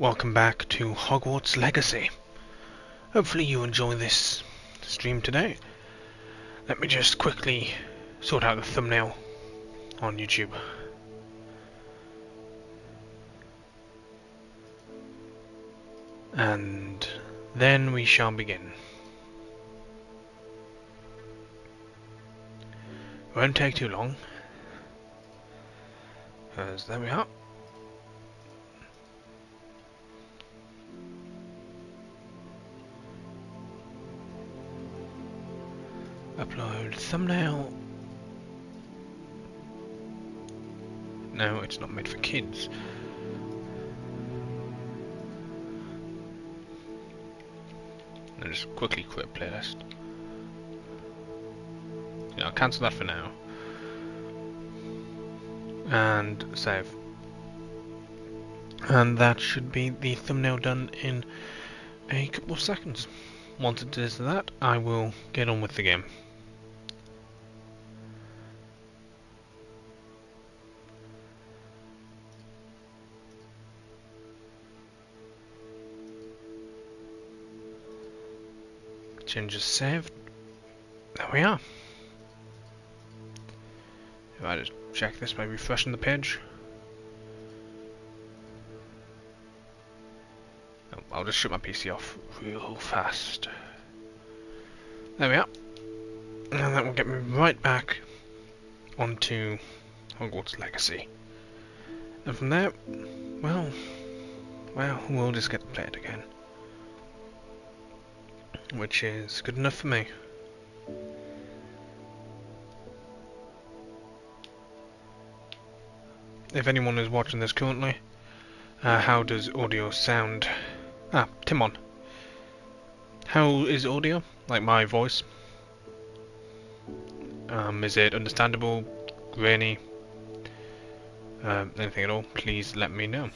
Welcome back to Hogwarts Legacy. Hopefully you enjoy this stream today. Let me just quickly sort out the thumbnail on YouTube. And then we shall begin. It won't take too long, because there we are. Upload thumbnail. No, it's not made for kids. And just quickly quit playlist. Yeah, I'll cancel that for now. And save. And that should be the thumbnail done in a couple of seconds. Once it is that, I will get on with the game. Changes saved. There we are. If I just check this by refreshing the page. Oh, I'll just shut my PC off real fast. There we are. And that will get me right back onto Hogwarts Legacy. And from there, well, we'll just get to play it again. Which is good enough for me. If anyone is watching this currently, how does audio sound? Timon. How is audio? Like my voice? Is it understandable? Grainy? Anything at all? Please let me know.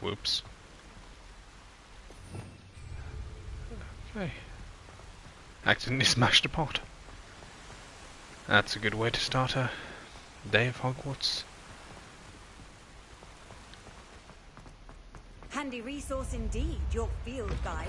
Whoops. Okay. Accidentally smashed a pot. That's a good way to start a day of Hogwarts. Handy resource indeed, your field guide.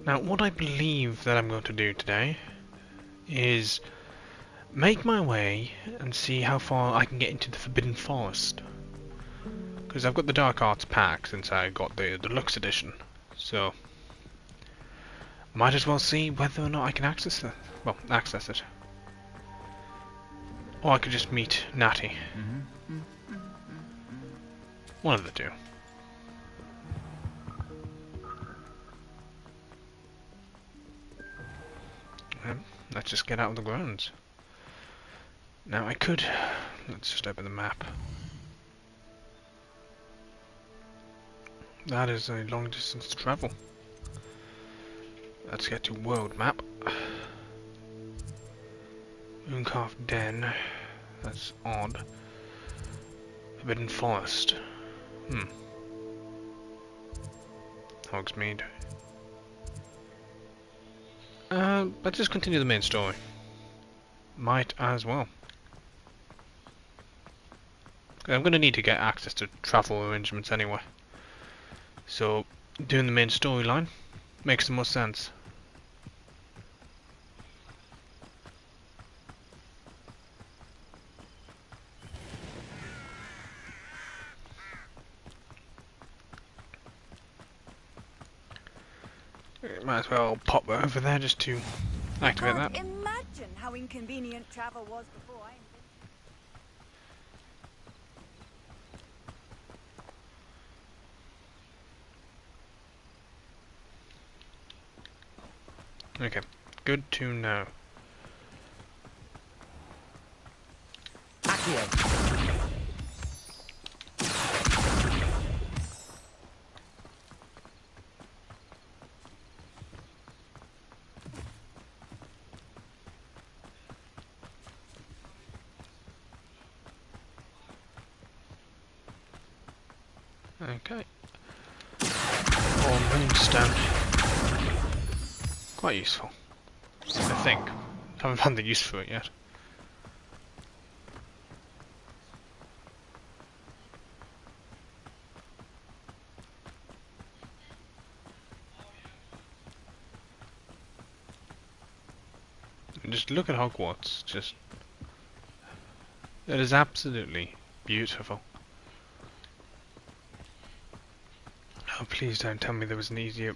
Now, what I believe that I'm going to do today is make my way and see how far I can get into the Forbidden Forest. Because I've got the Dark Arts pack since I got the Deluxe Edition, so might as well see whether or not I can access it. Well, access it. Or I could just meet Natty. One of the two. Let's just get out of the grounds. Now I could... Let's just open the map. That is a long distance to travel. Let's get to world map. Mooncarved Den. That's odd. Forbidden Forest. Hogsmeade. Let's just continue the main story. Might as well. I'm going to need to get access to travel arrangements anyway. So, doing the main storyline makes the most sense. Might as well pop over there just to activate that. Imagine how inconvenient travel was before I Okay, good to know. Accio. Okay. Or moonstone. Quite useful, I think. Haven't found the use for it yet. And just look at Hogwarts. Just it is absolutely beautiful. Oh, please don't tell me there was an easier.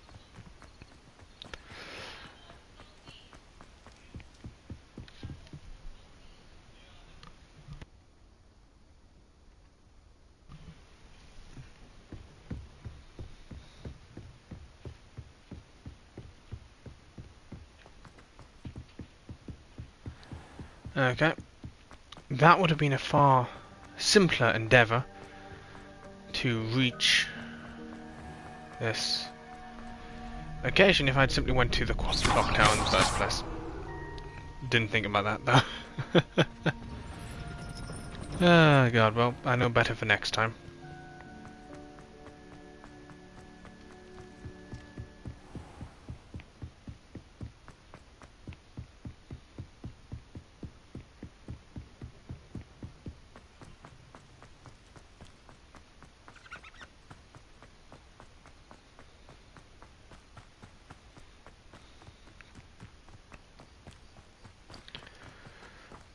Okay. That would have been a far simpler endeavour to reach this occasion if I'd simply went to the clock tower in the first place. Didn't think about that though. Oh god, well, I know better for next time.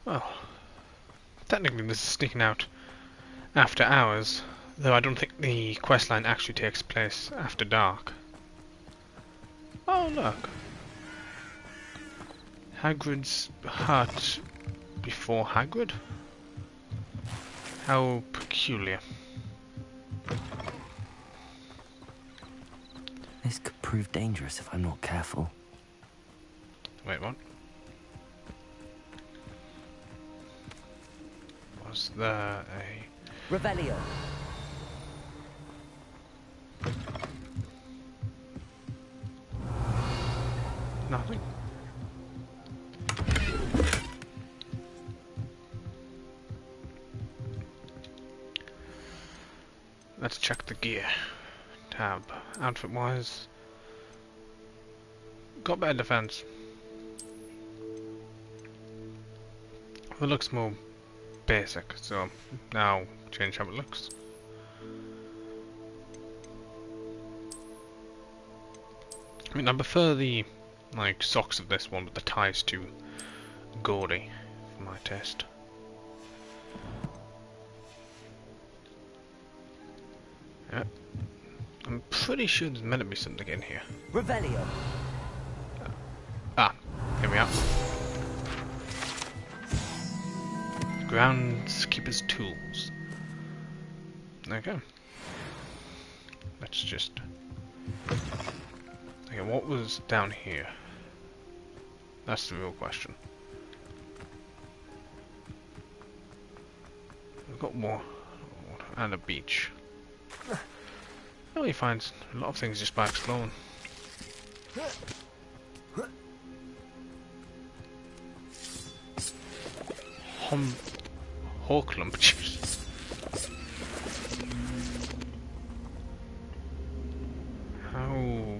Well, technically this is sneaking out after hours, though I don't think the questline actually takes place after dark. Oh look! Hagrid's hut before Hagrid? How peculiar. This could prove dangerous if I'm not careful. Wait, what? Was there a... Revelio. Nothing? Let's check the gear tab. Outfit wise, got better defense. It looks more basic, so now change how it looks. I mean, I prefer the like socks of this one, but the tie's too gaudy for my taste. Yeah. I'm pretty sure there's meant to be something in here. Revelio. Ah, here we are. Groundskeeper's tools. Okay. Let's just... Okay, what was down here? That's the real question. We've got more water and a beach. Well, you find a lot of things just by exploring. Hawklump juice. How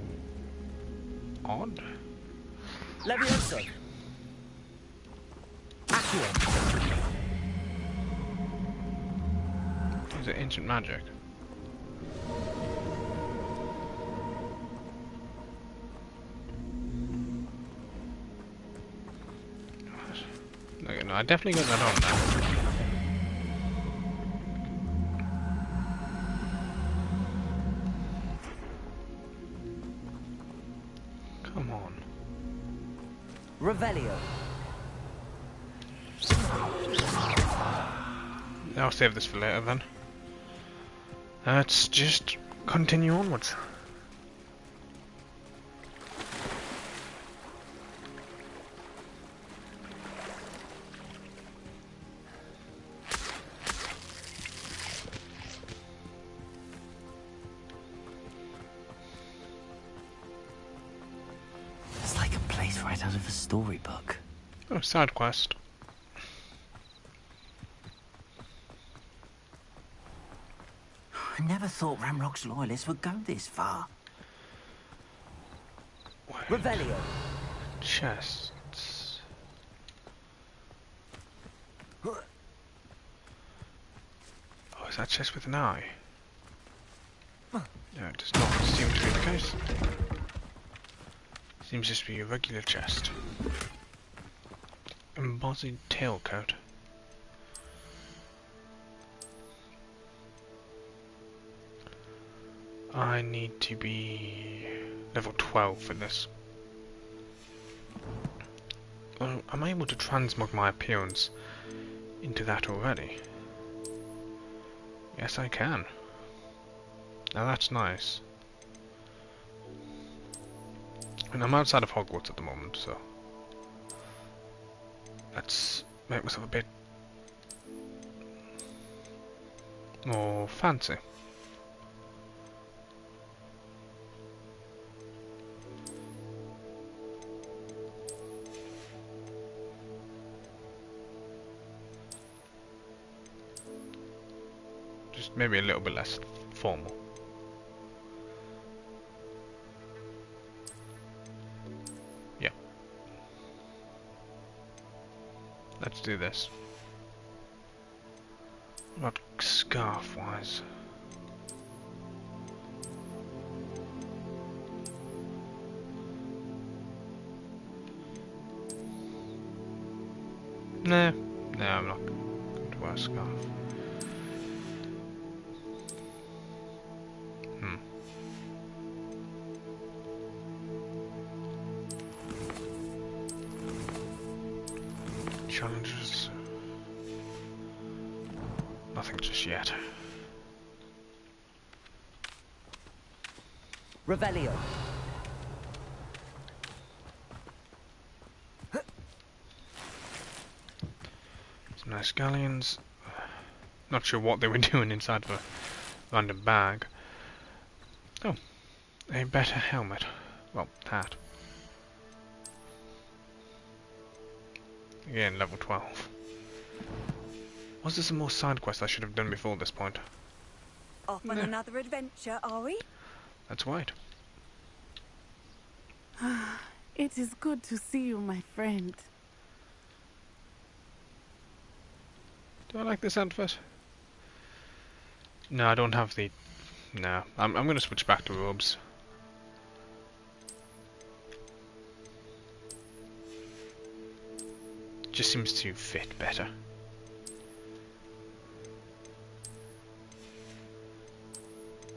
odd. Levioso. Accio. Is it ancient magic? Okay, no, I definitely got that on now. Come on. Revelio. I'll save this for later then. Let's just continue onwards. of a storybook. Oh, side quest. I never thought Ramrock's loyalists would go this far. Revelio. Chests. Oh, is that chest with an eye? No, it does not seem to be the case. Seems just to be a regular chest. Embodied tailcoat. I need to be level 12 for this. Oh, am I able to transmog my appearance into that already? Yes, I can. Now that's nice. And I'm outside of Hogwarts at the moment, so let's make myself a bit more fancy. Just maybe a little bit less formal. Yeah. Let's do this. What about scarf wise? No, I'm not going to wear a scarf. Challenges. Nothing just yet. Revelio. Some nice galleons. Not sure what they were doing inside of a random bag. Oh, a better helmet. Well, hat. Again, level 12. Was there some more side quests I should have done before this point? Off on another adventure, are we? That's right. It is good to see you, my friend. Do I like this outfit? No, I don't have the... No, I'm going to switch back to robes. Just seems to fit better.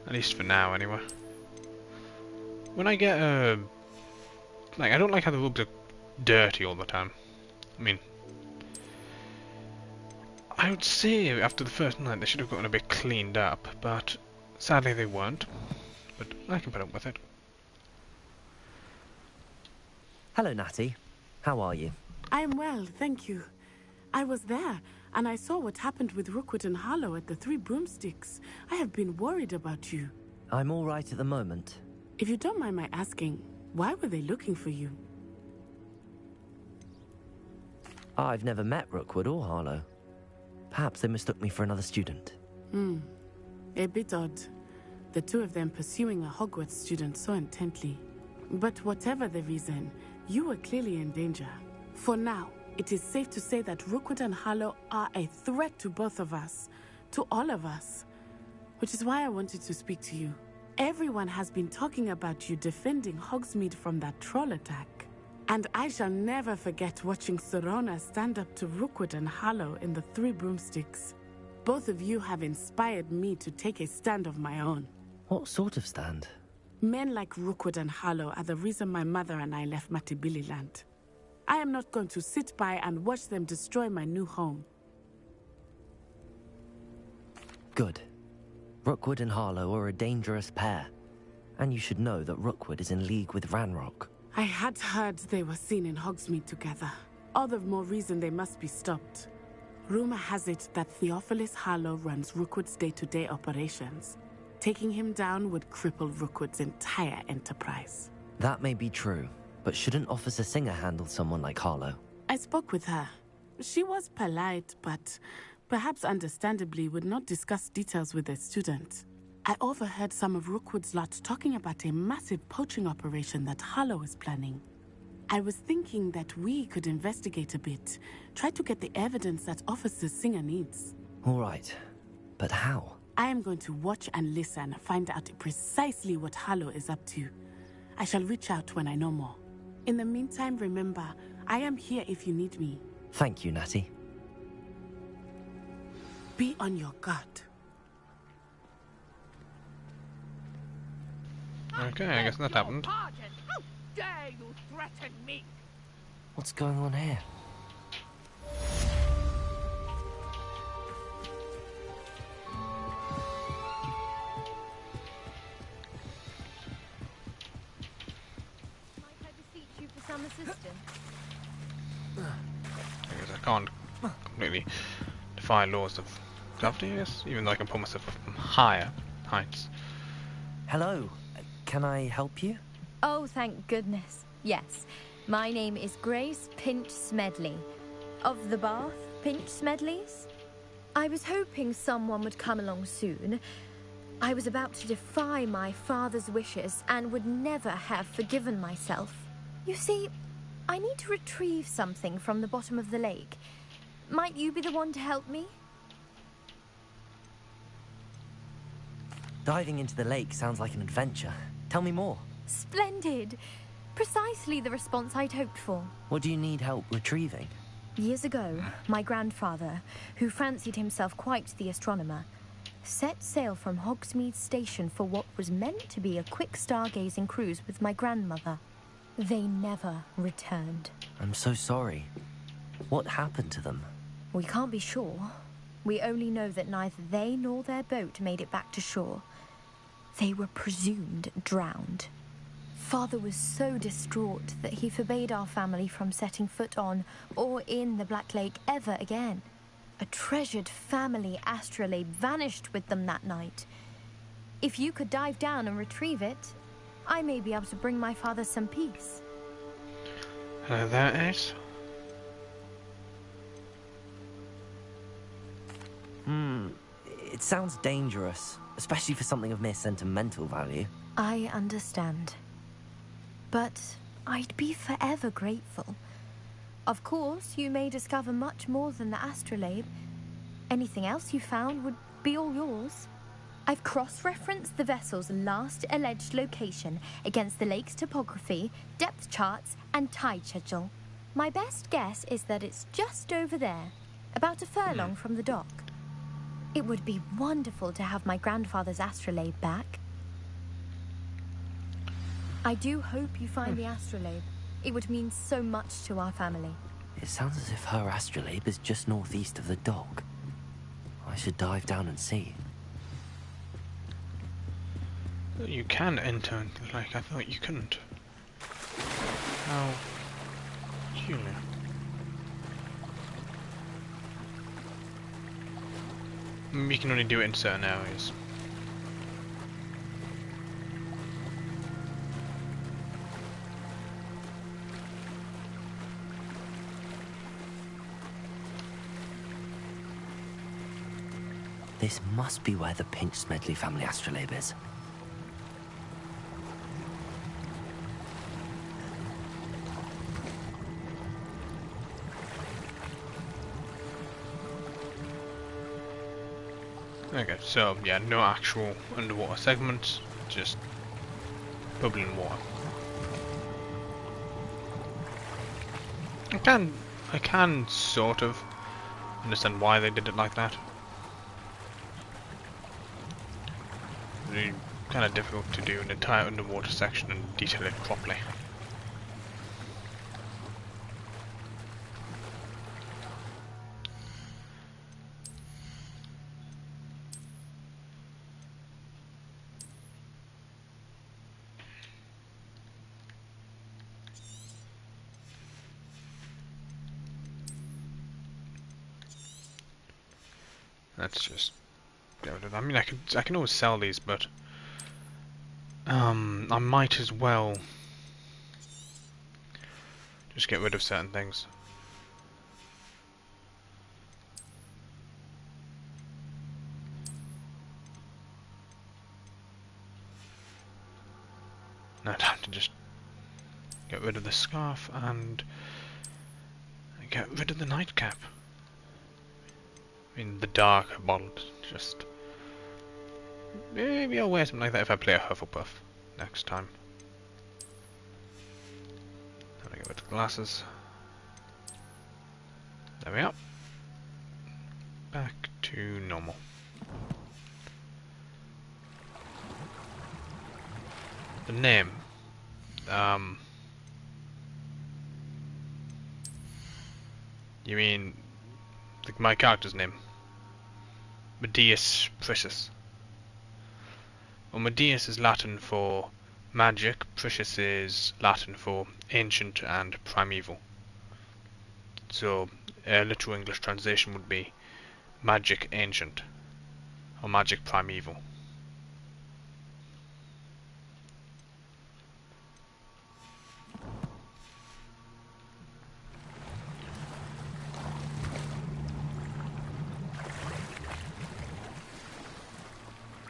At least for now, anyway. When I get like, I don't like how the robes are dirty all the time. I mean, I would say after the first night they should have gotten a bit cleaned up, but sadly they weren't. But I can put up with it. Hello, Natty. How are you? I am well, thank you. I was there, and I saw what happened with Rookwood and Harlow at the Three Broomsticks. I have been worried about you. I'm all right at the moment. If you don't mind my asking, why were they looking for you? I've never met Rookwood or Harlow. Perhaps they mistook me for another student. A bit odd. The two of them pursuing a Hogwarts student so intently. But whatever the reason, you were clearly in danger. For now, it is safe to say that Rookwood and Harlow are a threat to both of us, to all of us. Which is why I wanted to speak to you. Everyone has been talking about you defending Hogsmeade from that troll attack. And I shall never forget watching Serona stand up to Rookwood and Harlow in the Three Broomsticks. Both of you have inspired me to take a stand of my own. What sort of stand? Men like Rookwood and Harlow are the reason my mother and I left Matibililand. I am not going to sit by and watch them destroy my new home. Good. Rookwood and Harlow are a dangerous pair. And you should know that Rookwood is in league with Ranrock. I had heard they were seen in Hogsmeade together. All the more reason they must be stopped. Rumor has it that Theophilus Harlow runs Rookwood's day-to-day operations. Taking him down would cripple Rookwood's entire enterprise. That may be true, But shouldn't Officer Singer handle someone like Harlow? I spoke with her. She was polite, but perhaps understandably would not discuss details with a student. I overheard some of Rookwood's lot talking about a massive poaching operation that Harlow is planning. I was thinking that we could investigate a bit, try to get the evidence that Officer Singer needs. All right, but how? I am going to watch and listen, find out precisely what Harlow is up to. I shall reach out when I know more. In the meantime, remember, I am here if you need me. Thank you, Natty. Be on your guard. Okay, I guess that happened. How dare you threaten me? What's going on here? Might I beseech you for some assistance? I guess I can't completely defy laws of gravity, I guess, even though I can pull myself up from higher heights. Hello, can I help you? Oh, thank goodness. Yes. My name is Grace Pinch Smedley. Of the Bath Pinch Smedleys? I was hoping someone would come along soon. I was about to defy my father's wishes and would never have forgiven myself. You see, I need to retrieve something from the bottom of the lake. Might you be the one to help me? Diving into the lake sounds like an adventure. Tell me more. Splendid! Precisely the response I'd hoped for. What do you need help retrieving? Years ago, my grandfather, who fancied himself quite the astronomer, set sail from Hogsmeade Station for what was meant to be a quick stargazing cruise with my grandmother. They never returned. I'm so sorry. What happened to them? We can't be sure. We only know that neither they nor their boat made it back to shore. They were presumed drowned. Father was so distraught that he forbade our family from setting foot on or in the Black Lake ever again. A treasured family astrolabe vanished with them that night. If you could dive down and retrieve it, I may be able to bring my father some peace. Hello there, Ace. It sounds dangerous, especially for something of mere sentimental value. I understand. But I'd be forever grateful. Of course, you may discover much more than the astrolabe. Anything else you found would be all yours. I've cross-referenced the vessel's last alleged location against the lake's topography, depth charts, and tide schedule. My best guess is that it's just over there, about a furlong from the dock. It would be wonderful to have my grandfather's astrolabe back. I do hope you find the astrolabe. It would mean so much to our family. It sounds as if her astrolabe is just northeast of the dock. I should dive down and see. You can enter into the lake. I thought you couldn't. How peculiar. You can only do it in certain areas. This must be where the Pinch Smedley family astrolabe is. Okay, so yeah, no actual underwater segments, just bubbling water. I can sort of understand why they did it like that. Really kind of difficult to do an entire underwater section and detail it properly. Let's just get rid of that. I mean, I can always sell these, but I might as well Just get rid of certain things. Now time to just get rid of the scarf and get rid of the nightcap. I mean, the dark bottle. Just maybe I'll wear something like that if I play a Hufflepuff next time. Let me get rid of the glasses. There we are. Back to normal. The name. You mean like my character's name? Medeus Precious. Well, Medeus is Latin for magic, Precious is Latin for ancient and primeval. So a literal English translation would be magic ancient or magic primeval.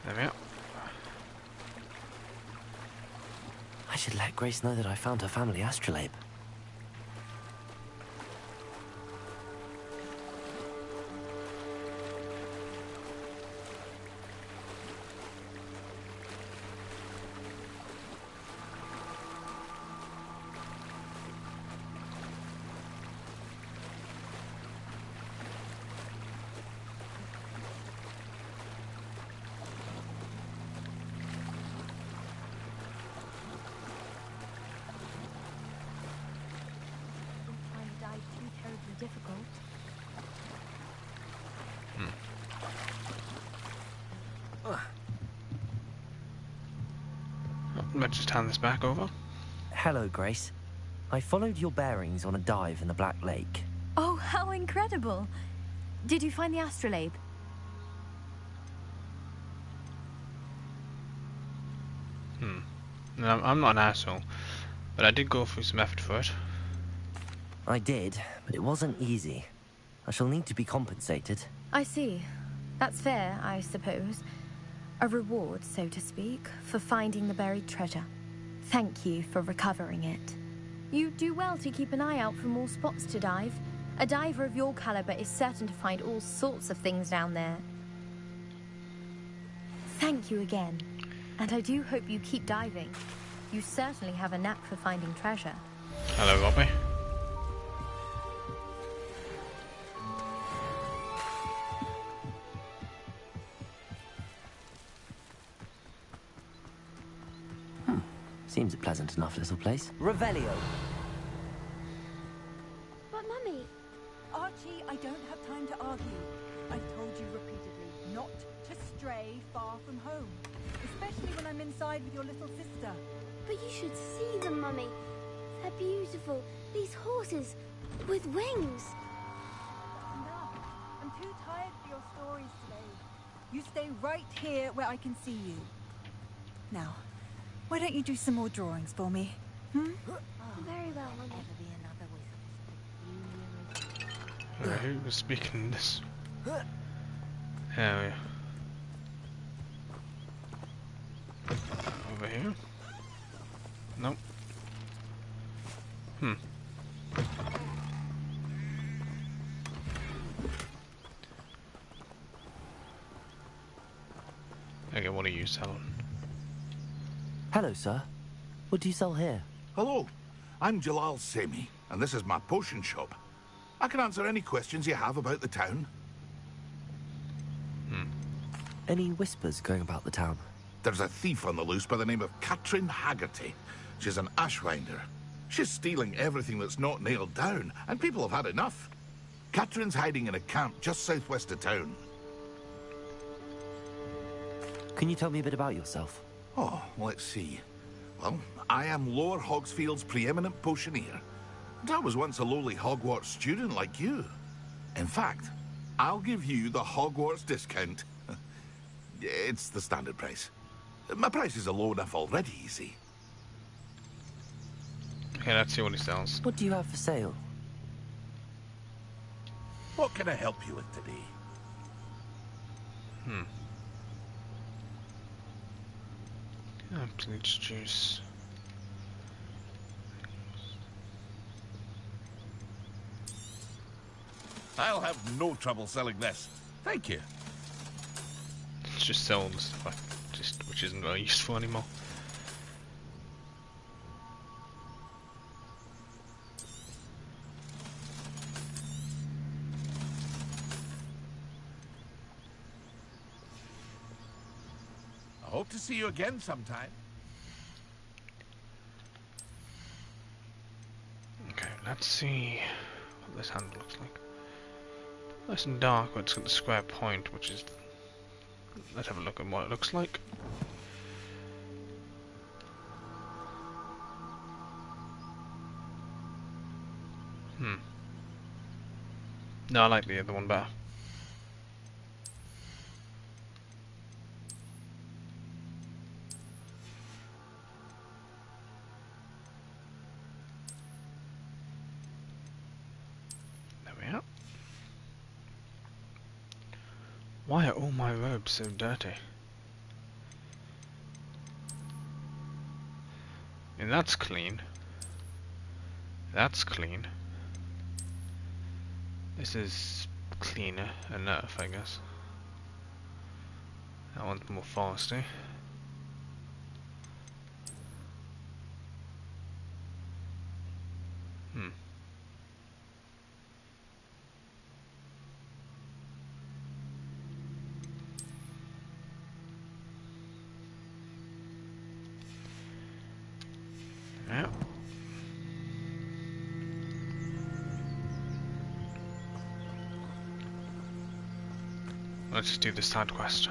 There we are. I should let Grace know that I found her family astrolabe. Difficult. Let's just hand this back over. Hello, Grace. I followed your bearings on a dive in the Black Lake. Oh, how incredible! Did you find the astrolabe? No, I'm not an asshole, but I did go through some effort for it. I did, but it wasn't easy. I shall need to be compensated. I see. That's fair, I suppose. A reward, so to speak, for finding the buried treasure. Thank you for recovering it. You do well to keep an eye out for more spots to dive. A diver of your caliber is certain to find all sorts of things down there. Thank you again. And I do hope you keep diving. You certainly have a knack for finding treasure. Hello, Robbie. Seems a pleasant enough little place. Revelio. But Mummy... Archie, I don't have time to argue. I've told you repeatedly not to stray far from home. Especially when I'm inside with your little sister. But you should see them, Mummy. They're beautiful. These horses with wings. Enough. I'm too tired for your stories today. You stay right here where I can see you. Now, why don't you do some more drawings for me? Very well, Mummy. Who was speaking this? There we are. Over here? Nope. Okay, what are you selling? Hello, sir. What do you sell here? Hello, I'm Jalal Semi, and this is my potion shop. I can answer any questions you have about the town. Any whispers going about the town? There's a thief on the loose by the name of Katrin Haggerty. She's an ashwinder. She's stealing everything that's not nailed down, and people have had enough. Katrin's hiding in a camp just southwest of town. Can you tell me a bit about yourself? Oh, let's see. Well, I am Lower Hogsfield's preeminent potioneer. And I was once a lowly Hogwarts student like you. In fact, I'll give you the Hogwarts discount. It's the standard price. My prices are low enough already, you see. Okay, let's see what he sells. What do you have for sale? What can I help you with today? Bleach juice. I'll have no trouble selling this. Thank you. Let's just sell the stuff which isn't very useful anymore. I hope to see you again sometime. Okay, let's see what this handle looks like. Nice and dark, but it's got the square point, which is... Let's have a look at what it looks like. No, I like the other one better. There we are. Why are all my robes so dirty? And that's clean. That's clean. This is cleaner enough, I guess. That one's more foresty. Yeah. Let's just do the side quest.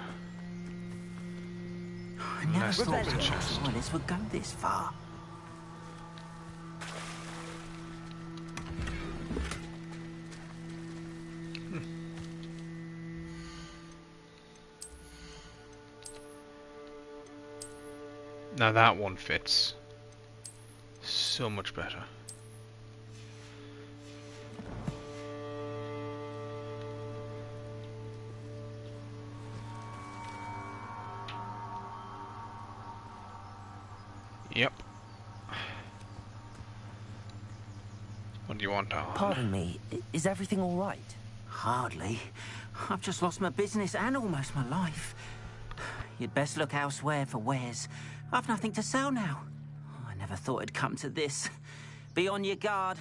I never thought Rocks Loyalists would go this far. Now that one fits so much better. Yep. What do you want, Alan? Pardon me, is everything all right? Hardly. I've just lost my business and almost my life. You'd best look elsewhere for wares. I've nothing to sell now. I never thought it'd come to this. Be on your guard.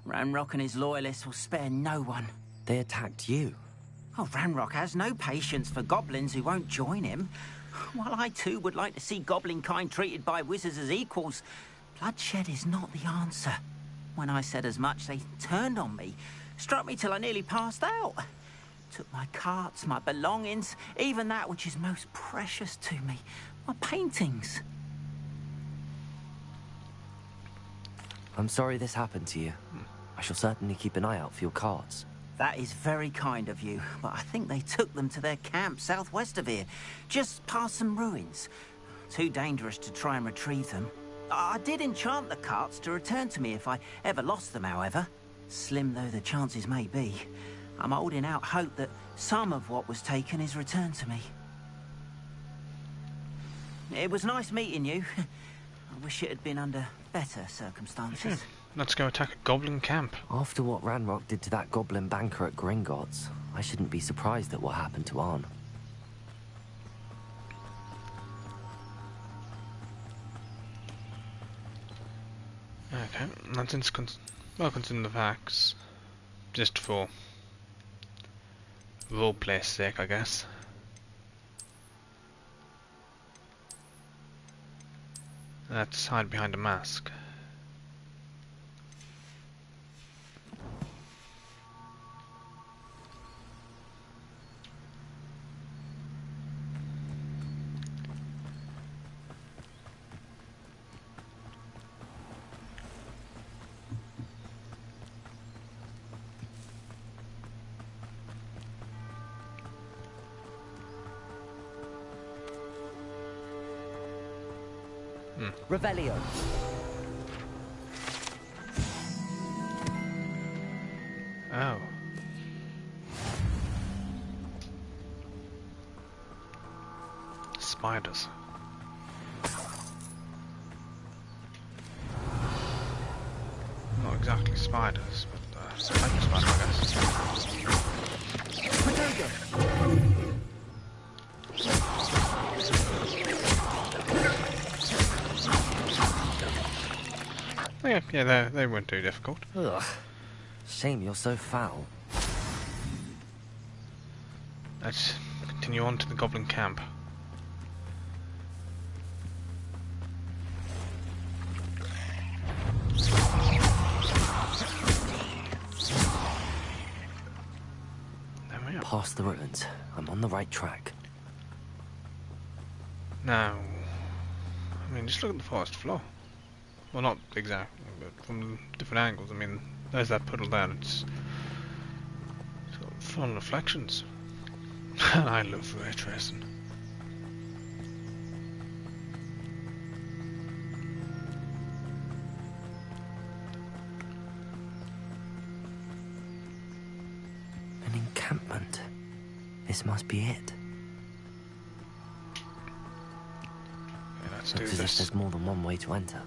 Ranrock and his loyalists will spare no one. They attacked you. Oh, Ranrock has no patience for goblins who won't join him. While I too would like to see goblin kind treated by wizards as equals, bloodshed is not the answer. When I said as much, they turned on me, struck me till I nearly passed out. Took my carts, my belongings, even that which is most precious to me, my paintings. I'm sorry this happened to you. I shall certainly keep an eye out for your cards. That is very kind of you, but I think they took them to their camp southwest of here, just past some ruins. Too dangerous to try and retrieve them. I did enchant the carts to return to me if I ever lost them, however. Slim though the chances may be, I'm holding out hope that some of what was taken is returned to me. It was nice meeting you. I wish it had been under better circumstances. Okay. Let's go attack a goblin camp. After what Ranrock did to that goblin banker at Gringotts, I shouldn't be surprised at what happened to Arn. Okay, let's consider the facts. Just for roleplay's sake, I guess. Let's hide behind a mask. Revelio. Oh. Spiders. Not exactly spiders, but spider spider, I guess. Yeah, they weren't too difficult. Ugh. Shame you're so foul. Let's continue on to the goblin camp. There we are. Past the ruins. I'm on the right track. Now, I mean, just look at the forest floor. Well, not exactly, but from different angles. I mean, there's that puddle there. It's sort of fun reflections. I love ray tracing. An encampment. This must be it. Okay, let's do Looks as if this. there's more than one way to enter.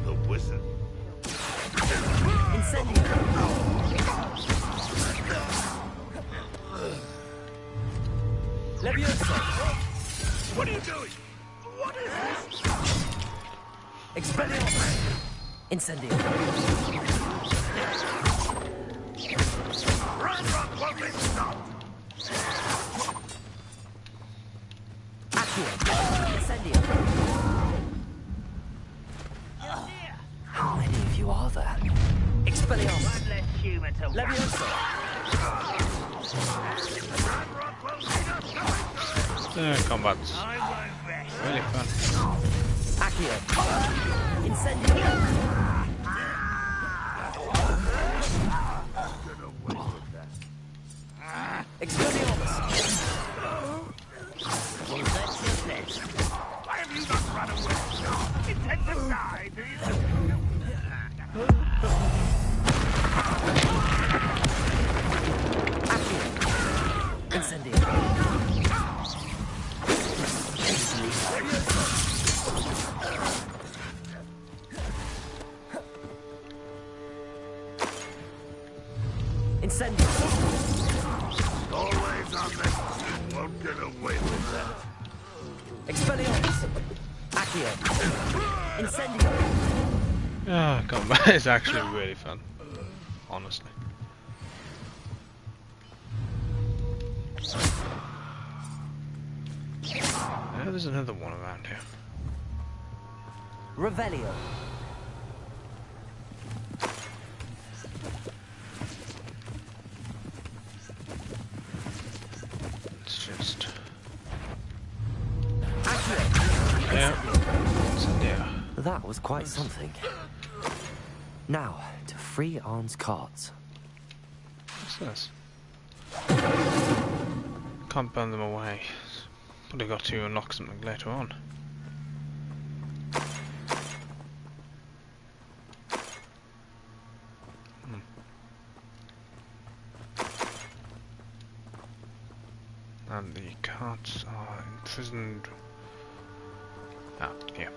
The wizard. What are you doing? What is this? Incendio. Run, won't be stopped. How many of you are there? One less human to Combat's really fun. Why have you not run away? Intend to die, do you? Always on this. You won't get away with that. Combat is actually really fun. Honestly. There's another one around here. Revelio. It's just... That was quite something. Now, to free Arn's carts. What's this? Can't burn them away. But I got to unlock something later on. And the carts are imprisoned. Ah, here.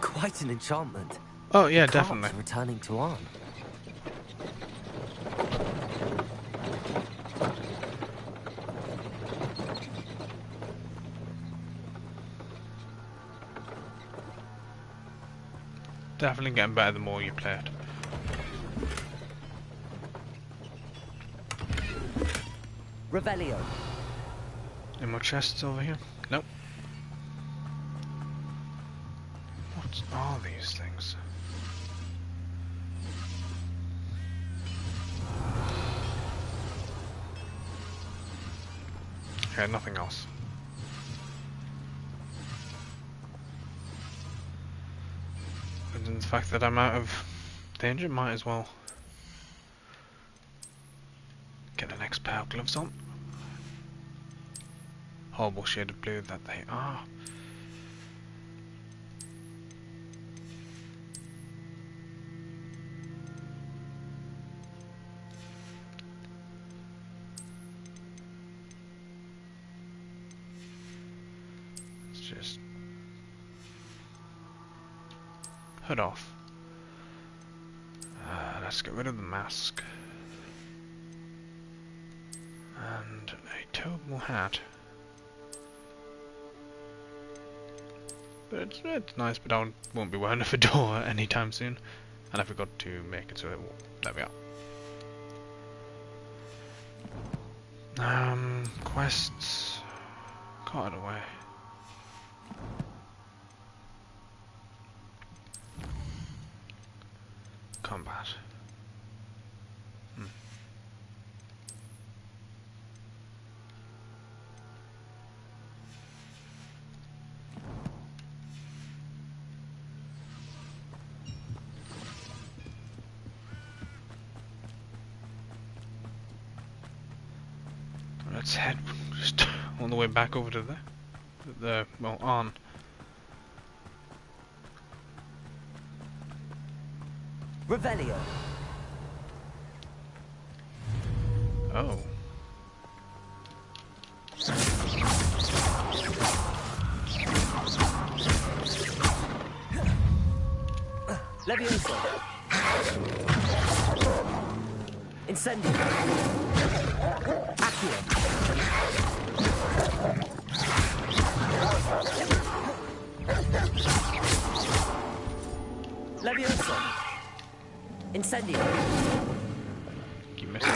Quite an enchantment. Oh yeah, The definitely. carts are returning to Arn. Definitely getting better the more you play it. Revelio. Any more chests over here? Nope. What are these things? Okay, nothing else. And then the fact that I'm out of danger, might as well get the next pair of gloves on. Horrible shade of blue that they are. Let's just hood off. Let's get rid of the mask. And a toadable hat. But it's nice, but I won't be wearing a fedora anytime soon. And I forgot to make it so it will. There we are. Quests. Got it away. Combat. Let's head just all the way back over to well, on. Revelio. Oh. Levioso. Incendio. Accio. Levioso. Incendio. Keep missing.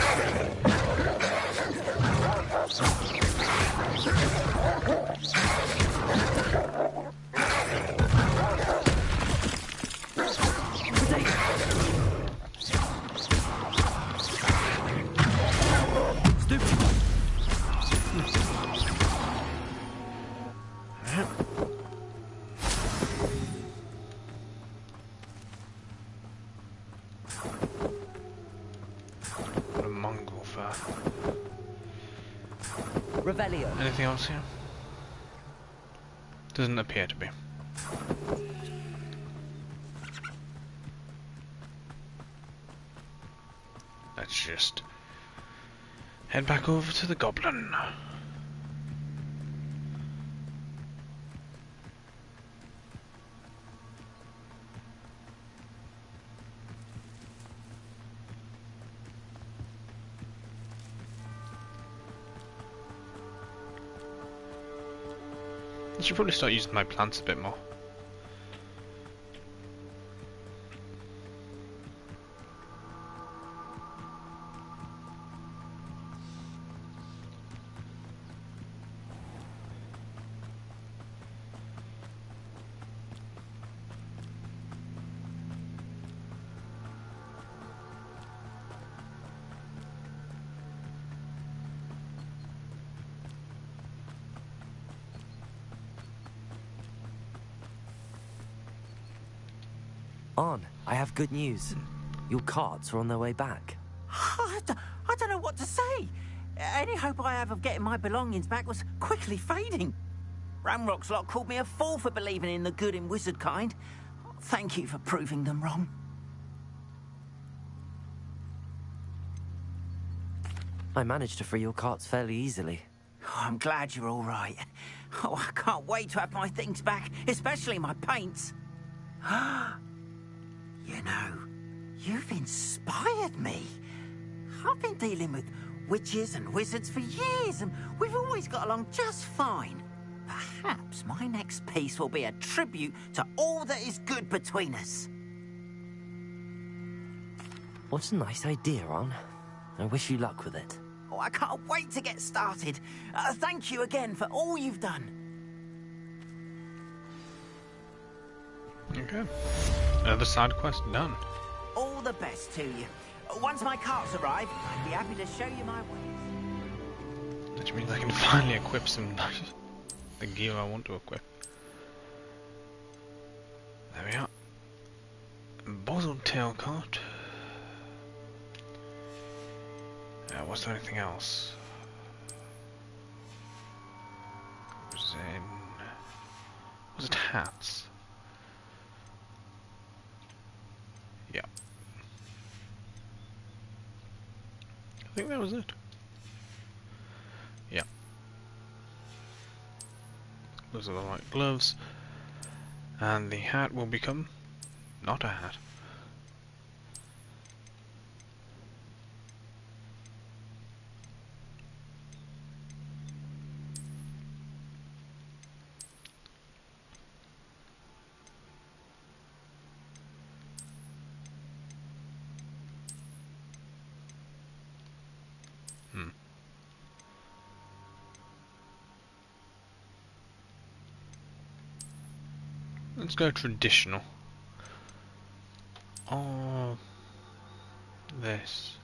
What a Mongol fur. Revelio. Anything else here? Doesn't appear to be. Let's just head back over to the goblin. I should probably start using my plants a bit more. On, I have good news. Your carts are on their way back. I don't know what to say. Any hope I have of getting my belongings back was quickly fading. Ramrock's lot called me a fool for believing in the good in wizard kind. Thank you for proving them wrong. I managed to free your carts fairly easily. Oh, I'm glad you're all right. Oh, I can't wait to have my things back, especially my paints. You know, you've inspired me. I've been dealing with witches and wizards for years, and we've always got along just fine. Perhaps my next piece will be a tribute to all that is good between us. What a nice idea, On. I wish you luck with it. Oh, I can't wait to get started. Thank you again for all you've done. Okay. Another side quest done. All the best to you. Once my carts arrive, I'd be happy to show you my ways. Which means I can finally equip the gear I want to equip. There we are. Bozzled tail cart. Was there anything else? Was it hats? Yeah. I think that was it. Yeah. Those are the right gloves. And the hat will become not a hat. Let's go traditional. Or this.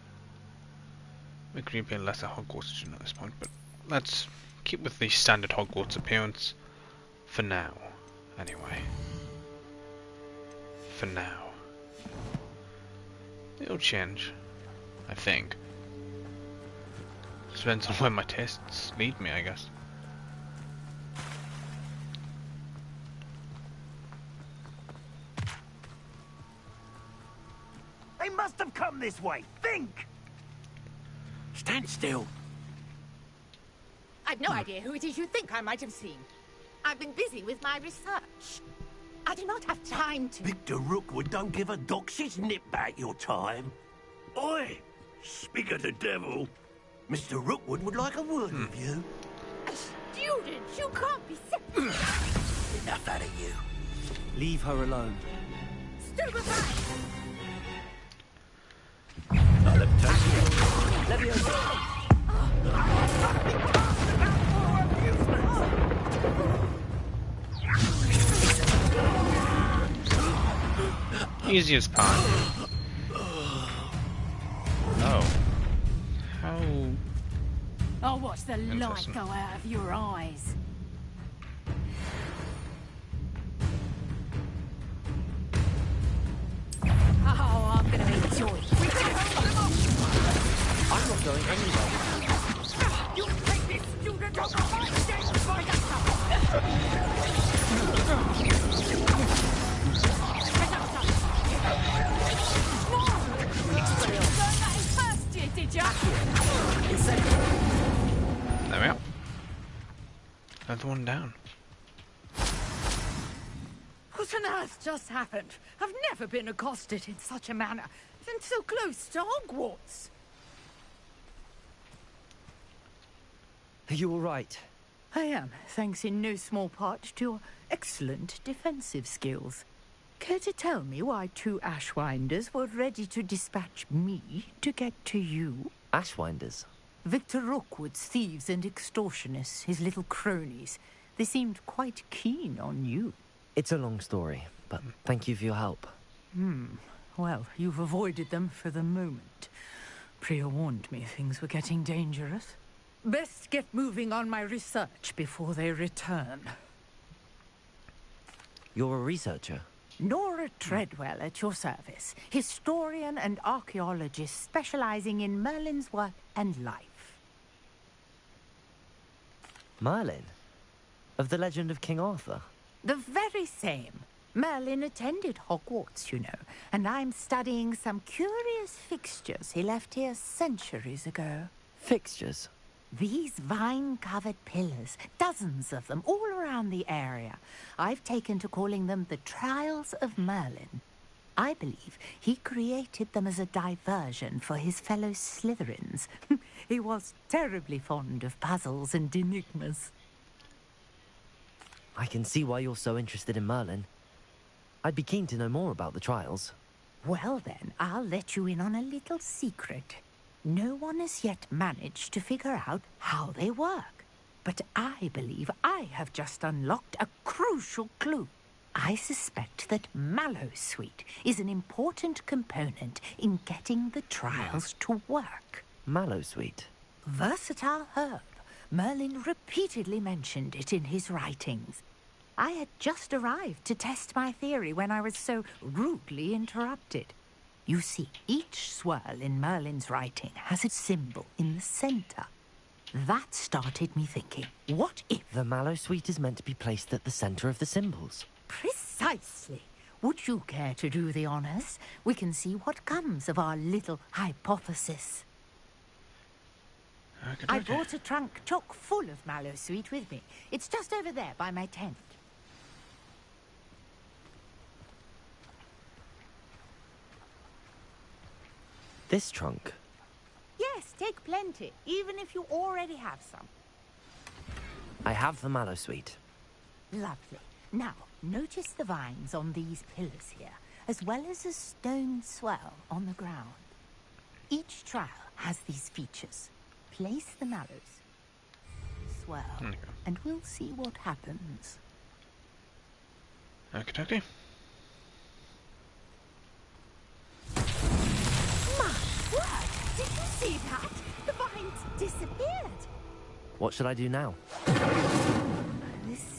We could be a lesser Hogwarts student at this point, but let's keep with the standard Hogwarts appearance for now. Anyway. For now. It'll change, I think. Depends on where my tests lead me, I guess. They must have come this way. Think! Stand still. I've no idea who it is you think I might have seen. I've been busy with my research. I do not have time to... Victor Rookwood don't give a doxy's nip back your time. Oi! Speak of the devil. Mr. Rookwood would like a word with you. A student? You can't be serious. Enough out of you. Leave her alone. Stupefy! I'll have taken you. Easy as pie. Oh. How... I'll watch the light go out of your eyes. Oh, I'm gonna enjoy it. I'm not going anywhere. You take this student out of my stage by There we are. Another one down. What on earth just happened? I've never been accosted in such a manner, and so close to Hogwarts. Are you all right? I am, thanks in no small part to your excellent defensive skills. Care to tell me why two Ashwinders were ready to dispatch me to get to you? Ashwinders? Victor Rookwood's thieves and extortionists, his little cronies. They seemed quite keen on you. It's a long story, but thank you for your help. Well, you've avoided them for the moment. Priya warned me things were getting dangerous. Best get moving on my research before they return. You're a researcher? Nora Treadwell at your service, historian and archaeologist specializing in Merlin's work and life. Merlin? Of the legend of King Arthur? The very same. Merlin attended Hogwarts, you know, and I'm studying some curious fixtures he left here centuries ago. Fixtures? These vine-covered pillars, dozens of them, all around the area. I've taken to calling them the Trials of Merlin. I believe he created them as a diversion for his fellow Slytherins. He was terribly fond of puzzles and enigmas. I can see why you're so interested in Merlin. I'd be keen to know more about the trials. Well then, I'll let you in on a little secret. No one has yet managed to figure out how they work. But I believe I have just unlocked a crucial clue. I suspect that Mallowsweet is an important component in getting the trials to work. Mallowsweet? Versatile herb. Merlin repeatedly mentioned it in his writings. I had just arrived to test my theory when I was so rudely interrupted. You see, each swirl in Merlin's writing has a symbol in the center. That started me thinking, what if... The mallow sweet is meant to be placed at the center of the symbols. Precisely. Would you care to do the honors? We can see what comes of our little hypothesis. Okay. I brought a trunk chock full of mallow sweet with me. It's just over there by my tent. This trunk? Yes, take plenty, even if you already have some. I have the mallow sweet. Lovely. Now, notice the vines on these pillars here, as well as a stone swell on the ground. Each trial has these features. Place the mallows. Swell. And we'll see what happens. Okay. What? Did you see that? The vines disappeared. What should I do now?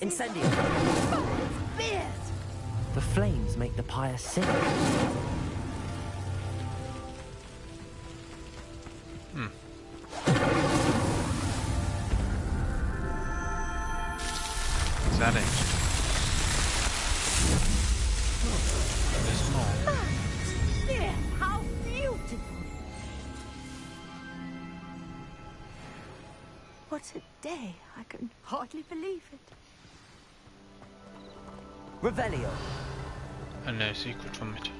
Incendio! Fierce! The flames make the pyre sing. Is that it? There's more. There! How beautiful! What a day! I can hardly believe it. Revelio. And no secret from it.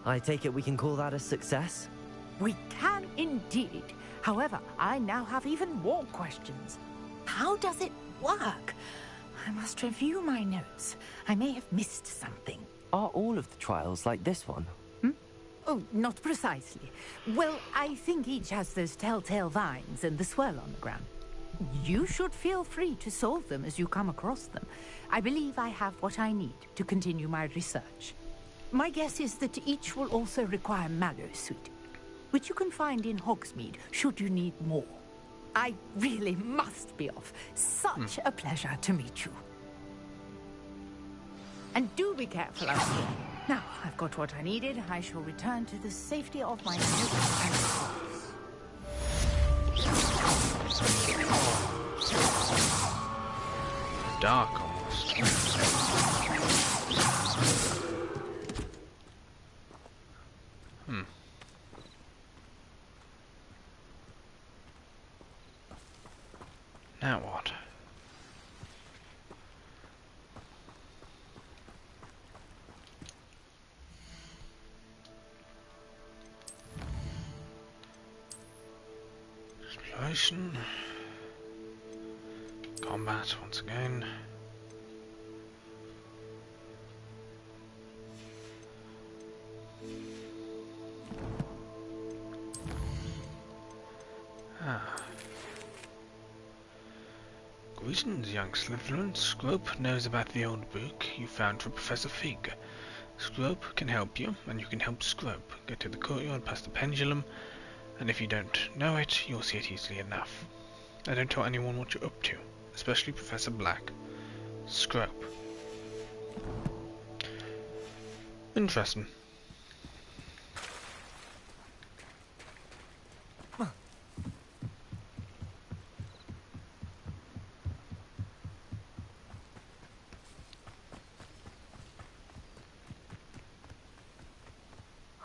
I take it we can call that a success? We can indeed. However, I now have even more questions. How does it work? I must review my notes. I may have missed something. Are all of the trials like this one? Oh, not precisely. Well, I think each has those telltale vines and the swirl on the ground. You should feel free to solve them as you come across them. I believe I have what I need to continue my research. My guess is that each will also require mallow sweet, which you can find in Hogsmeade should you need more. I really must be off. Such a pleasure to meet you. And do be careful out there. Now, I've got what I needed. I shall return to the safety of my notes and thoughts. Dark almost. Now what? Exploration. Combat once again. Greetings, young Slytherin. Scrope knows about the old book you found for Professor Fig. Scrope can help you, and you can help Scrope. Get to the courtyard past the pendulum, and if you don't know it, you'll see it easily enough. I don't tell anyone what you're up to, especially Professor Black. Scrope. Interesting.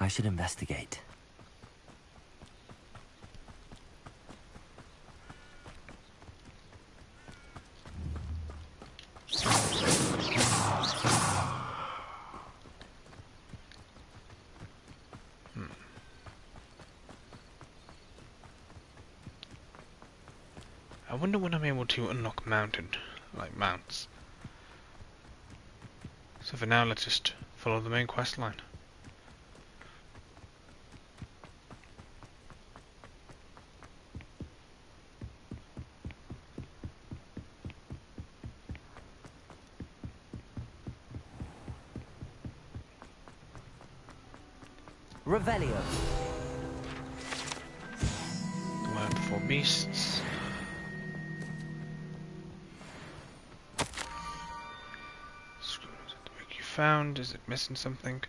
I should investigate. I wonder when I'm able to unlock mounted, like mounts. So for now, let's just follow the main quest line. Revelio. The one of the four beasts. Screws at the book you found. Is it missing something?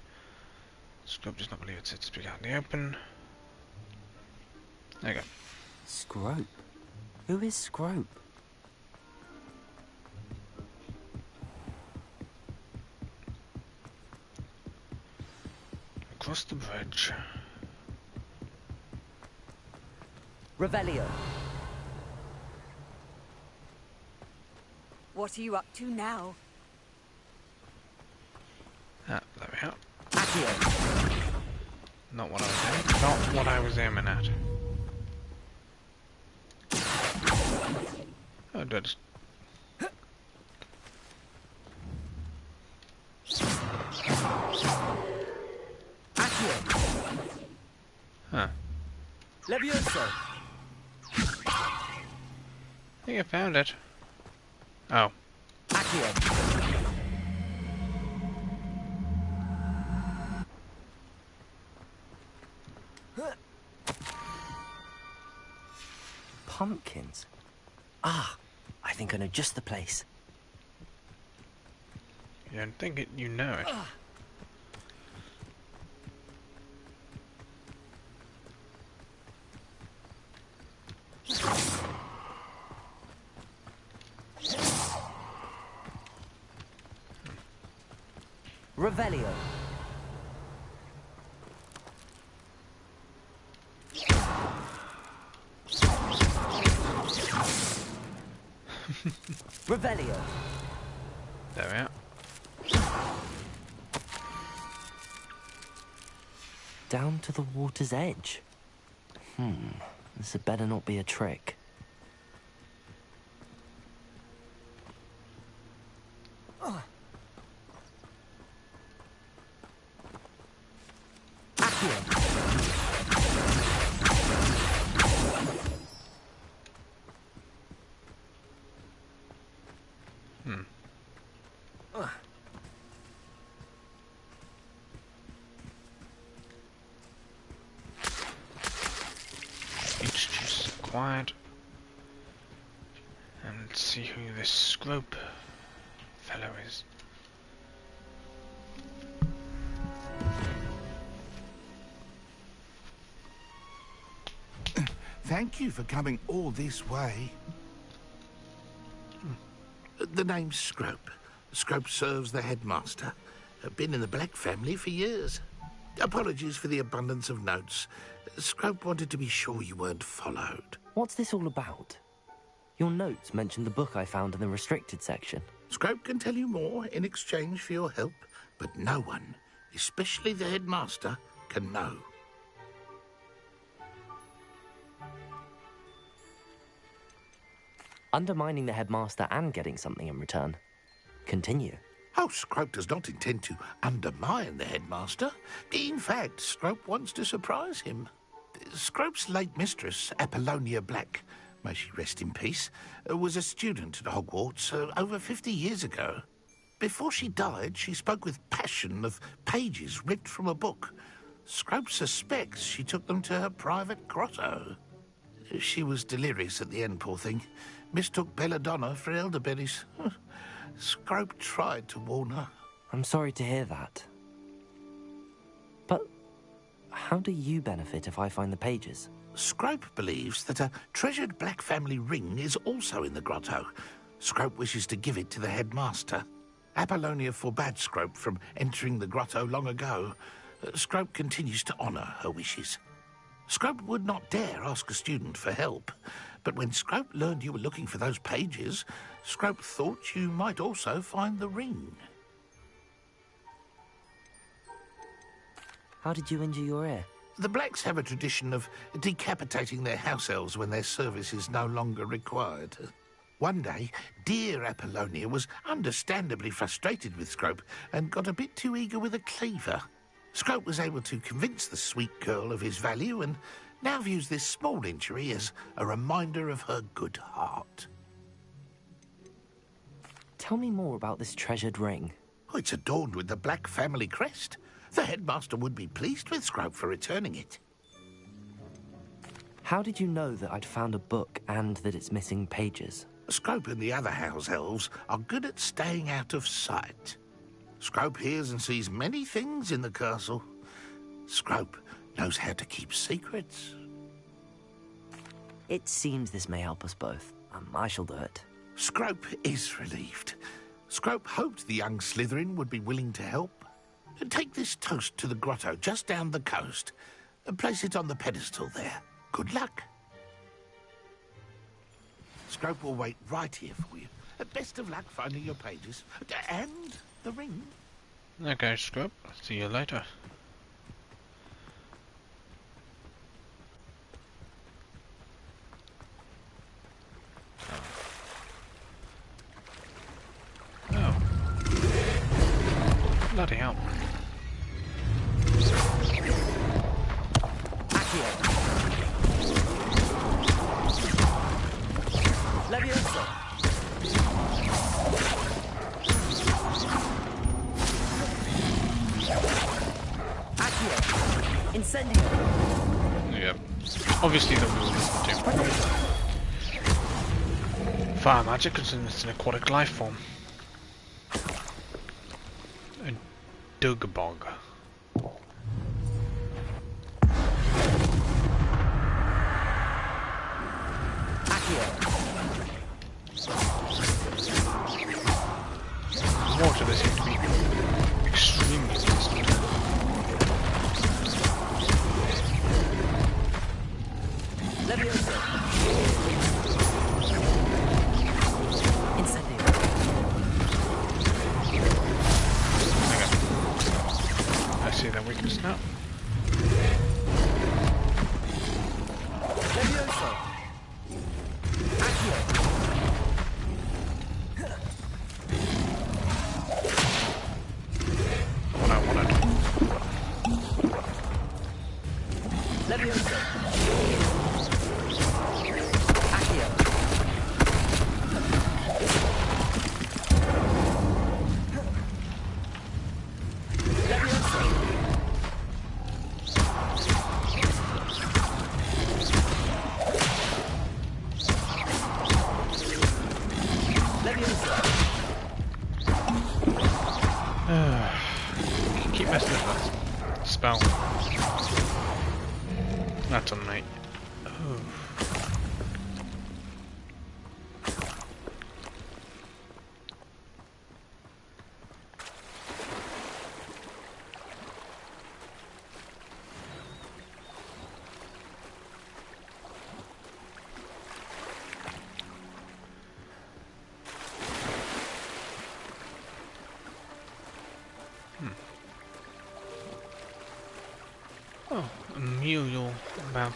Scrub does not believe it's said to speak out in the open. There you go. Scrope? Who is Scrope? Across the bridge. Revelio. What are you up to now? Ah, there we are. Accio. Not what I was aiming. Not what I was aiming at. Oh, do I just... Accio. Huh. Levioso. I think I found it. Oh. Accio. Pumpkins. Ah, I think I know just the place. You don't think it, you know it. Revelio. Revelio. There we are. Down to the water's edge. This had better not be a trick. Each juice acquired. And let's see who this Scrope fellow is. Thank you for coming all this way. The name's Scrope. Scrope serves the headmaster. Been in the Black family for years. Apologies for the abundance of notes. Scrope wanted to be sure you weren't followed. What's this all about? Your notes mentioned the book I found in the restricted section. Scrope can tell you more in exchange for your help, but no one, especially the headmaster, can know. Undermining the headmaster and getting something in return. Continue. Oh, Scrope does not intend to undermine the headmaster. In fact, Scrope wants to surprise him. Scrope's late mistress, Apollonia Black, may she rest in peace, was a student at Hogwarts over 50 years ago. Before she died, she spoke with passion of pages ripped from a book. Scrope suspects she took them to her private grotto. She was delirious at the end, poor thing. Mistook belladonna for elderberries. Scrope tried to warn her. I'm sorry to hear that. But how do you benefit if I find the pages? Scrope believes that a treasured Black family ring is also in the grotto. Scrope wishes to give it to the headmaster. Apollonia forbade Scrope from entering the grotto long ago. Scrope continues to honour her wishes. Scrope would not dare ask a student for help, but when Scrope learned you were looking for those pages, Scrope thought you might also find the ring. How did you injure your ear? The Blacks have a tradition of decapitating their house elves when their service is no longer required. One day, dear Apollonia was understandably frustrated with Scrope and got a bit too eager with a cleaver. Scrope was able to convince the sweet girl of his value and now views this small injury as a reminder of her good heart. Tell me more about this treasured ring. Oh, it's adorned with the Black family crest. The headmaster would be pleased with Scrope for returning it. How did you know that I'd found a book and that it's missing pages? Scrope and the other house elves are good at staying out of sight. Scrope hears and sees many things in the castle. Scrope knows how to keep secrets. It seems this may help us both. I shall do it. Scrope is relieved. Scrope hoped the young Slytherin would be willing to help. Take this toast to the grotto just down the coast and place it on the pedestal there. Good luck. Scrope will wait right here for you. Best of luck finding your pages. And the ring. Okay, Scrope. See you later. Oh. Bloody hell. Levioso. Accio. Incendio. Yep. Obviously the rule isn't to. Fire magic is an aquatic life form. A dugbog. Water, they seem to be extremely resistant. Levioso. Incendio. Okay. I see their weakness now. Levioso. Accio. What I wanted. Levioso. Accio. Levioso. Levioso. Keep messing with that spell. That's on mate. Oh. Oh, a mule about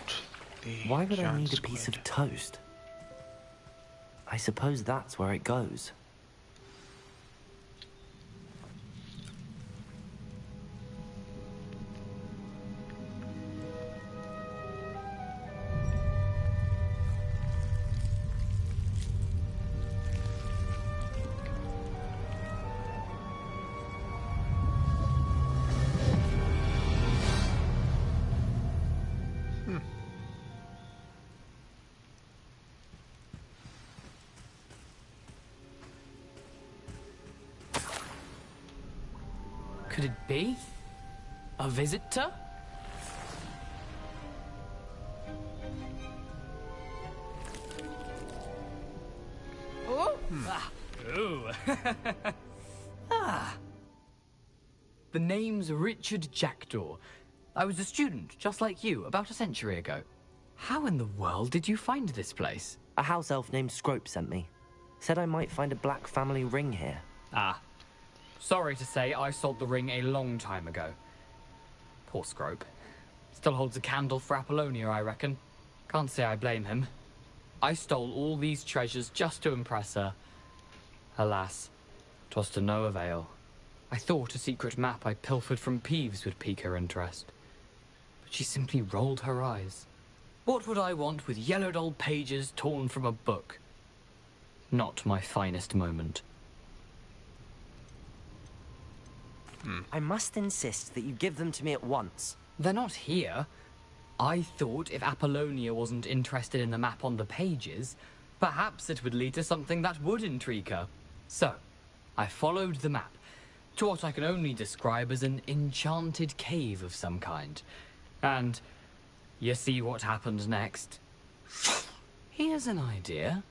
the Why would I giant need a piece squid. of toast? I suppose that's where it goes. Could it be? A visitor? Oh! Ah. Ooh. Ah. The name's Richard Jackdaw. I was a student, just like you, about a century ago. How in the world did you find this place? A house elf named Scrope sent me. Said I might find a black family ring here. Ah. Sorry to say, I sold the ring a long time ago. Poor Scrope. Still holds a candle for Apollonia, I reckon. Can't say I blame him. I stole all these treasures just to impress her. Alas, 'twas to no avail. I thought a secret map I pilfered from Peeves would pique her interest. But she simply rolled her eyes. What would I want with yellowed old pages torn from a book? Not my finest moment. I must insist that you give them to me at once. They're not here. I thought if Apollonia wasn't interested in the map on the pages, perhaps it would lead to something that would intrigue her. So, I followed the map, to what I can only describe as an enchanted cave of some kind. And you see what happened next? Here's an idea.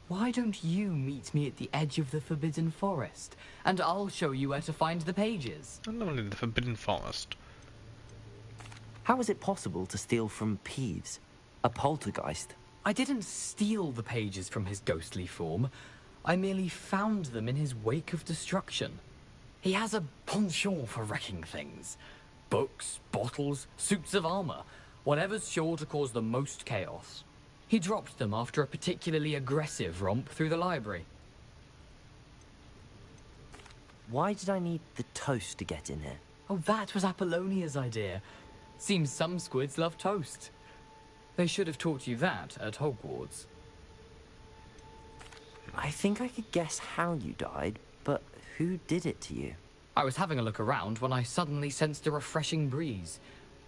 Why don't you meet me at the edge of the Forbidden Forest, and I'll show you where to find the pages? Not only the Forbidden Forest. How is it possible to steal from Peeves, a poltergeist? I didn't steal the pages from his ghostly form. I merely found them in his wake of destruction. He has a penchant for wrecking things. Books, bottles, suits of armor, whatever's sure to cause the most chaos. He dropped them after a particularly aggressive romp through the library. Why did I need the toast to get in here? Oh, that was Apollonia's idea. Seems some squids love toast. They should have taught you that at Hogwarts. I think I could guess how you died, but who did it to you? I was having a look around when I suddenly sensed a refreshing breeze.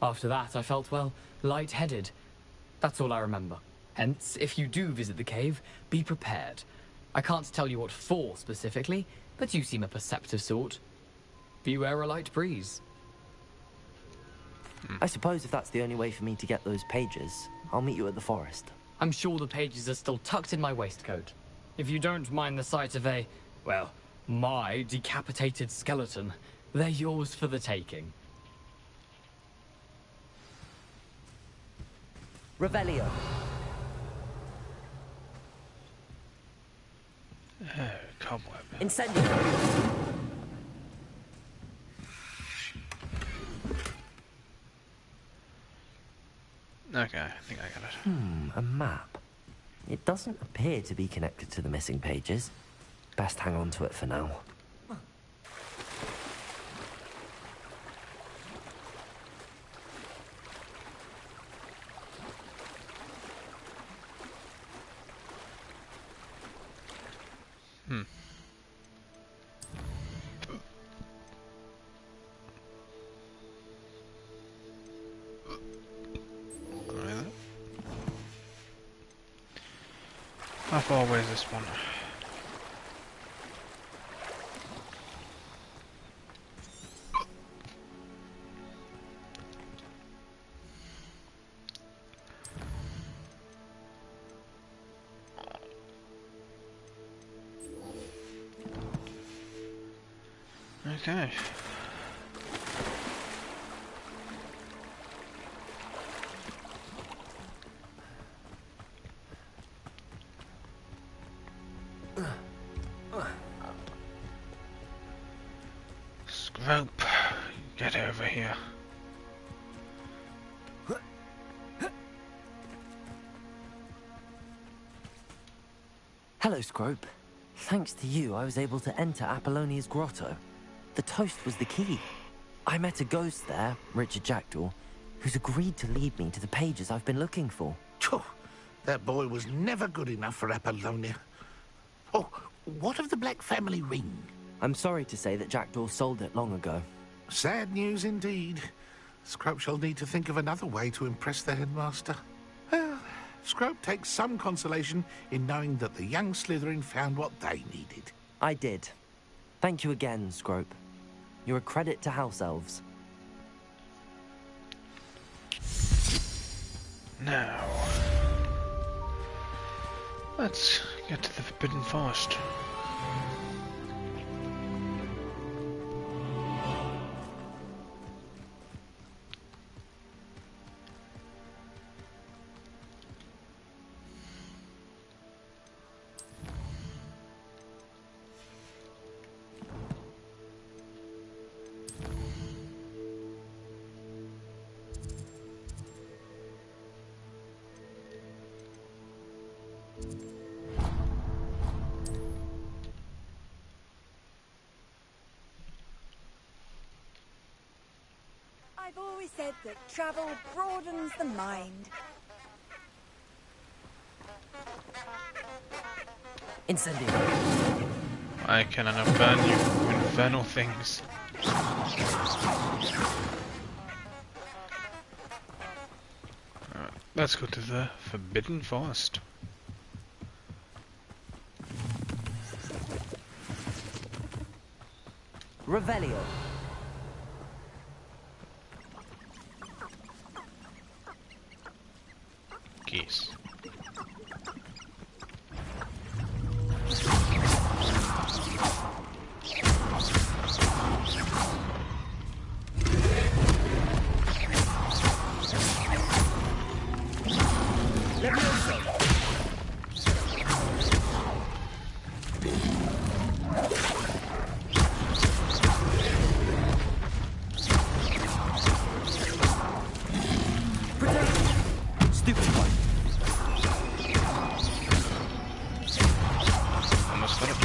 After that, I felt, well, lightheaded. That's all I remember. Hence, if you do visit the cave, be prepared. I can't tell you what for specifically, but you seem a perceptive sort. Beware a light breeze. I suppose if that's the only way for me to get those pages, I'll meet you at the forest. I'm sure the pages are still tucked in my waistcoat. If you don't mind the sight of a, well, my decapitated skeleton, they're yours for the taking. Revelio. Oh, cobweb. Incendio. Okay, I think I got it. A map. It doesn't appear to be connected to the missing pages. Best hang on to it for now. How far away is this one? Okay. Scrope, get over here. Hello, Scrope. Thanks to you, I was able to enter Apollonia's grotto. The toast was the key. I met a ghost there, Richard Jackdaw, who's agreed to lead me to the pages I've been looking for. Phew, that boy was never good enough for Apollonia. Oh, what of the Black family ring? I'm sorry to say that Jackdaw sold it long ago. Sad news indeed. Scrope shall need to think of another way to impress the headmaster. Well, Scrope takes some consolation in knowing that the young Slytherin found what they needed. I did. Thank you again, Scrope. You're a credit to House Elves. Now, let's get to the Forbidden Forest. I've always said that travel broadens the mind. Incendio. I can burn you, you infernal things. Alright, let's go to the Forbidden Forest. Revelio. Geese. Stupid one. Almost got it.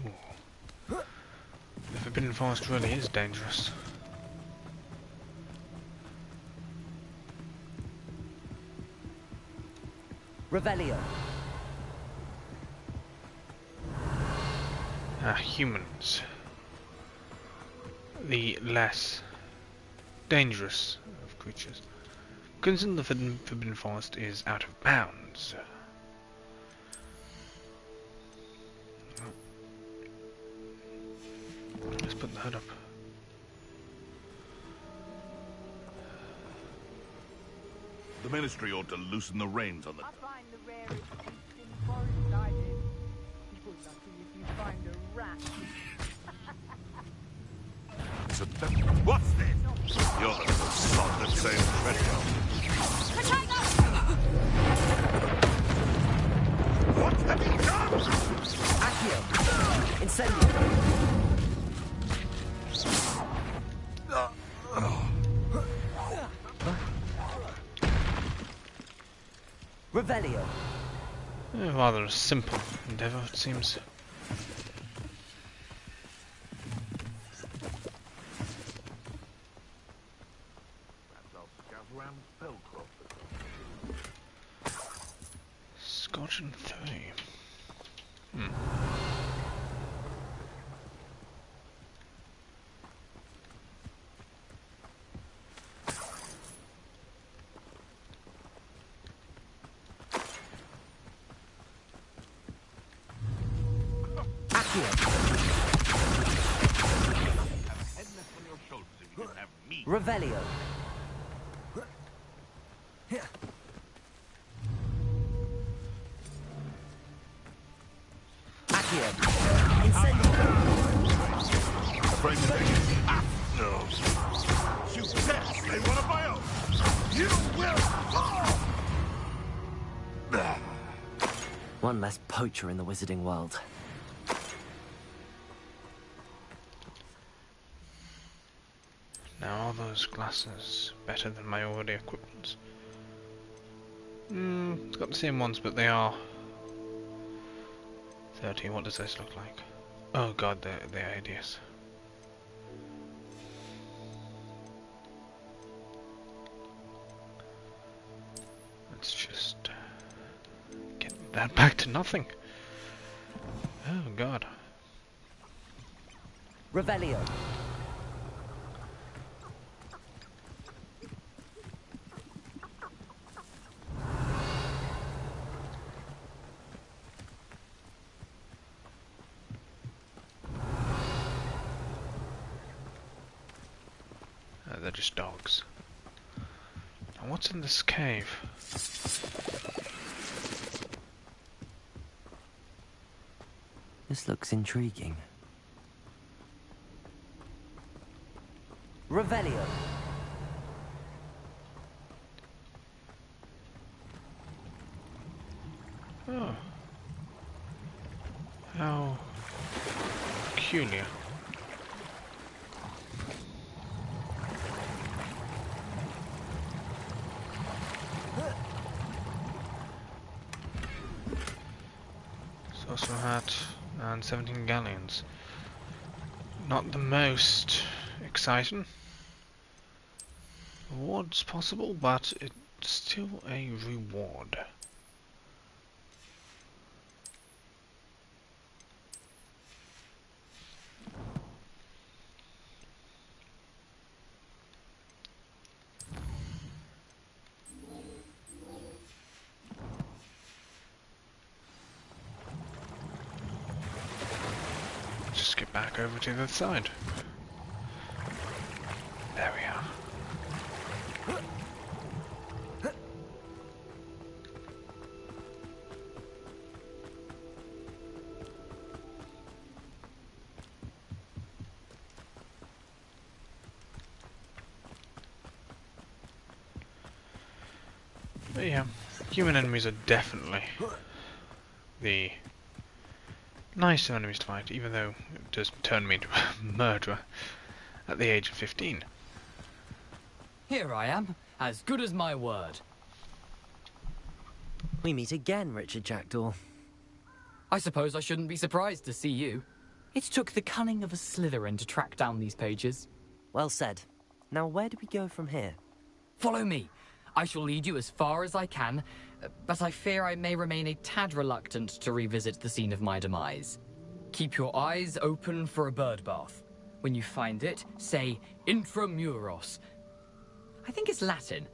Ooh. The Forbidden Forest really is dangerous. Revelio. Humans. The less dangerous of creatures. Considering the Forbidden Forest is out of bounds. Let's put the hood up. The Ministry ought to loosen the reins on the... I find the rarest beast in forest I did. You're lucky if you find a rat. What's this? You're the little sod that saves Treadwell. What have you done? Accio. Incendio. Revelio. Rather a simple endeavour, it seems. Scotch and 30. Revelio. Accio. Incendio. Afraid to take it. No. You dare say one of my own. You will fall! One less poacher in the wizarding world. Now are those glasses better than my already equipped ones? It's got the same ones, but they are 30. What does this look like? Oh god, they're hideous. Let's just get that back to nothing. Oh god. Revelio. They're just dogs. Now what's in this cave? This looks intriguing. Revelio. Oh. How peculiar. Sorcerer hat and 17 galleons. Not the most exciting rewards possible, but it's still a reward. just get back over to the other side. There we are. But yeah, human enemies are definitely the nicer enemies to fight, even though it does turn me into a murderer at the age of 15. Here I am, as good as my word. We meet again, Richard Jackdaw. I suppose I shouldn't be surprised to see you. It took the cunning of a Slytherin to track down these pages. Well said. Now where do we go from here? Follow me. I shall lead you as far as I can, but I fear I may remain a tad reluctant to revisit the scene of my demise. Keep your eyes open for a bird bath. When you find it, say intramuros. I think it's Latin.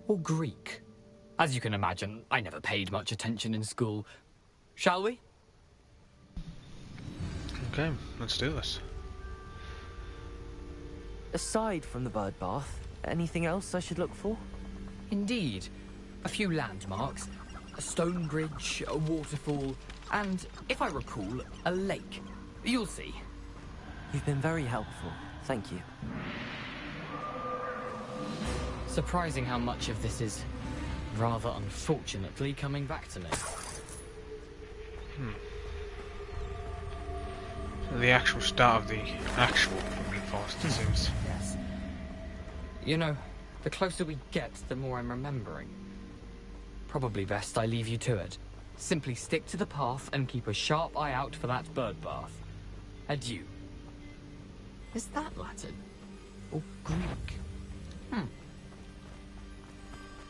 Or Greek. As you can imagine, I never paid much attention in school. Shall we? Okay, let's do this. Aside from the bird bath, anything else I should look for? Indeed. A few landmarks, a stone bridge, a waterfall, and, if I recall, a lake. You'll see. You've been very helpful. Thank you. Surprising how much of this is, rather unfortunately, coming back to me. So the actual start of the actual Forbidden Forest, it seems. Yes. You know, the closer we get, the more I'm remembering. Probably best I leave you to it. Simply stick to the path and keep a sharp eye out for that bird bath. Adieu. Is that Latin? Or Greek?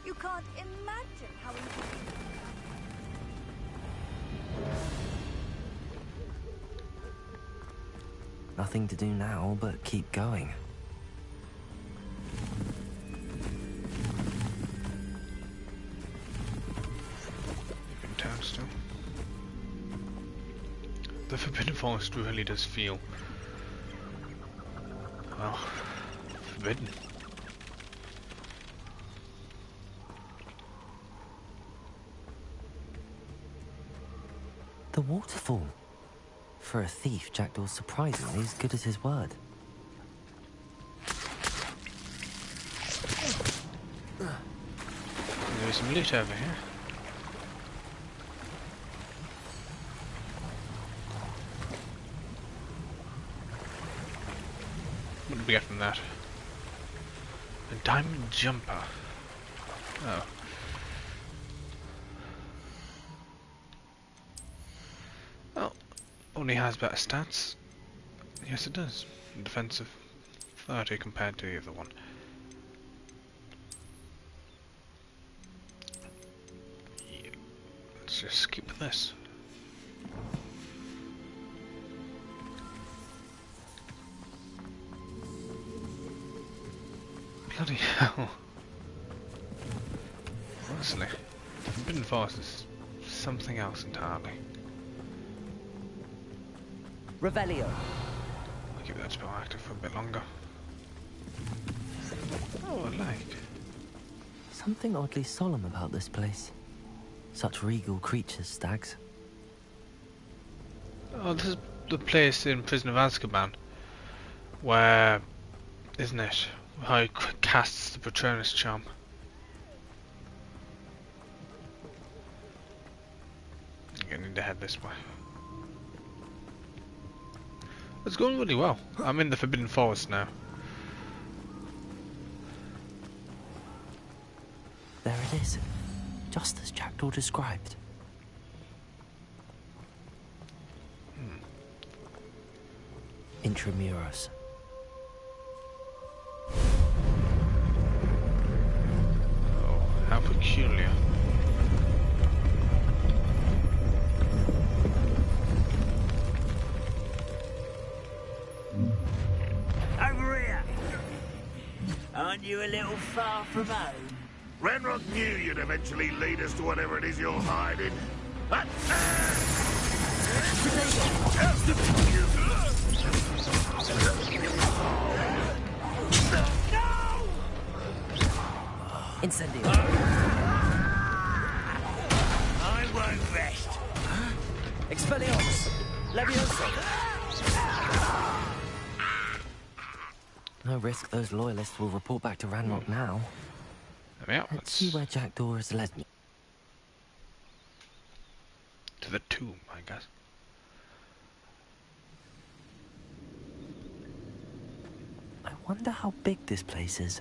You can't imagine how inconvenient. Nothing to do now but keep going. You can turn still. The Forbidden Forest really does feel, well, forbidden. The waterfall. For a thief, Jackdaw's surprisingly as good as his word. There's some loot over here. What did we get from that? A diamond jumper. Oh. Well, only has better stats. Yes, it does. Defensive 30 compared to the other one. Yeah. Let's just skip this. Bloody hell. Honestly, the Forbidden Forest is something else entirely. Revelio. I'll keep that spell active for a bit longer. Oh, a lake. Something oddly solemn about this place. Such regal creatures, stags. Oh, this is the place in Prison of Azkaban where, isn't it, how he casts the Patronus charm. I need to head this way. It's going really well. I'm in the Forbidden Forest now. There it is. Just as Jackdaw described. Intramuros. Oh, how peculiar. Over here. Aren't you a little far from home? Renrock knew you'd eventually lead us to whatever it is you're hiding. Incendio. I won't rest. Expelliarmus. Levioso. No risk those loyalists will report back to Ranrock now. Yeah, Let's see where Jackdaw has led me. To the tomb, I guess. I wonder how big this place is.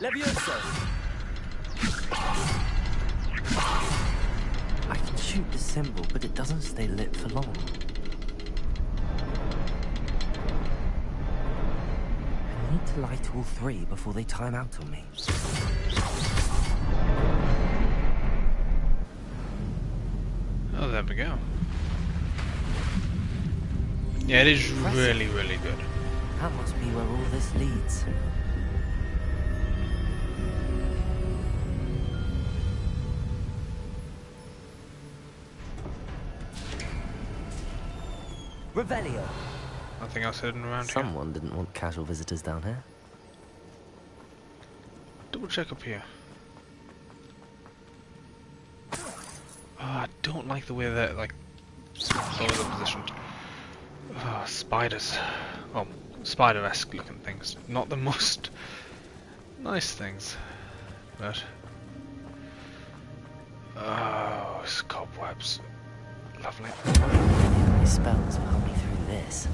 Levioso! I can shoot the symbol, but it doesn't stay lit for long. I need to light all three before they time out on me. Oh, there we go. Yeah, it is really, really good. That must be where all this leads. Revelio. Nothing else hidden around here. Someone didn't want casual visitors down here. Double check up here. Oh, I don't like the way that like those are positioned. Oh, spiders. Well, spider-esque looking things. Not the most nice things, but oh, it's cobwebs. Lovely. My spells will help me through this.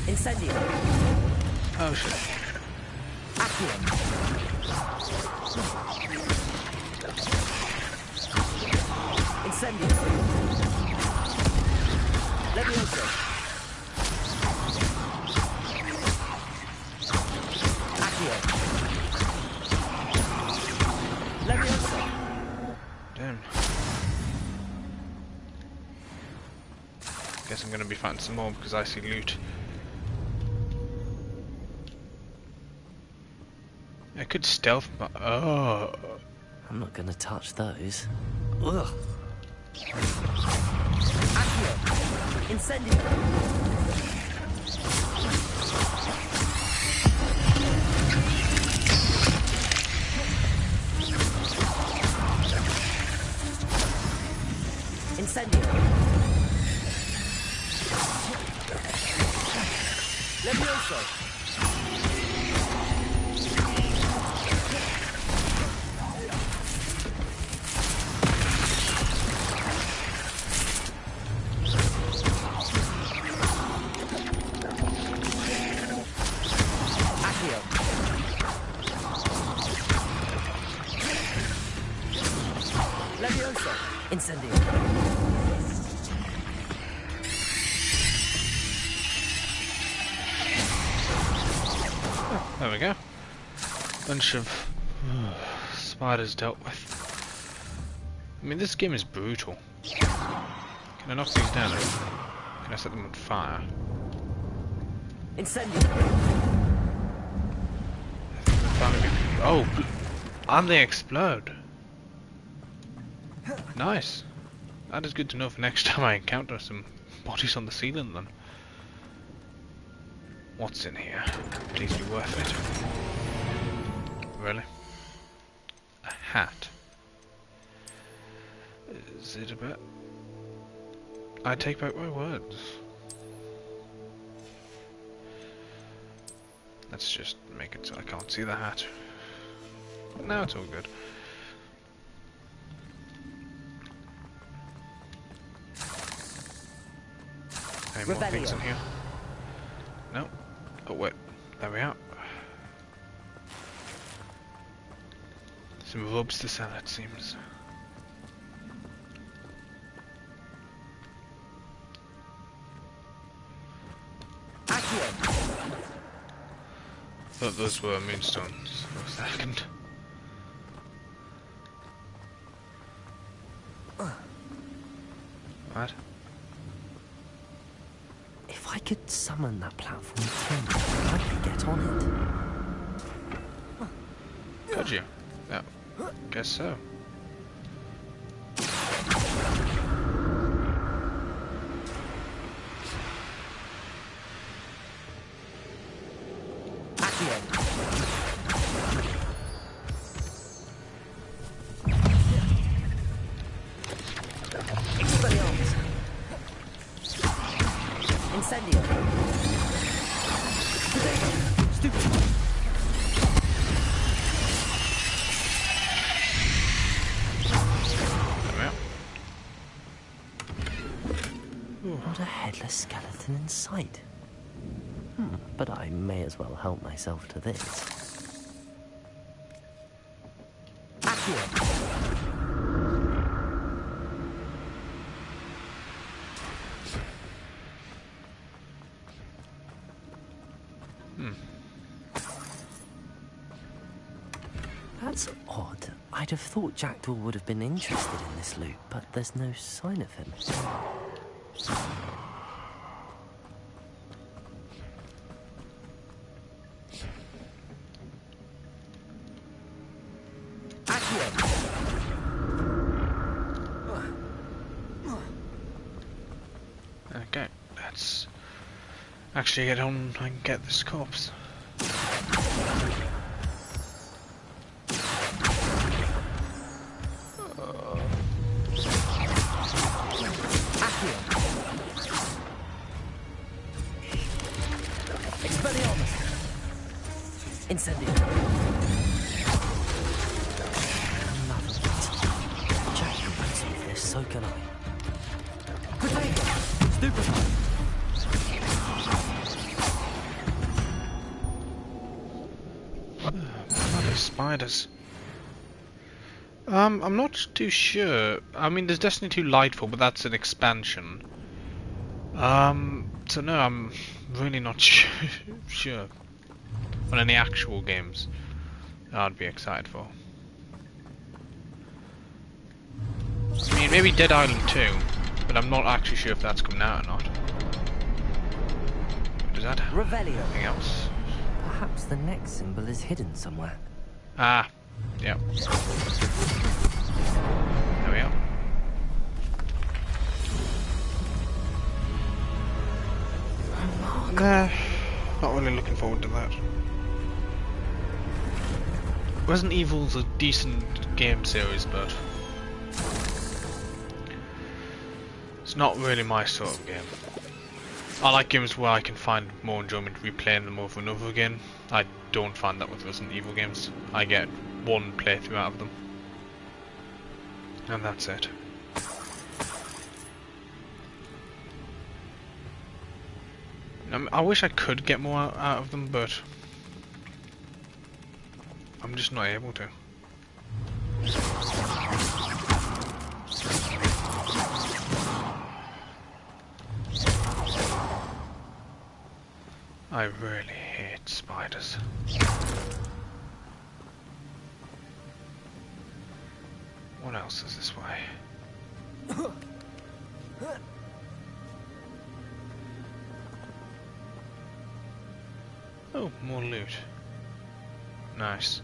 Incendio. Oh shit. Accio. Incendio. Levioso. Accio. Levioso. Damn. Guess I'm gonna be fighting some more because I see loot. I could stealth, but oh. I'm not gonna touch those. Ugh. Accio. Incendio. Incendio. Levioso. Incendio. Oh, there we go. Bunch of spiders dealt with. I mean, this game is brutal. Can I knock these down? Can I set them on fire? Incendio. Oh, and they explode. Nice. That is good to know for next time I encounter some bodies on the ceiling then. What's in here? Please be worth it. Really? A hat. Is it a bit? I take back my words. Let's just make it so I can't see the hat. But now it's all good. Any more things in here? No. Oh wait, there we are. Some robes to sell, it seems. Thought those were moonstones for a second. What? If I could summon that platform again, I'd get on it. Could you? Yeah, guess so. Incendio. Stupid. Not a headless skeleton in sight. But I may as well help myself to this. That's odd. I'd have thought Jackdaw would have been interested in this loot, but there's no sign of him. Okay, let's actually get on and get this corpse. Incendio. Another bit. Jack can see this, so can I. Stupid. Bloody spiders. I'm not too sure. I mean, there's Destiny 2 Lightfall, but that's an expansion. So no, I'm really not sure on any actual games I'd be excited for. I mean, maybe Dead Island 2, but I'm not actually sure if that's coming out or not. Does that have anything else? Perhaps the next symbol is hidden somewhere. Ah, yeah. There we are. Nah, not really looking forward to that. Resident Evil's a decent game series, but it's not really my sort of game. I like games where I can find more enjoyment replaying them over and over again. I don't find that with Resident Evil games. I get one playthrough out of them, and that's it. I wish I could get more out of them, but I'm just not able to. I really hate spiders. What else is this way? Oh, more loot. Nice.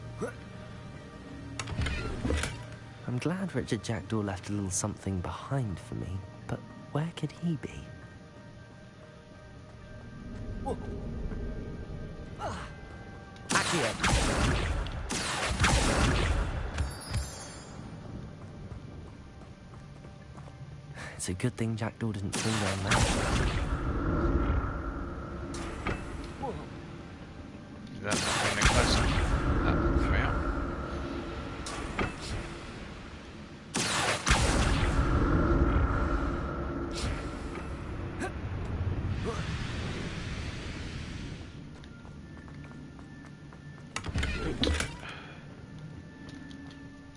I'm glad Richard Jackdaw left a little something behind for me, but where could he be? It's a good thing Jackdaw didn't fall down there. Is that not any closer? Ah, there we are.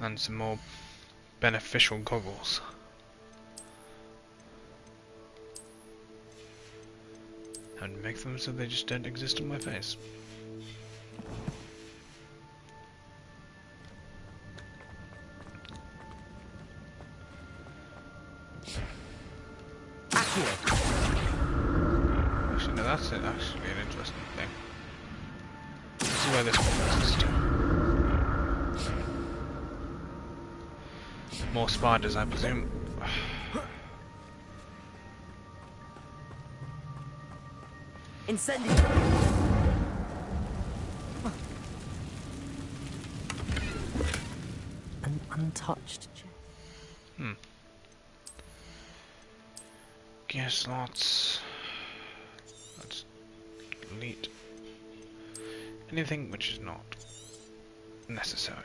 And some more beneficial goggles. And make them so they just don't exist on my face. Actually, no, that's it. Actually, an interesting thing. Let's see where this one goes to. More spiders, I presume. Incendio! An untouched gem. Guess let's delete anything which is not necessary.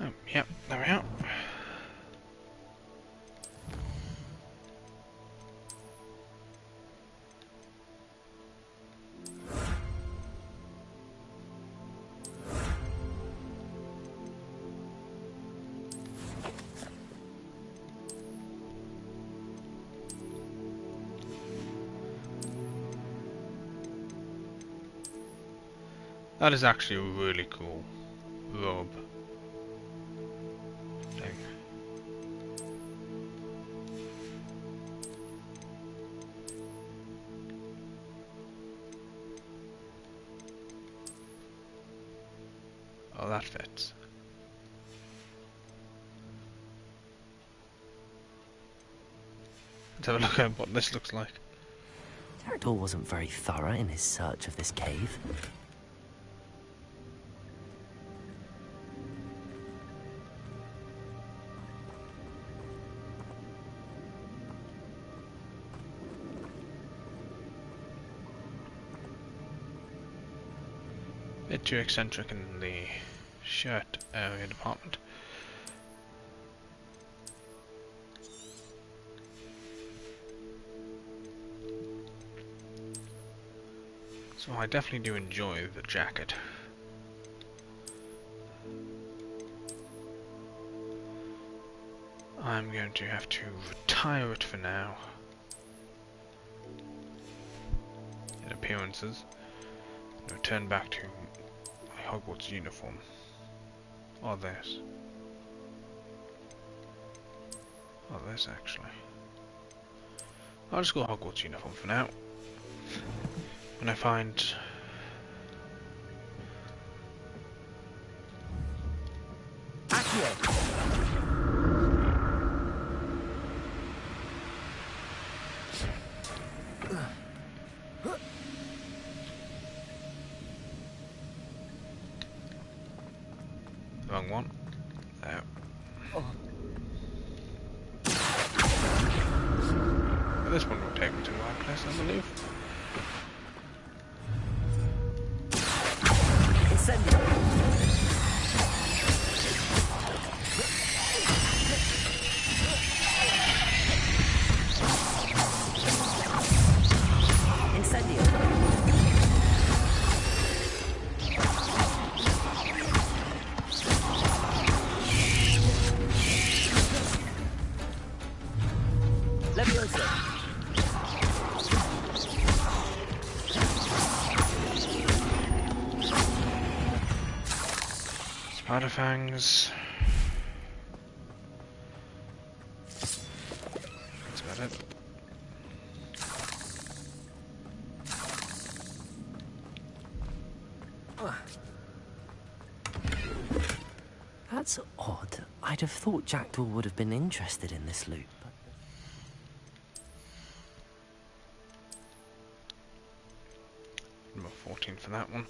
Oh, yep, there we are. That is actually a really cool robe thing. Oh, that fits. Let's have a look at what this looks like. Jackdaw wasn't very thorough in his search of this cave. Bit too eccentric in the shirt area department. So I definitely do enjoy the jacket. I'm going to have to retire it for now. In appearances. And return back to my Hogwarts uniform. Or this. Or this actually. I'll just go Hogwarts uniform for now. When I find wrong one. There. This one will take me to the right place, I believe. Spider fangs. That's about it. That's odd. I'd have thought Jackdaw would have been interested in this loot. Number 14 for that one.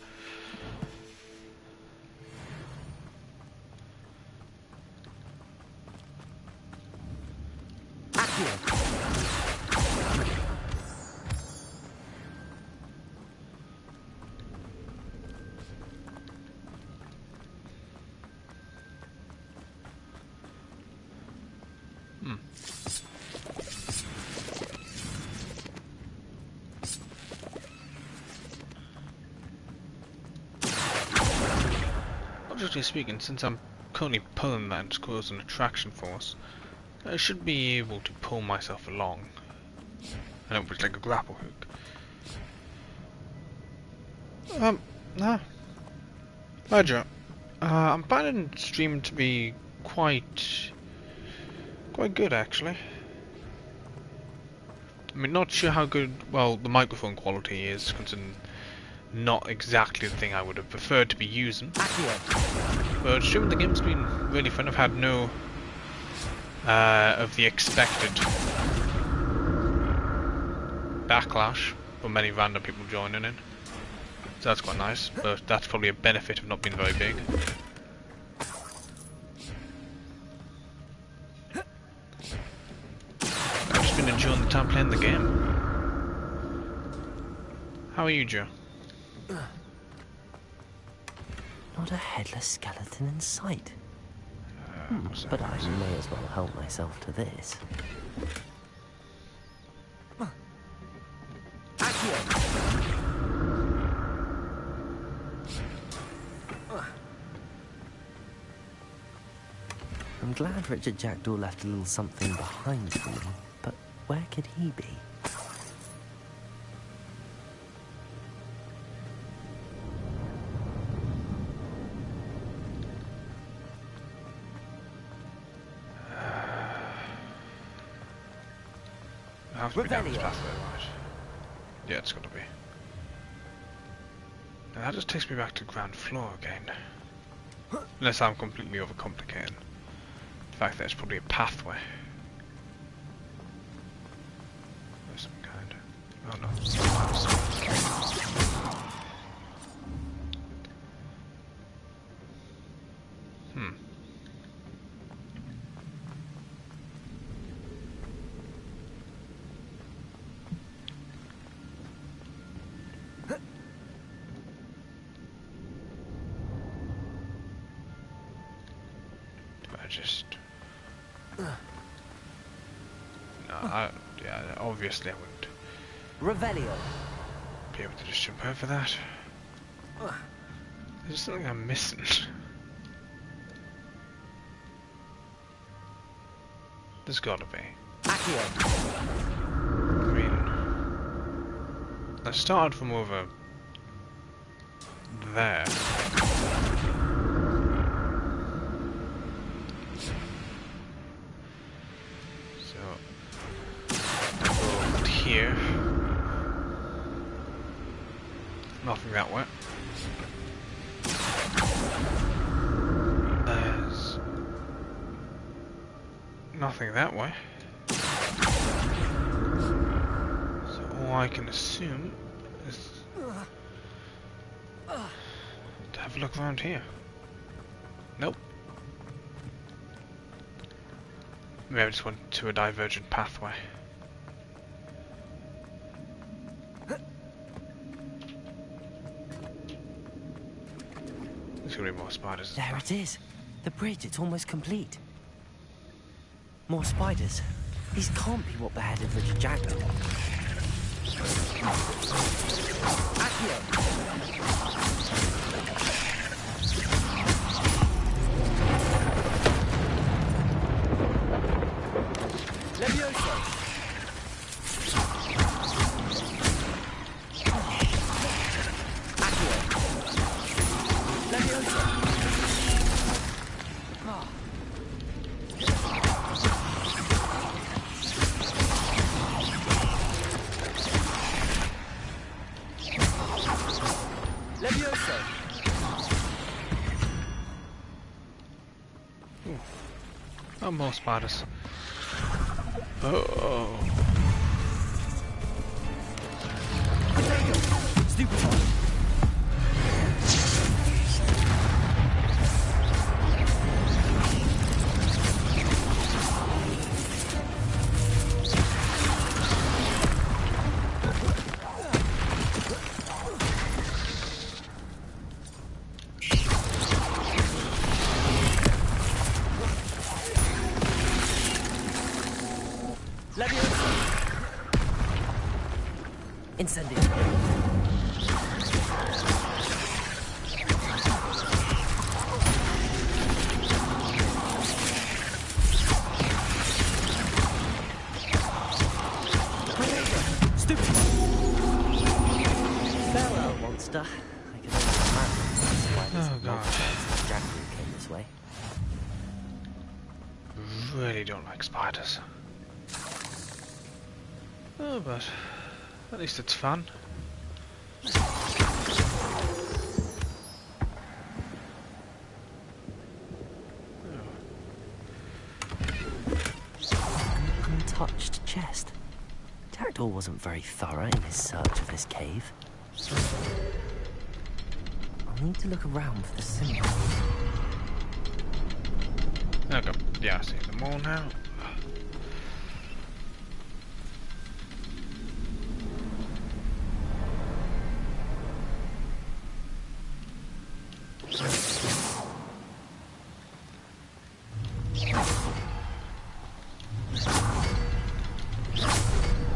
logically speaking, since I'm currently pulling that to cause an attraction force, I should be able to pull myself along. And it was like a grapple hook. Ledger, I'm finding streaming to be quite good actually. I mean, not sure how good, well, the microphone quality is, considering not exactly the thing I would have preferred to be using. But streaming the game's been really fun. I've had no of the expected backlash from many random people joining in. So that's quite nice, but that's probably a benefit of not being very big. I've just been enjoying the time playing the game. How are you, Joe? Not a headless skeleton in sight. But I may as well help myself to this. I'm glad Richard Jackdaw left a little something behind for me, but where could he be? I have to be down this pathway, right? Yeah, it's got to be. Now that just takes me back to ground floor again. Unless I'm completely overcomplicating the fact that it's probably a pathway. Of some kind. Oh no. Yeah, obviously I wouldn't Revelio. be able to just jump over that. There's something I'm missing. There's gotta be. I mean, I started from over there. Here. Nothing that way. There's nothing that way. So all I can assume is to have a look around here. Nope. Maybe I just went to a divergent pathway. There's gonna be more spiders. There it is. The bridge, it's almost complete. More spiders. These can't be what beheaded Richard Jackdaw. Levioso. Oh, more spiders. Oh. Incendio. monster. I can only imagine spiders and God. multiples if Jackal came this way. Really don't like spiders. Oh, but at least it's fun. Untouched chest. Jackdaw wasn't very thorough in his search of this cave. I'll need to look around for the symbol. Okay, yeah, I see them all now.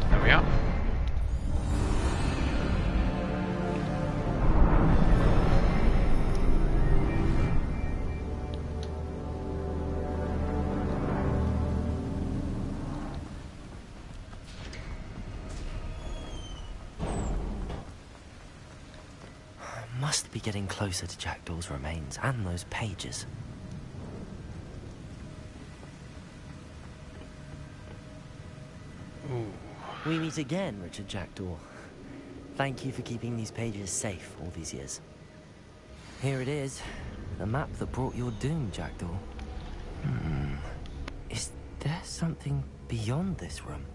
There we are. Must be getting closer to Jackdaw's remains and those pages. Ooh. We meet again, Richard Jackdaw. Thank you for keeping these pages safe all these years. Here it is, the map that brought your doom, Jackdaw. Is there something beyond this room?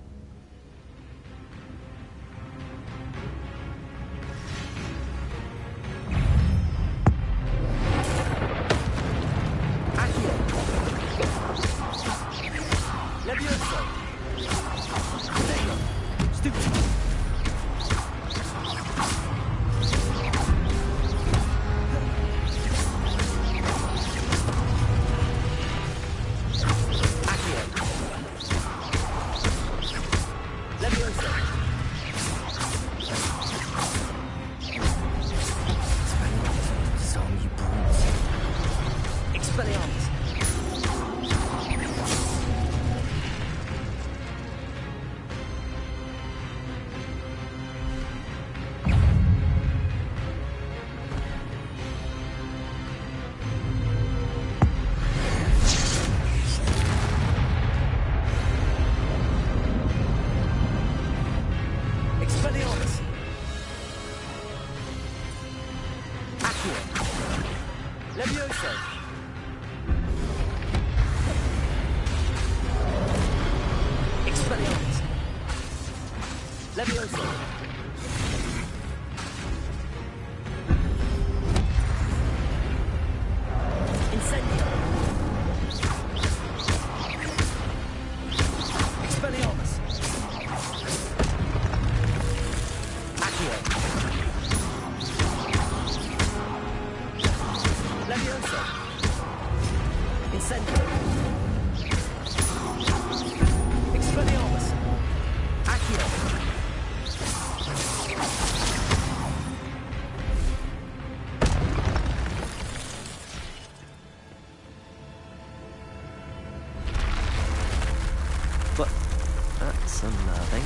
That's unnerving.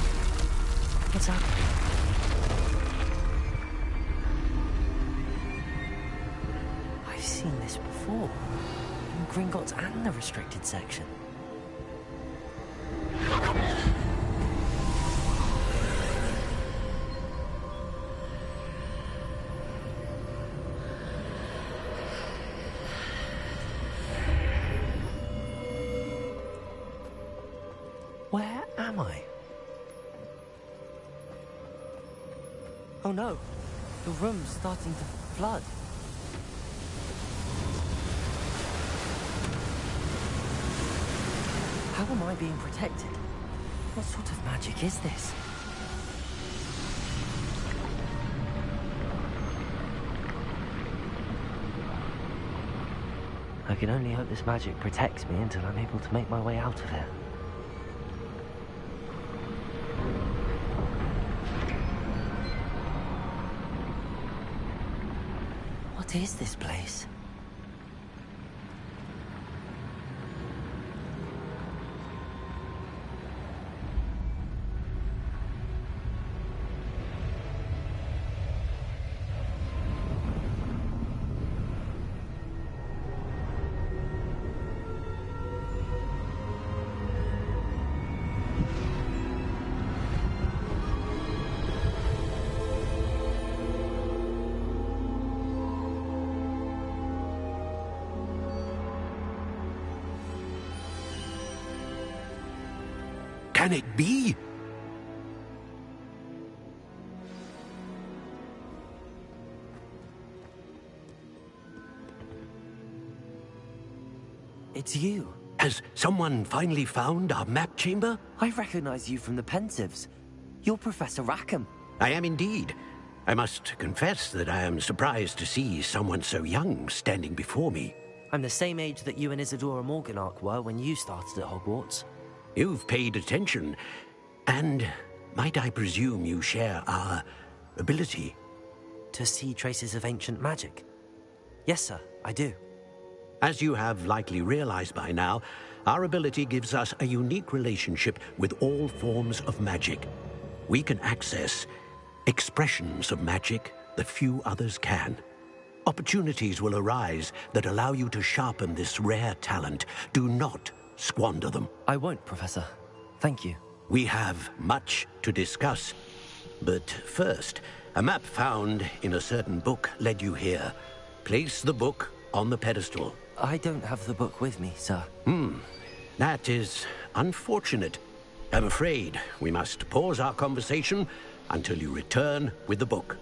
What's happening? I've seen this before. In Gringotts and the restricted section. Where am I? Oh no, the room's starting to flood. How am I being protected? What sort of magic is this? I can only hope this magic protects me until I'm able to make my way out of here. What is this place? can it be? It's you. Has someone finally found our map chamber? I recognize you from the Pensives. You're Professor Rackham. I am indeed. I must confess that I am surprised to see someone so young standing before me. I'm the same age that you and Isadora Morganach were when you started at Hogwarts. You've paid attention, and might I presume you share our ability? To see traces of ancient magic? Yes, sir, I do. As you have likely realized by now, our ability gives us a unique relationship with all forms of magic. We can access expressions of magic that few others can. Opportunities will arise that allow you to sharpen this rare talent. Do not squander them. I won't, Professor. Thank you. We have much to discuss. But first, a map found in a certain book led you here. Place the book on the pedestal. I don't have the book with me, sir. That is unfortunate. I'm afraid we must pause our conversation until you return with the book.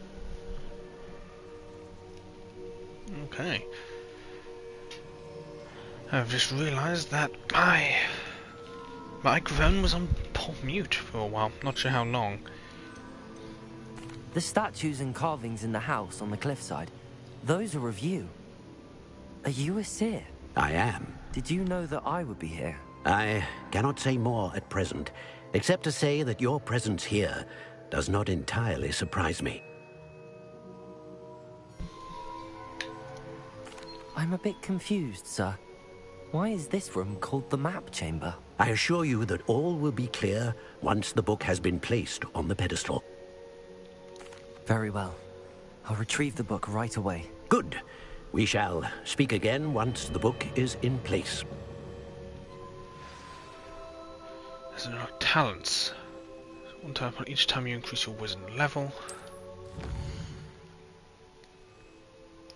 Okay. I've just realised that my microphone was on mute for a while. Not sure how long. The statues and carvings in the house on the cliffside, those are of you. Are you a seer? I am. Did you know that I would be here? I cannot say more at present, except to say that your presence here does not entirely surprise me. I'm a bit confused, sir. Why is this room called the map chamber? I assure you that all will be clear once the book has been placed on the pedestal. Very well. I'll retrieve the book right away. Good. We shall speak again once the book is in place. There's a lot of talents. One time each time you increase your wizard level.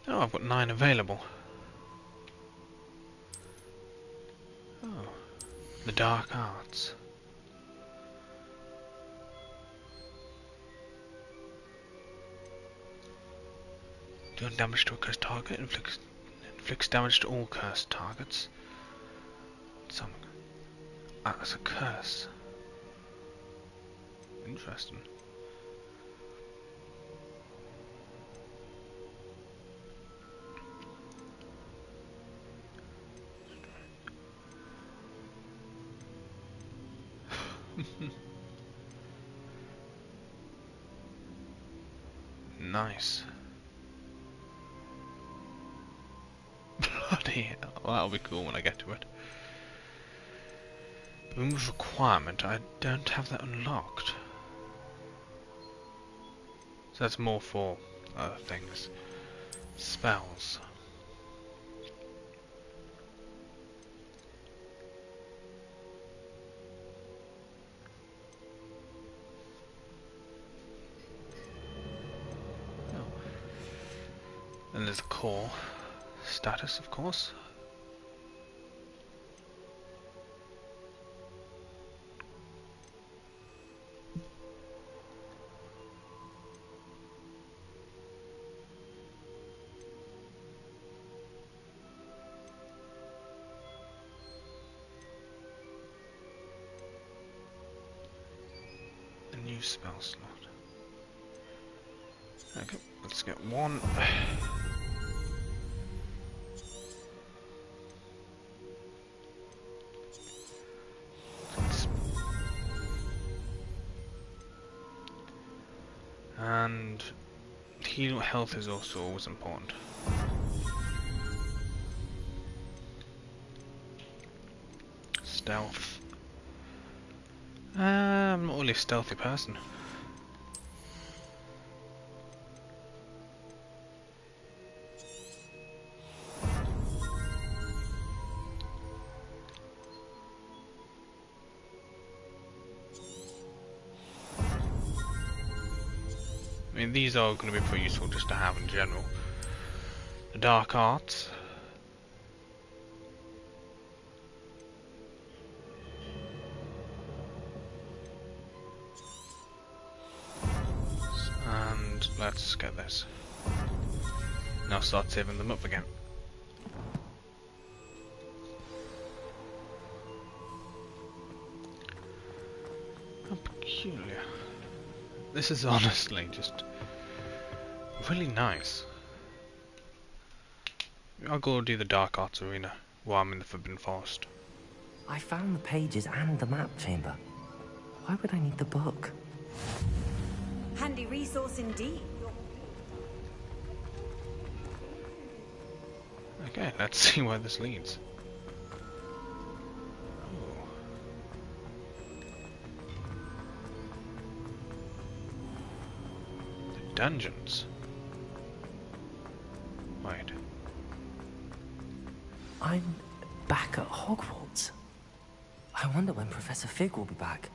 Oh, I've got 9 available. Oh, the dark arts. Doing damage to a cursed target, inflicts damage to all cursed targets. Some as a curse. Interesting. Nice. Bloody hell, well, that'll be cool when I get to it. Remove requirement, I don't have that unlocked. So that's more for other things. Spells. And there's a core status, of course. A new spell slot. Okay, let's get one. And heal health is also always important. Stealth. I'm not really a stealthy person. I mean, these are going to be pretty useful just to have in general. The dark arts. let's get this. Now start saving them up again. How peculiar. This is honestly just really nice. I'll go do the Dark Arts Arena while I'm in the Forbidden Forest. I found the pages and the map chamber. Why would I need the book? Handy resource indeed. Okay, let's see where this leads. Oh. The dungeons. Wait. I'm back at Hogwarts. I wonder when Professor Fig will be back.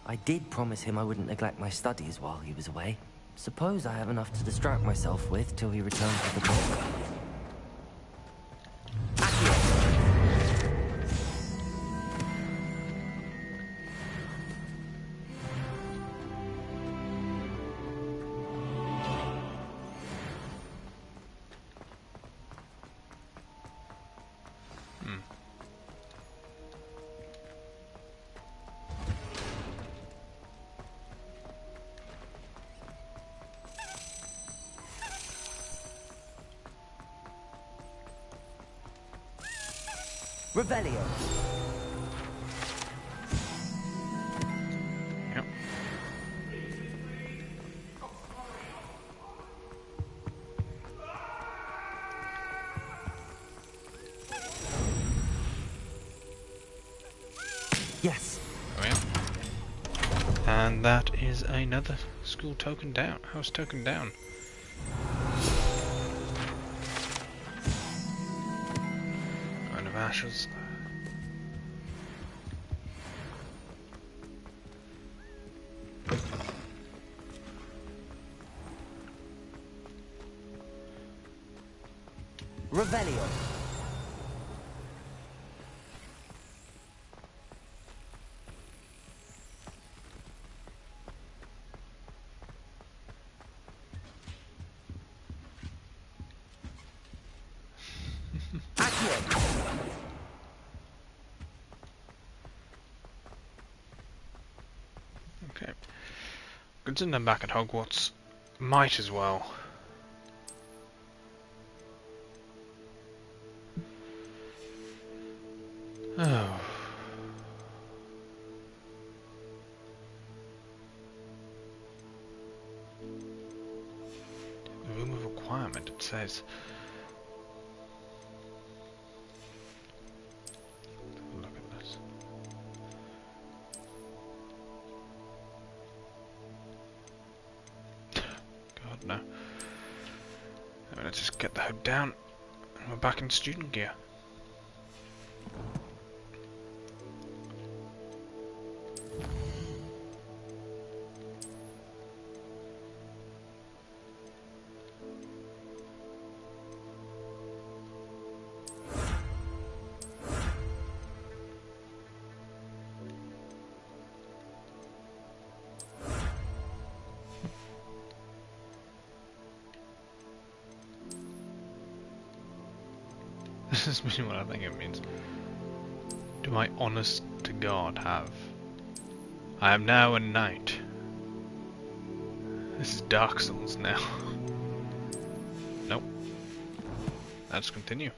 I did promise him I wouldn't neglect my studies while he was away. Suppose I have enough to distract myself with till he returns with the book. Revelio. Yep. Yes. Oh yeah. And that is another school token down. House token down. Kind of ashes. Revelio. Okay. Considering I'm back at Hogwarts, might as well. Oh. The room of requirement, it says. Look at this. God, no. Let's just get the hood down. And we're back in student gear. This is really what I think it means. Do I honest to God have? I am now a knight. This is Dark Souls now. Nope. Let's continue.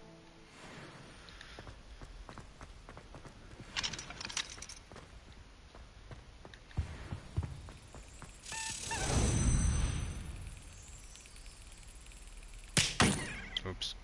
Oops.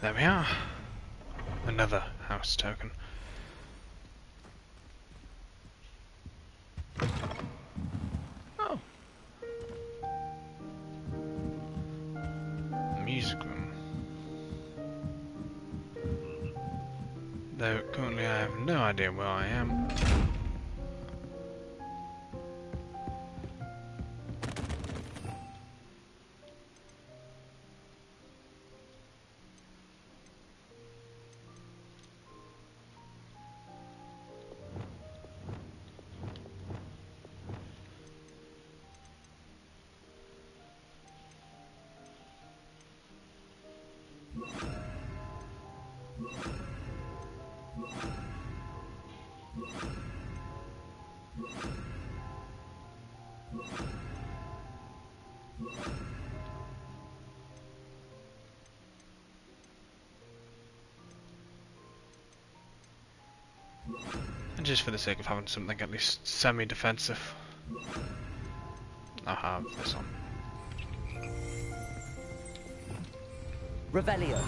There we are. another house token. Oh. Music room. Though currently I have no idea where I am. And just for the sake of having something at least semi-defensive, I'll have this on. Revelio.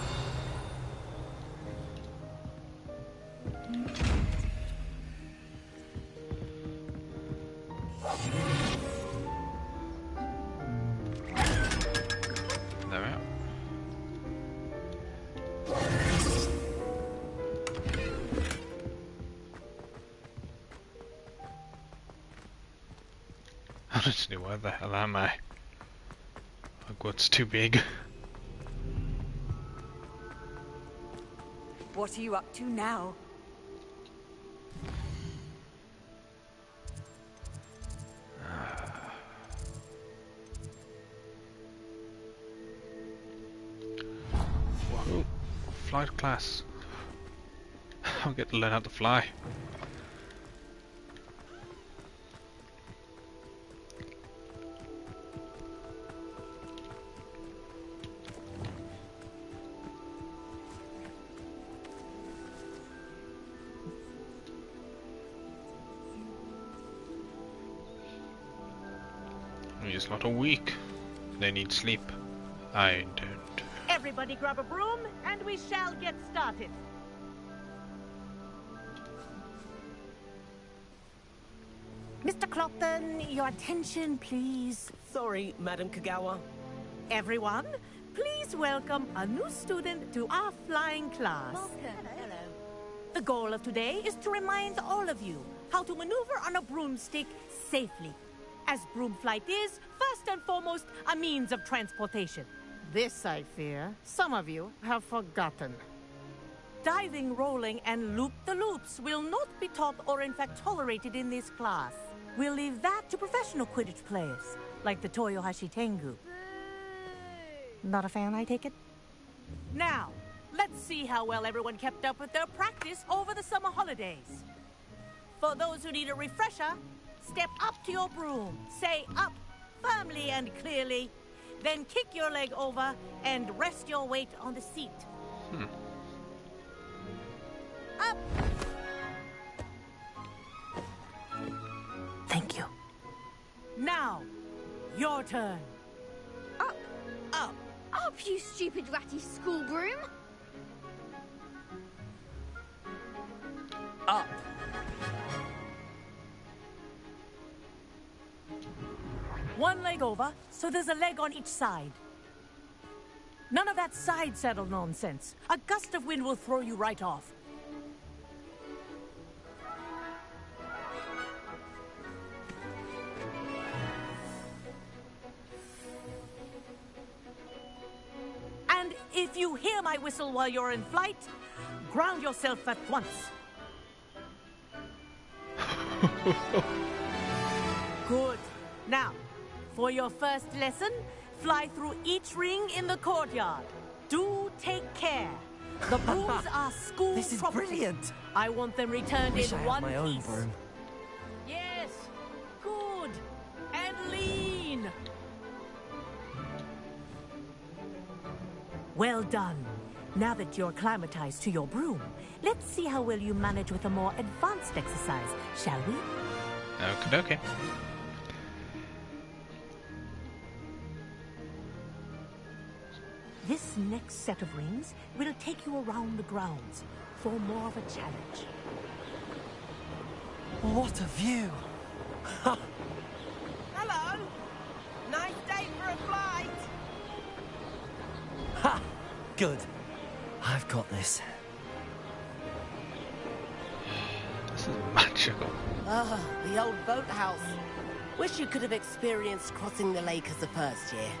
There we are. Honestly, where the hell am I? Hogwarts too big. What are you up to now? Whoa. Flight class. I'll get to learn how to fly. He's not awake. They need sleep. I don't. Everybody grab a broom, and we shall get started. Mr. Clopton, your attention, please. Sorry, Madam Kagawa. Everyone, please welcome a new student to our flying class. Hello. The goal of today is to remind all of you how to maneuver on a broomstick safely, as broom flight is, first and foremost, a means of transportation. This, I fear, some of you have forgotten. Diving, rolling, and loop-the-loops will not be taught or in fact tolerated in this class. We'll leave that to professional Quidditch players, like the Toyohashi Tengu. Not a fan, I take it? Now, let's see how well everyone kept up with their practice over the summer holidays. For those who need a refresher, step up to your broom, say up firmly and clearly, then kick your leg over and rest your weight on the seat. Up! Thank you. Now, your turn. Up, Up. up, you stupid ratty school broom. Up. One leg over, so there's a leg on each side. None of that side saddle nonsense. A gust of wind will throw you right off. And if you hear my whistle while you're in flight, ground yourself at once. Good. Now, for your first lesson, fly through each ring in the courtyard. Do take care. The brooms are school This is property. brilliant. I want them returned Wish in I had one my own piece. broom. Yes. Good. And lean. Well done. Now that you're acclimatized to your broom, let's see how well you manage with a more advanced exercise, shall we? Okay. This next set of rings will take you around the grounds for more of a challenge. What a view! Ha! Hello! Nice day for a flight! Ha! Good. I've got this. This is magical. Ah, the old boathouse. Wish you could have experienced crossing the lake as a first year.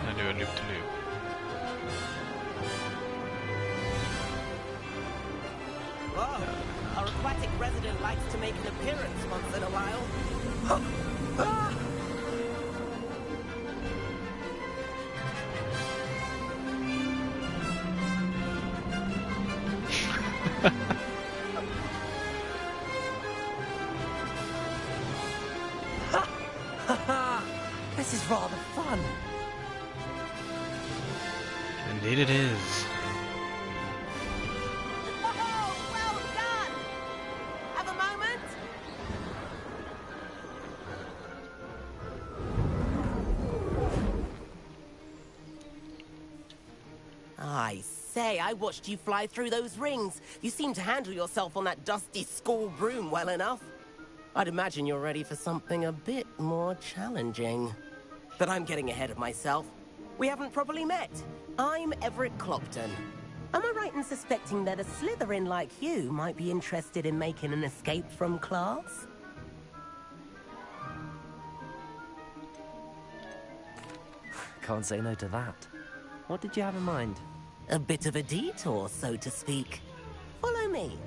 I do a loop-to-loop. Whoa! Our aquatic resident likes to make an appearance once in a while. Ah! This is rather fun. Indeed it is. Oh, well done! Have a moment? I say, I watched you fly through those rings. You seem to handle yourself on that dusty school broom well enough. I'd imagine you're ready for something a bit more challenging. But I'm getting ahead of myself. We haven't properly met. I'm Everett Clopton. Am I right in suspecting that a Slytherin like you might be interested in making an escape from class? Can't say no to that. What did you have in mind? A bit of a detour, so to speak. Follow me.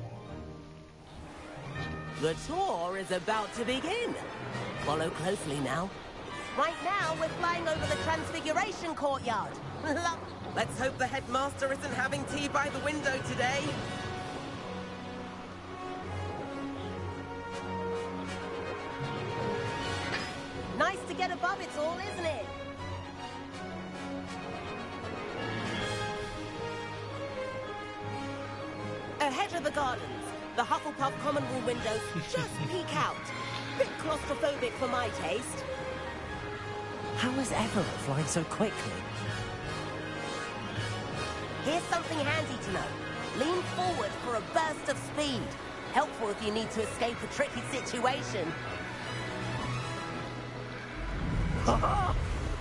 The tour is about to begin. Follow closely now. Right now, we're flying over the Transfiguration Courtyard. Let's hope the headmaster isn't having tea by the window today. Nice to get above it all, isn't it? Ahead of the gardens, the Hufflepuff common room windows just peek out. Bit claustrophobic for my taste. How is Everett flying so quickly? Here's something handy to know. Lean forward for a burst of speed. Helpful if you need to escape a tricky situation.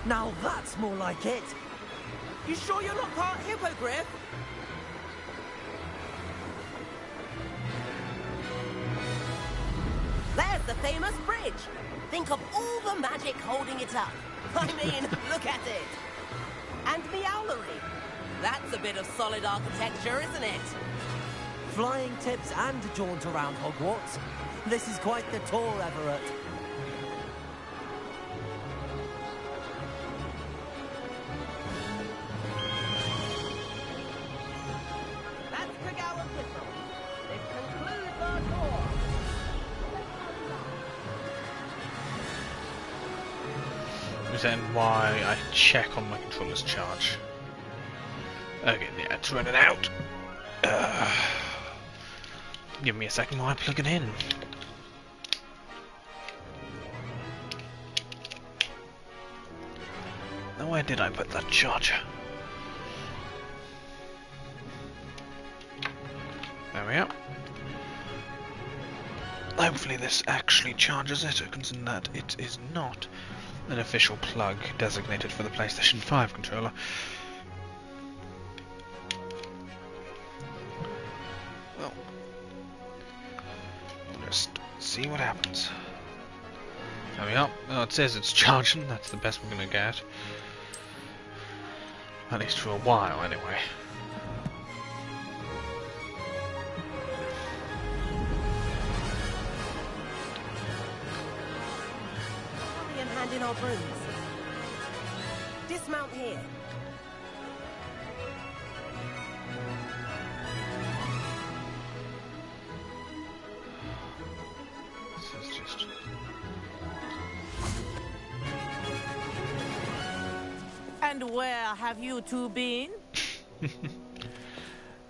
Now that's more like it. You sure you're not part hippogriff? There's the famous bridge. Think of all the magic holding it up. I mean, look at it. And the owlery. That's a bit of solid architecture, isn't it? Flying tips and a jaunt around Hogwarts. This is quite the tour, Everett. That's Kagawa Crystal. This concludes our tour. Is that why I check on my controller's charge? Okay, yeah, it's running out. Give me a second while I plug it in. Now where did I put that charger? There we are. Hopefully this actually charges it, considering that it is not an official plug designated for the PlayStation 5 controller. Well, just see what happens. There we are. Oh, it says it's charging. That's the best we're gonna get. At least for a while, anyway. And hand in our brooms. Dismount here. This is just... And where have you two been?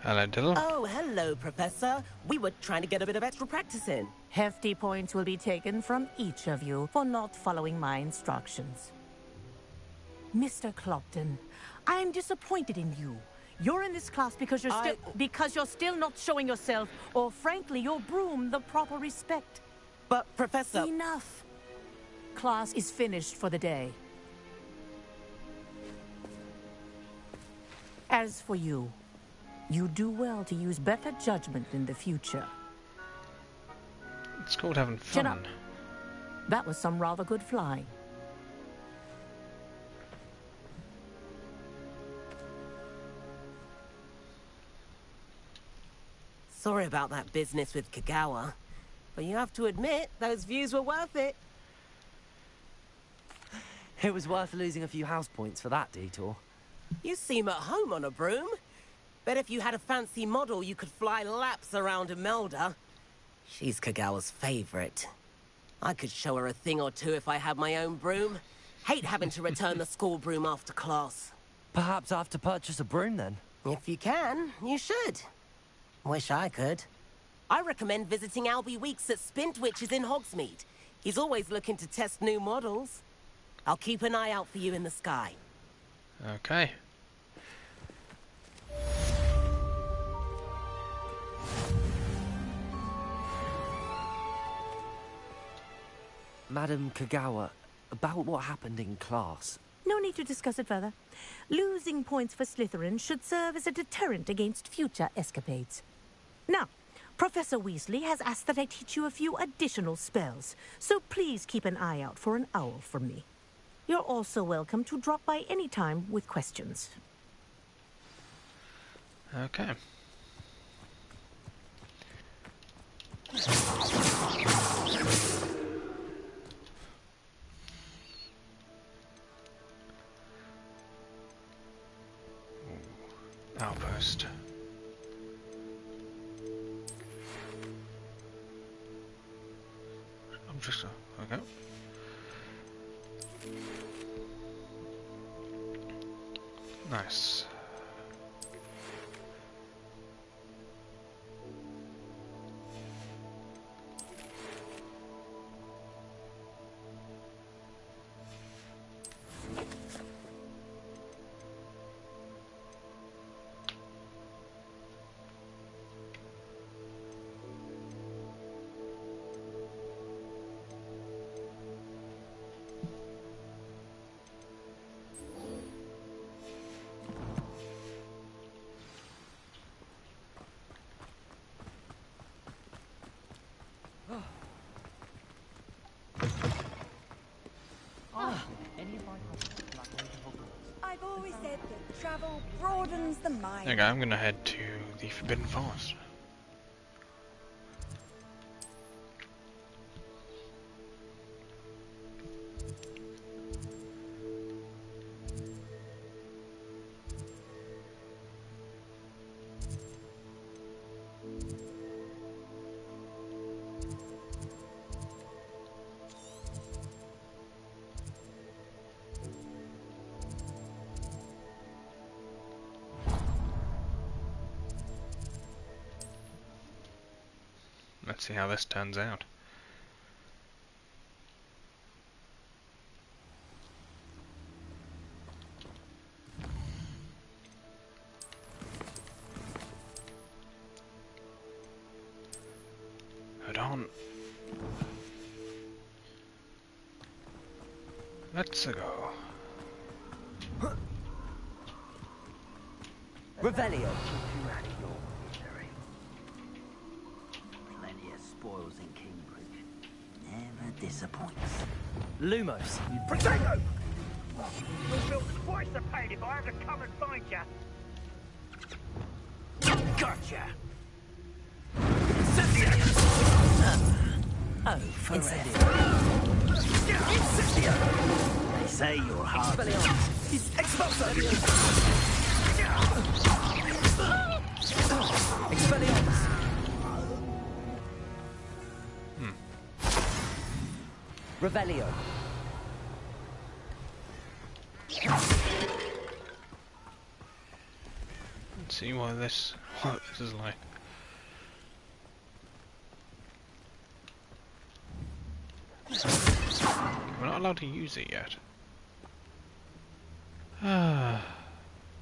Hello, Diddle. Oh, hello, Professor. We were trying to get a bit of extra practice in. Hefty points will be taken from each of you for not following my instructions. Mr. Clopton, I'm disappointed in you. You're in this class because you're still not showing yourself, or frankly, your broom the proper respect. But, Professor... Enough. Class is finished for the day. As for you, you do well to use better judgment in the future. It's called having fun. Chin up. That was some rather good flying. Sorry about that business with Kagawa, but you have to admit, those views were worth it. It was worth losing a few house points for that detour. You seem at home on a broom. Bet if you had a fancy model, you could fly laps around Imelda. She's Kagawa's favorite. I could show her a thing or two if I had my own broom. Hate having to return the school broom after class. Perhaps I have to purchase a broom then? If you can, you should. Wish I could. I recommend visiting Albie Weeks at Spintwitches in Hogsmeade. He's always looking to test new models. I'll keep an eye out for you in the sky. Okay. Madam Kagawa, about what happened in class. No need to discuss it further. Losing points for Slytherin should serve as a deterrent against future escapades. Now, Professor Weasley has asked that I teach you a few additional spells, so please keep an eye out for an owl from me. You're also welcome to drop by any time with questions. Okay. Outpost. I'm just okay. Nice. I've always said that travel broadens the mind. Okay, I'm gonna head to the Forbidden Forest. Let's see how this turns out. Hold on. Let's go. Revelio. Spoils in Cambridge. Never disappoints. Lumos. Potato! You'll feel twice the pain if I have to come and find you. Gotcha! Incendio! Oh, Incendio! They say you're hard. Expulso! Expelliarmus! Revelio. Let's see what this is like. We're not allowed to use it yet. Ah,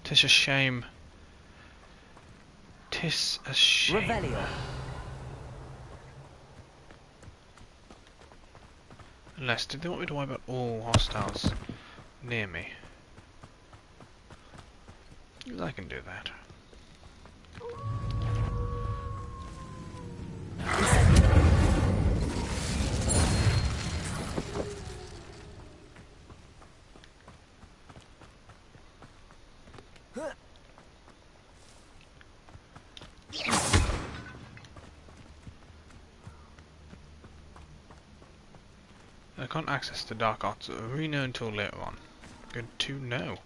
'tis a shame. 'Tis a shame. Revelio. Unless, did they want me to wipe out all hostiles near me? I can do that. I can't access the Dark Arts Arena until later on. Good to know.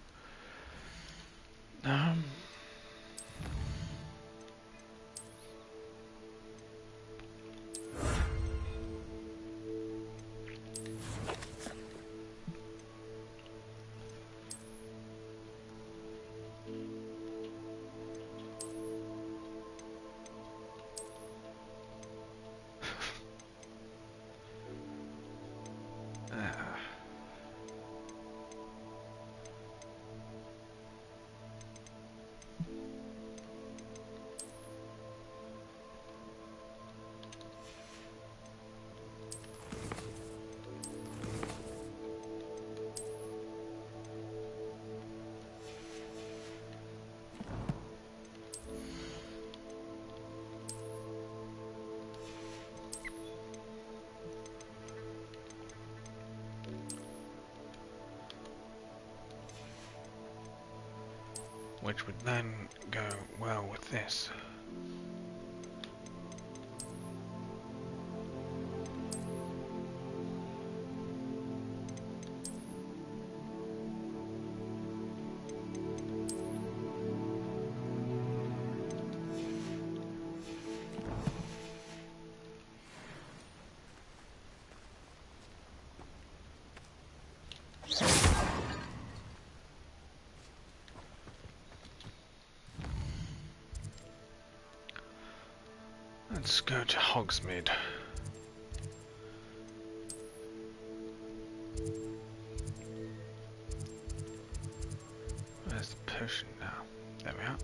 Which would then go well with this. Let's go to Hogsmeade. Where's the potion now? There we are.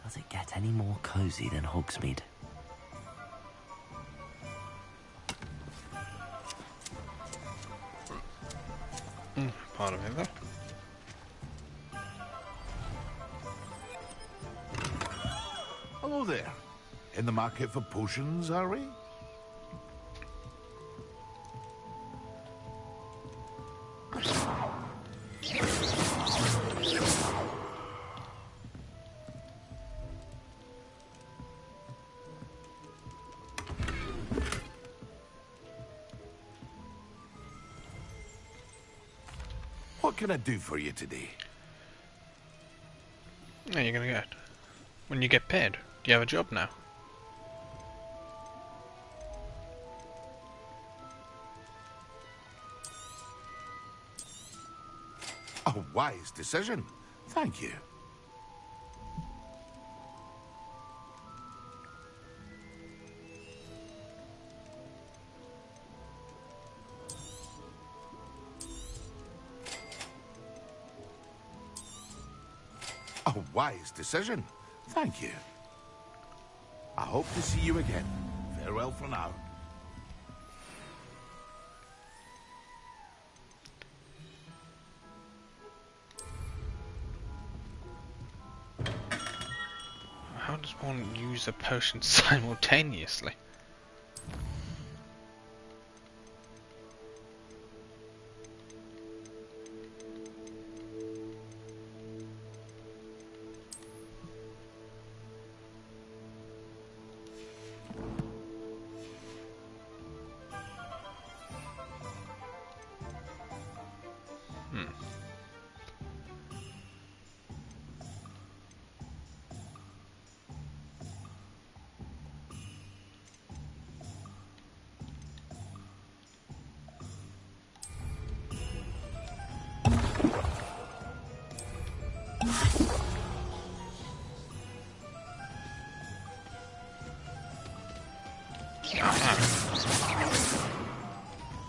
Does it get any more cozy than Hogsmeade? Part of it there. Hello there. In the market for potions, are we? What can I do for you today? Yeah, you're gonna get. When you get paid, do you have a job now? A wise decision. Thank you. A wise decision. Thank you. I hope to see you again. Farewell for now. How does one use a potion simultaneously?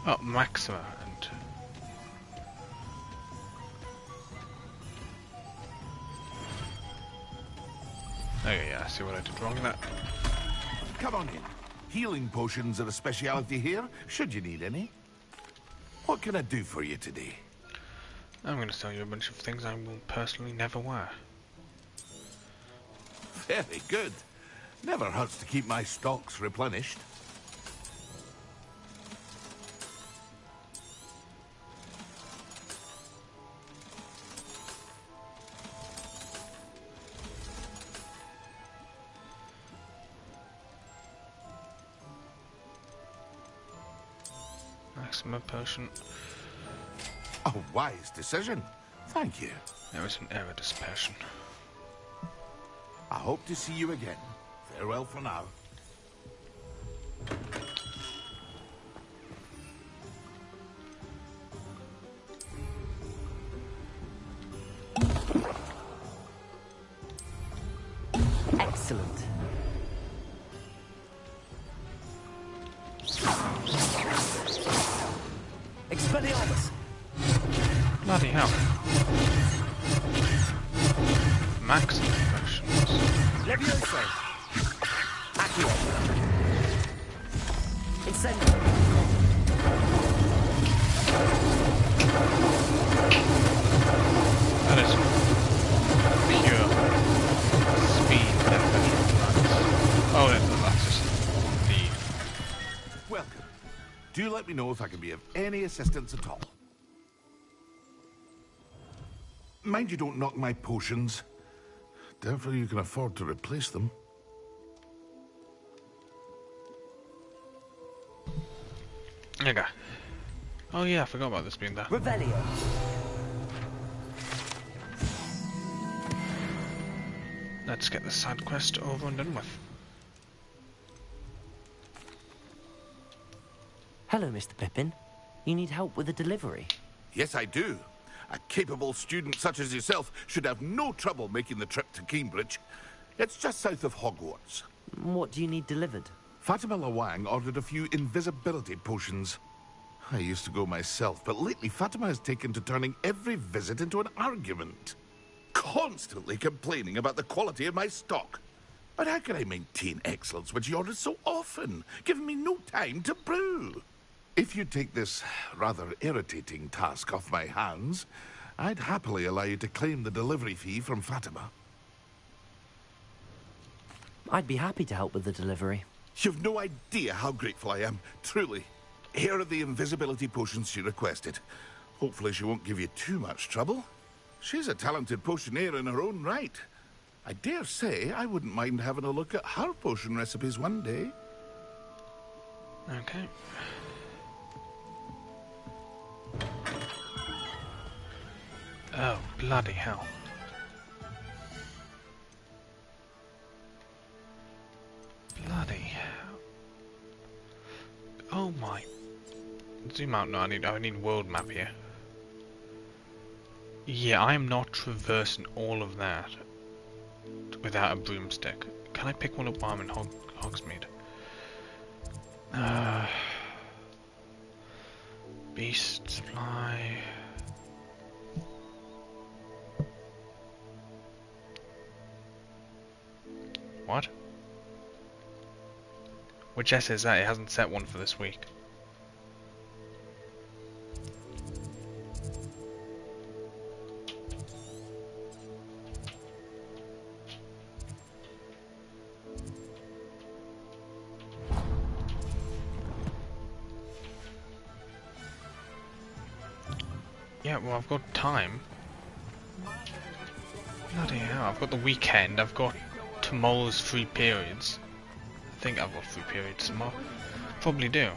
Oh, Maxima and okay, yeah, I see what I did wrong there. Come on in. Healing potions are a speciality here, should you need any. What can I do for you today? I'm going to sell you a bunch of things I will personally never wear. Very good. Never hurts to keep my stocks replenished. Maxima potion. A wise decision. Thank you. There was an error dispersion. I hope to see you again. Farewell for now. Excellent. Expelliarmus! Bloody hell. Max impressions. Levioso! Accio! Incendio! That is pure speed beneficial. Oh, that's just speed. Welcome. Do let me know if I can be of any assistance at all. Mind you don't knock my potions. Doubtful you can afford to replace them. Okay. Oh yeah, I forgot about this being there. Revelio! Let's get the side quest over and done with. Hello, Mr. Pippin. You need help with a delivery? Yes, I do. A capable student such as yourself should have no trouble making the trip to Cambridge. It's just south of Hogwarts. What do you need delivered? Fatima Lawang ordered a few invisibility potions. I used to go myself, but lately Fatima has taken to turning every visit into an argument. Constantly complaining about the quality of my stock. But how can I maintain excellence when she orders so often, giving me no time to brew? If you take this rather irritating task off my hands, I'd happily allow you to claim the delivery fee from Fatima. I'd be happy to help with the delivery. You've no idea how grateful I am, truly. Here are the invisibility potions she requested. Hopefully she won't give you too much trouble. She's a talented potioneer in her own right. I dare say I wouldn't mind having a look at her potion recipes one day. Okay. Oh, bloody hell. Bloody hell. Oh my. Zoom out. No, I need world map here. Yeah, I am not traversing all of that without a broomstick. Can I pick one up while I'm in Hogsmeade? Beast supply. What? Which S is that? It hasn't set one for this week. Yeah, well, I've got time. Bloody hell, I've got the weekend, I've got tomorrow's 3 periods. I think I've got 3 periods tomorrow. Probably do.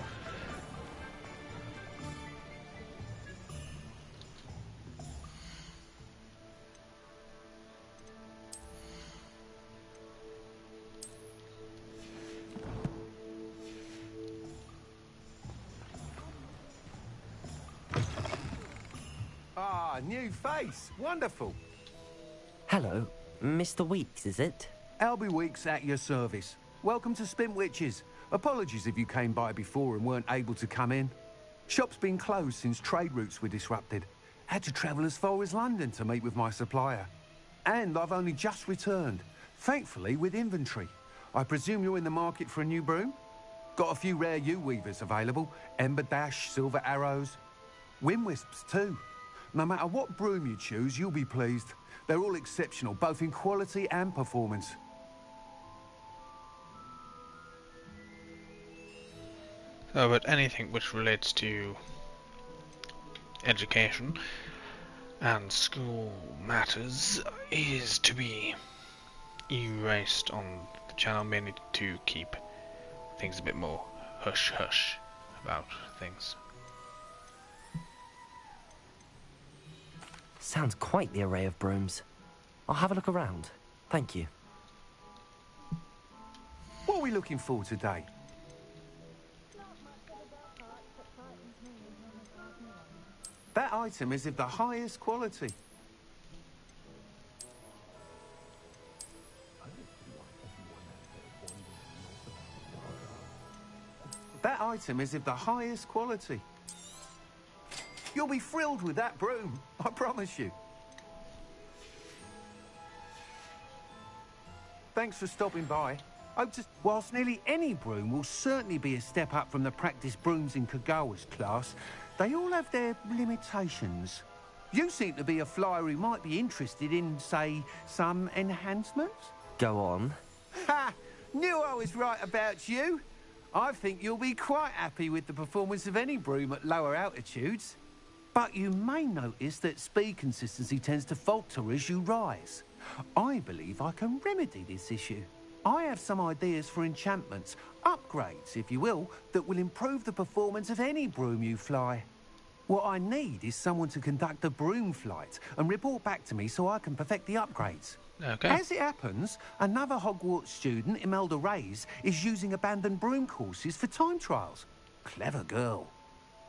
Ah, new face. Wonderful. Hello, Mr. Weeks, is it? Albie Weeks at your service. Welcome to Spintwitches. Apologies if you came by before and weren't able to come in. Shop's been closed since trade routes were disrupted. Had to travel as far as London to meet with my supplier. And I've only just returned, thankfully with inventory. I presume you're in the market for a new broom? Got a few rare yew-weavers available. Ember Dash, Silver Arrows. Wind Wisps too. No matter what broom you choose, you'll be pleased. They're all exceptional, both in quality and performance. So, but anything which relates to education and school matters is to be erased on the channel, mainly to keep things a bit more hush-hush about things. Sounds quite the array of brooms. I'll have a look around. Thank you. What are we looking for today? That item is of the highest quality. That item is of the highest quality. You'll be thrilled with that broom, I promise you. Thanks for stopping by. Whilst nearly any broom will certainly be a step up from the practice brooms in Kagawa's class, they all have their limitations. You seem to be a flyer who might be interested in, say, some enhancements? Go on. Ha! Knew I was right about you. I think you'll be quite happy with the performance of any broom at lower altitudes. But you may notice that speed consistency tends to falter as you rise. I believe I can remedy this issue. I have some ideas for enchantments, upgrades, if you will, that will improve the performance of any broom you fly. What I need is someone to conduct a broom flight and report back to me so I can perfect the upgrades. Okay. As it happens, another Hogwarts student, Imelda Reyes, is using abandoned broom courses for time trials. Clever girl.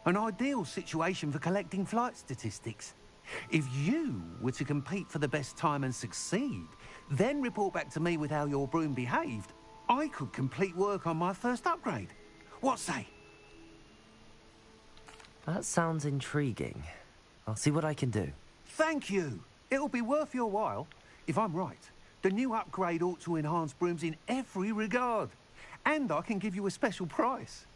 An ideal situation for collecting flight statistics. If you were to compete for the best time and succeed, then report back to me with how your broom behaved, I could complete work on my first upgrade. What say? That sounds intriguing. I'll see what I can do. Thank you. It'll be worth your while. If I'm right, the new upgrade ought to enhance brooms in every regard. And I can give you a special price.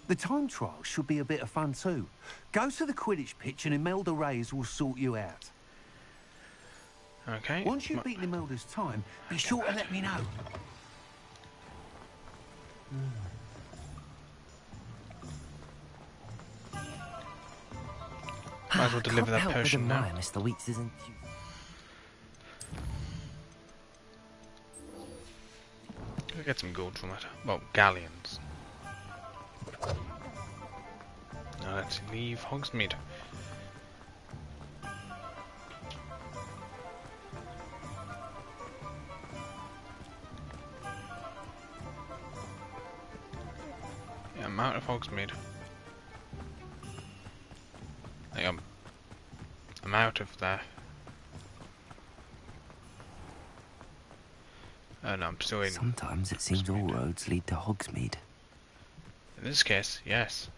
The time trial should be a bit of fun too. Go to the Quidditch pitch and Imelda Reyes will sort you out. Okay. Once you've beaten Imelda's time, be sure to let me know. Might as well deliver that Can't help potion but now. admire Mr. Weeks isn't. Get some gold from it. Well, galleons. Now let's leave Hogsmeade. Yeah, I'm out of Hogsmeade. I'm out of there. Oh no, I'm still in. Sometimes it seems all roads lead to Hogsmeade. In this case, yes.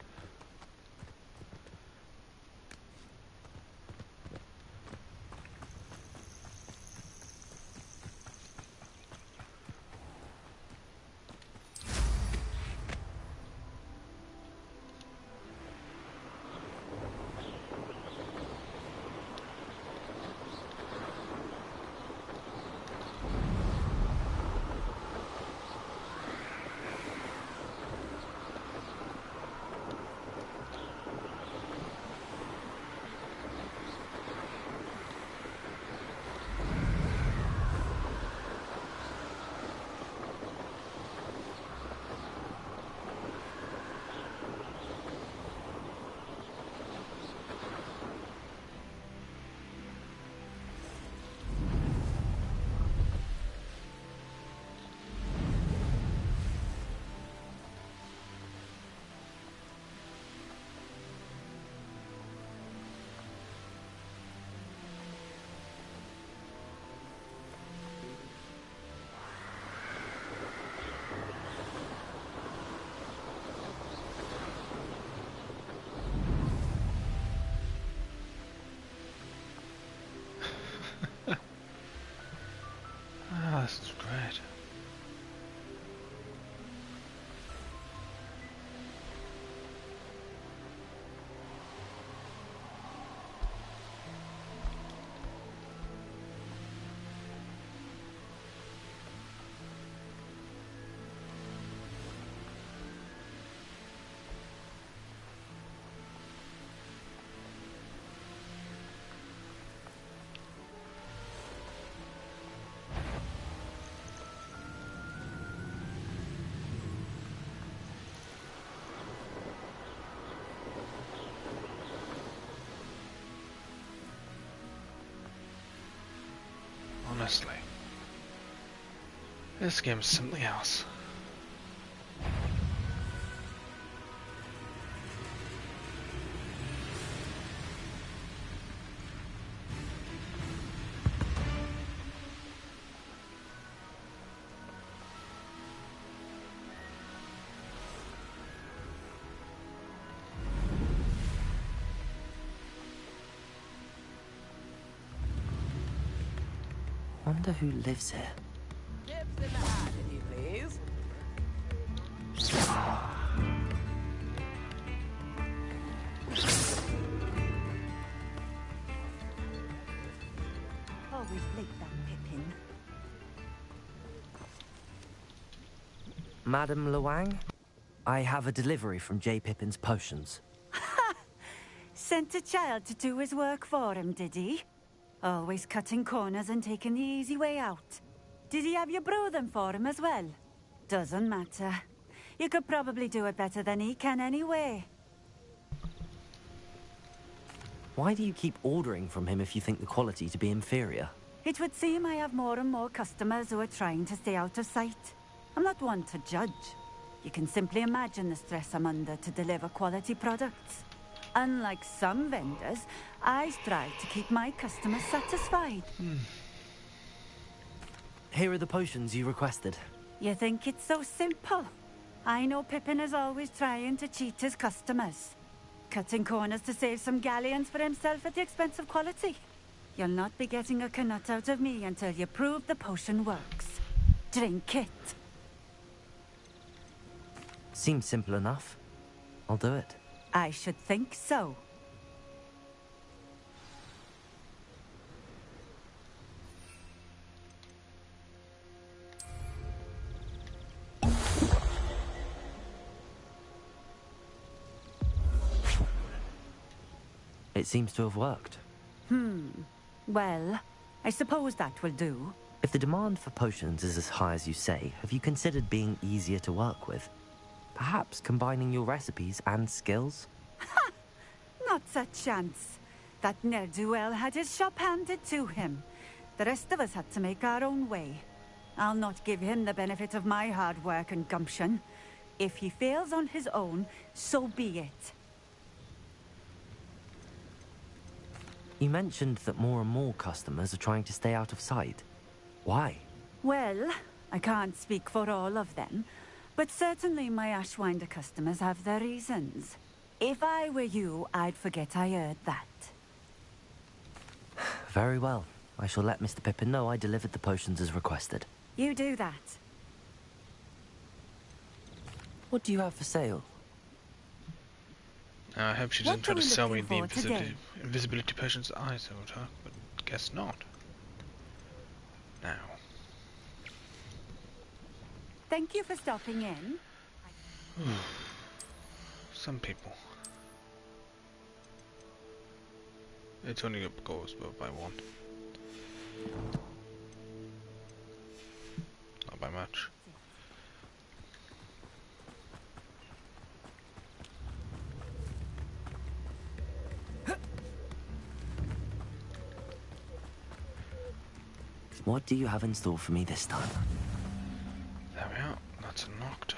Honestly. This game's something else. Wonder who lives here. Chips in the hat, if you please. Always late, that Pippin. Madam Luang, I have a delivery from J. Pippin's potions. Sent a child to do his work for him, did he? Always cutting corners and taking the easy way out. Did he have you brew them for him as well? Doesn't matter. You could probably do it better than he can anyway. Why do you keep ordering from him if you think the quality to be inferior? It would seem I have more and more customers who are trying to stay out of sight. I'm not one to judge. You can simply imagine the stress I'm under to deliver quality products. Unlike some vendors, I strive to keep my customers satisfied. Here are the potions you requested. You think it's so simple? I know Pippin is always trying to cheat his customers. Cutting corners to save some galleons for himself at the expense of quality. You'll not be getting a canut out of me until you prove the potion works. Drink it. Seems simple enough. I'll do it. I should think so. It seems to have worked. Well, I suppose that will do. If the demand for potions is as high as you say, have you considered being easier to work with? Perhaps combining your recipes and skills? Not a chance. That ne'er-do-well had his shop handed to him. The rest of us had to make our own way. I'll not give him the benefit of my hard work and gumption. If he fails on his own, so be it. You mentioned that more and more customers are trying to stay out of sight. Why? Well, I can't speak for all of them, but certainly my Ashwinder customers have their reasons. If I were you, I'd forget I heard that. Very well. I shall let Mr. Pippin know I delivered the potions as requested. You do that. What do you have for sale? I hope she doesn't try to sell me the invisibility potions that I sold her, but guess not. Now. Thank you for stopping in. Some people. It's only up goes by one. Not by much. What do you have in store for me this time? There we are. That's unlocked.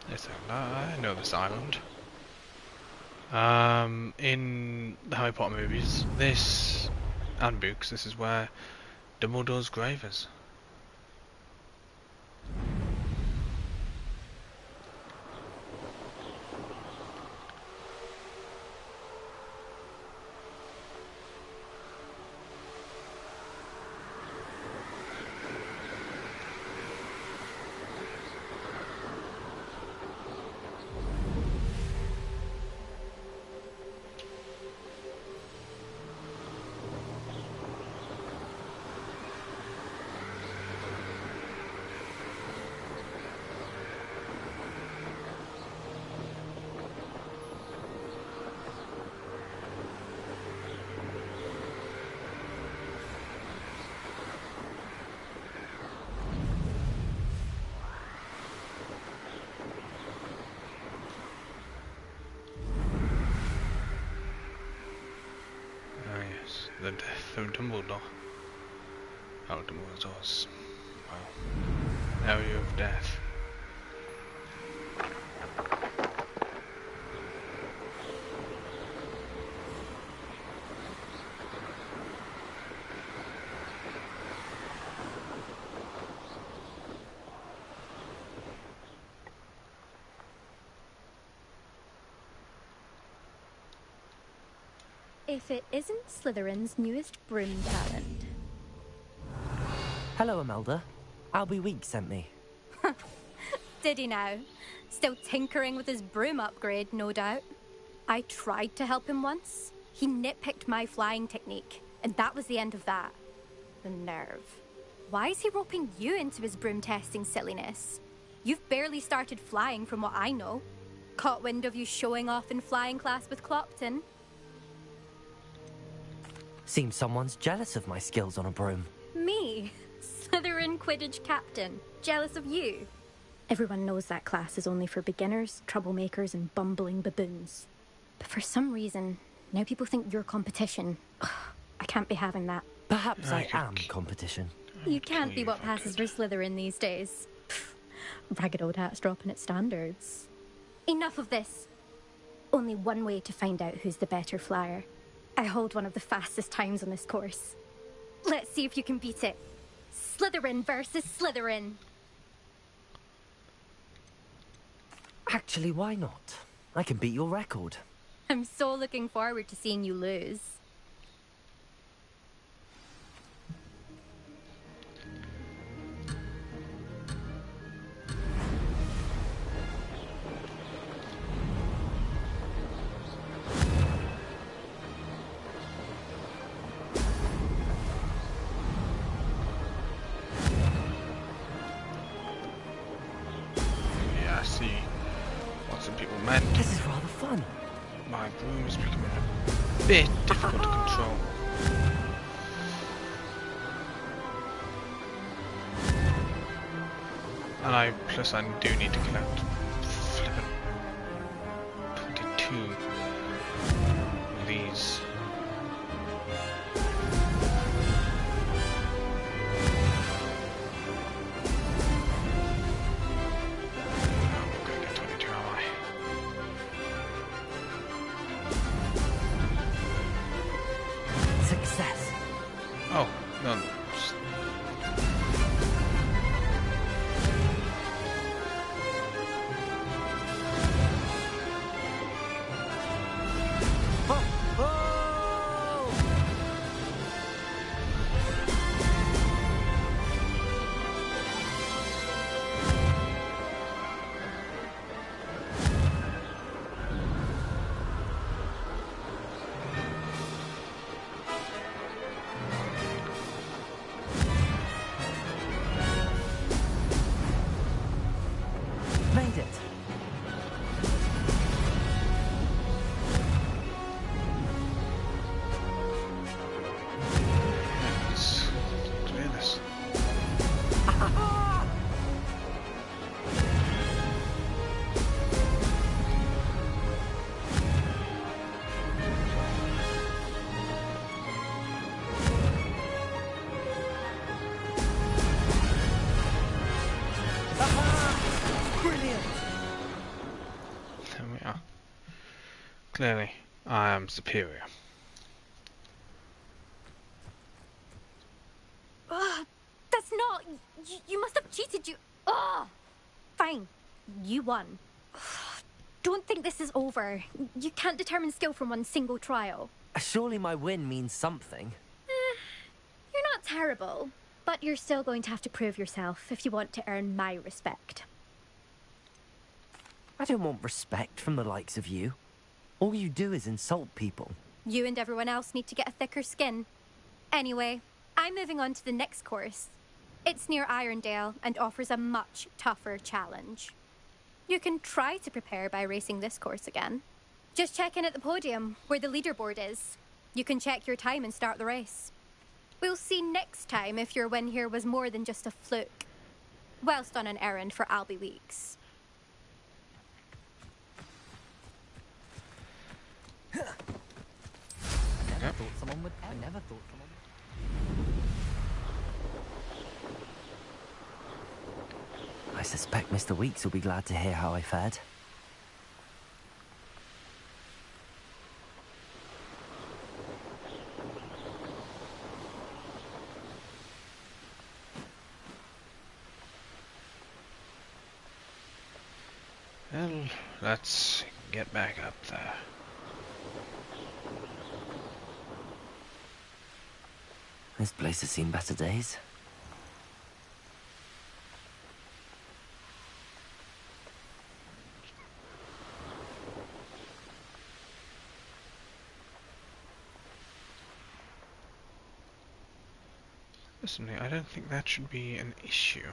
Yes, I know this island. In the Harry Potter movies, this and books, this is where Dumbledore's grave is. the death of Dumbledore. Oh, Dumbledore's, well, area of death. If it isn't Slytherin's newest broom talent. Hello, Imelda. Albie Week sent me. Did he now? Still tinkering with his broom upgrade, no doubt. I tried to help him once. He nitpicked my flying technique, and that was the end of that. The nerve. Why is he roping you into his broom testing silliness? You've barely started flying from what I know. Caught wind of you showing off in flying class with Clopton. Seems someone's jealous of my skills on a broom. Me? Slytherin Quidditch captain. Jealous of you? Everyone knows that class is only for beginners, troublemakers, and bumbling baboons. But for some reason, now people think you're competition. Ugh, I can't be having that. Perhaps I am competition. You can't be what passes for Slytherin these days. Pfft, ragged old hat's dropping its standards. Enough of this. Only one way to find out who's the better flyer. I hold one of the fastest times on this course. Let's see if you can beat it. Slytherin versus Slytherin. Actually, why not? I can beat your record. I'm so looking forward to seeing you lose. This is rather fun. My broom is becoming a bit difficult to control. And plus I do need to collect flippin' 22 of these. Oh, no. Clearly, I am superior. That's not... You must have cheated, you... Ugh! Fine. You won. Don't think this is over. You can't determine skill from one single trial. Surely my win means something. You're not terrible, but you're still going to have to prove yourself if you want to earn my respect. I don't want respect from the likes of you. All you do is insult people. You and everyone else need to get a thicker skin. Anyway, I'm moving on to the next course. It's near Irondale and offers a much tougher challenge. You can try to prepare by racing this course again. Just check in at the podium, where the leaderboard is. You can check your time and start the race. We'll see next time if your win here was more than just a fluke. Whilst on an errand for Albie Weeks. Yep. thought someone would. I never thought someone would. I suspect Mr. Weeks will be glad to hear how I fared. Well, let's get back up there. This place has seen better days. Personally, I don't think that should be an issue.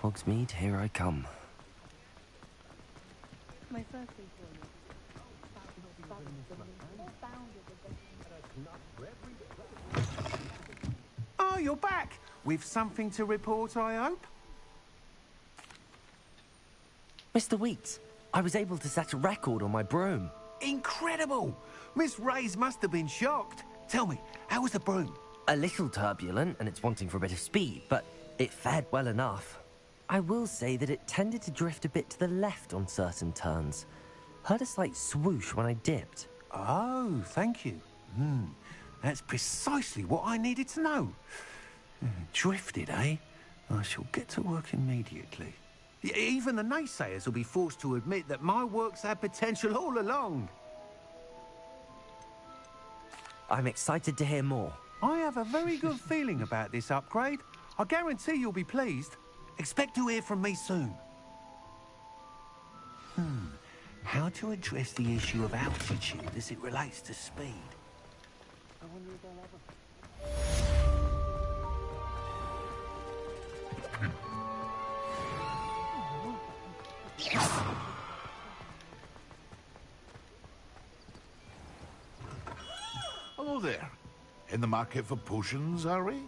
Hogsmeade, here I come. My first Oh, you're back! With something to report, I hope? Mr. Weeks, I was able to set a record on my broom. Incredible! Miss Reyes must have been shocked. Tell me, how was the broom? A little turbulent, and it's wanting for a bit of speed, but it fared well enough. I will say that it tended to drift a bit to the left on certain turns. Heard a slight swoosh when I dipped. Oh, thank you. That's precisely what I needed to know. Drifted, eh? I shall get to work immediately. Even the naysayers will be forced to admit that my work's had potential all along. I'm excited to hear more. I have a very good feeling about this upgrade. I guarantee you'll be pleased. Expect to hear from me soon. How to address the issue of altitude as it relates to speed? I wonder if they'll ever... Hello there. In the market for potions, are we?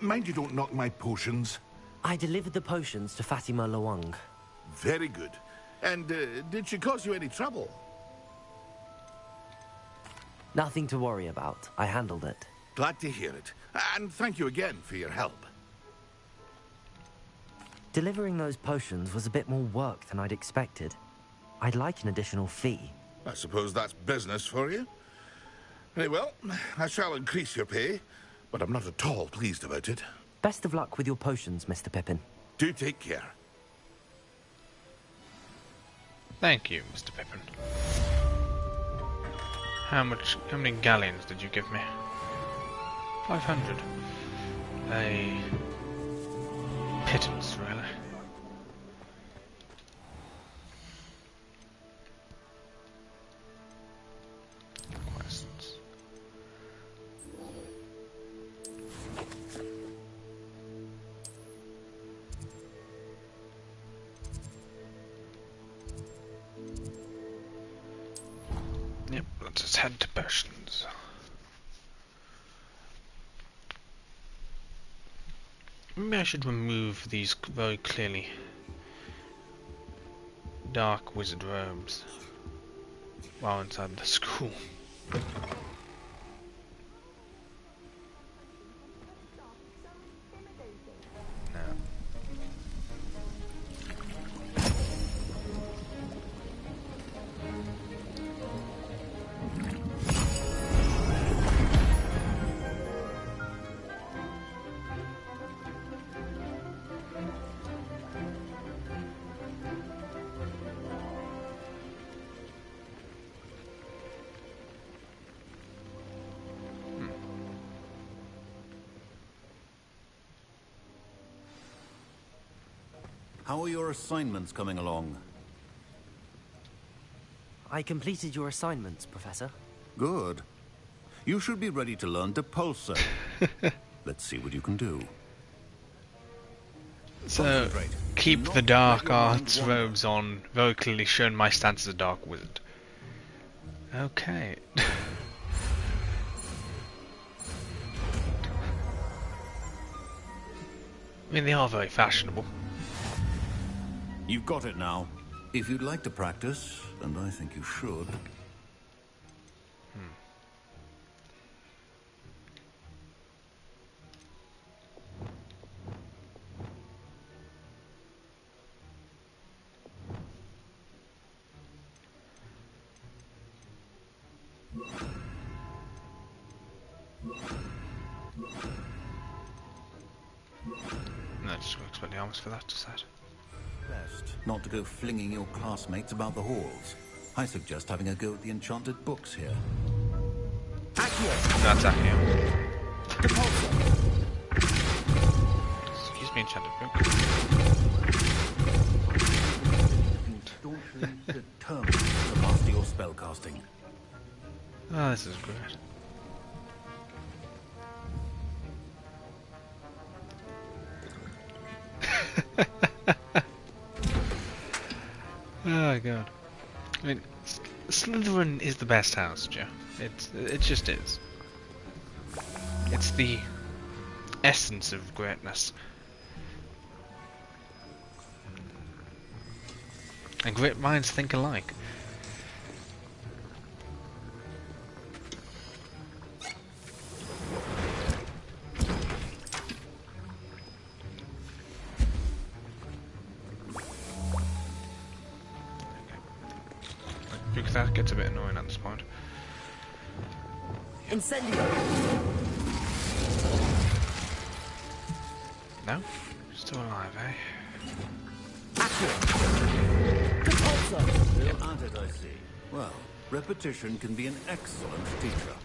Mind you don't knock my potions. I delivered the potions to Fatima Lawang. Very good. And did she cause you any trouble? Nothing to worry about. I handled it. Glad to hear it. And thank you again for your help. Delivering those potions was a bit more work than I'd expected. I'd like an additional fee. I suppose that's business for you. Very well, I shall increase your pay, but I'm not at all pleased about it. Best of luck with your potions, Mr. Pippin. Do take care. Thank you, Mr. Pippin. How many galleons did you give me? 500. A pittance, really. Quests. Yep, let's just head to potions. Maybe I should remove these very clearly dark wizard robes while inside the school. How are your assignments coming along? I completed your assignments, Professor. Good. You should be ready to learn Depulso. Let's see what you can do. So, keep the dark arts robes on, very clearly shown my stance as a dark wizard. Okay. I mean, they are very fashionable. You've got it now. If you'd like to practice, and I think you should. No, just expect the arms for that to set. Best not to go flinging your classmates about the halls. I suggest having a go at the enchanted books here. That's Accio. Excuse me, enchanted book. Staunchly determined to master your spellcasting. Oh, this is great. Oh god. I mean, Slytherin is the best house, Joe. It just is. It's the essence of greatness. And great minds think alike. Because that gets a bit annoying at this point. Incendio! No? Still alive, eh? Still at it, I see. Well, repetition can be an excellent teacher.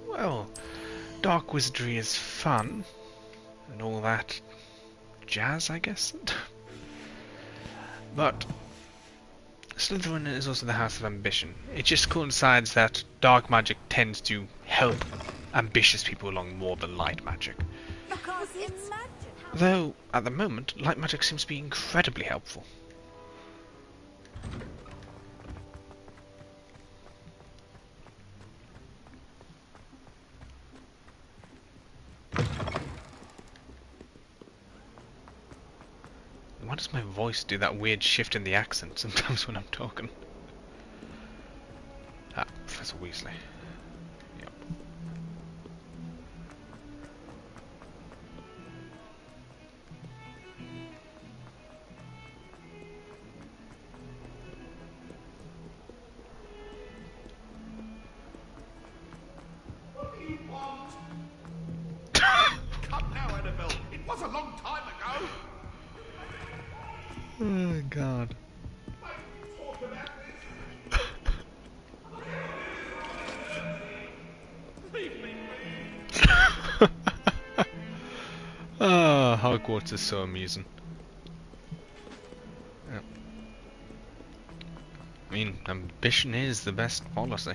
Well, dark wizardry is fun, and all that jazz, I guess. But Slytherin is also the house of ambition. It just coincides that dark magic tends to help ambitious people along more than light magic. Because it's magic. Though, at the moment, light magic seems to be incredibly helpful. Why does my voice do that weird shift in the accent sometimes when I'm talking? Ah, Professor Weasley. Yep. Come now, Annabelle. It was a long time ago. Oh god. Oh, Hogwarts is so amusing. Yeah. I mean, ambition is the best policy.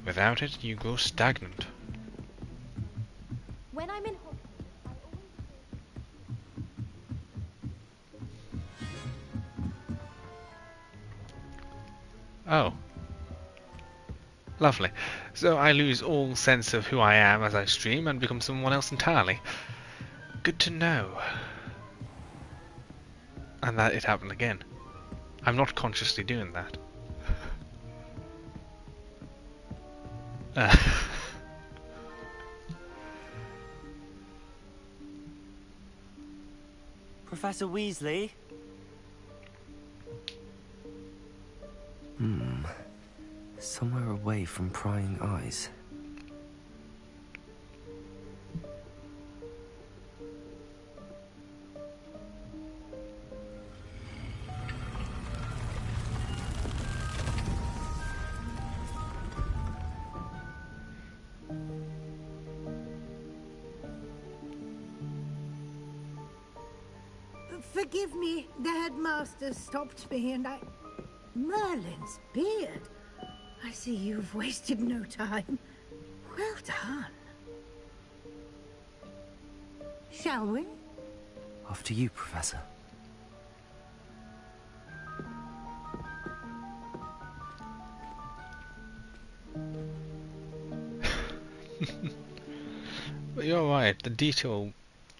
Without it, you go stagnant. When I'm in Oh. Lovely. So I lose all sense of who I am as I stream and become someone else entirely. Good to know. And that it happened again. I'm not consciously doing that. Professor Weasley? Somewhere away from prying eyes. Forgive me, the headmaster stopped me and I... Merlin's beard. I see you've wasted no time. Well done. Shall we? Off to you, Professor. But you're right, the detail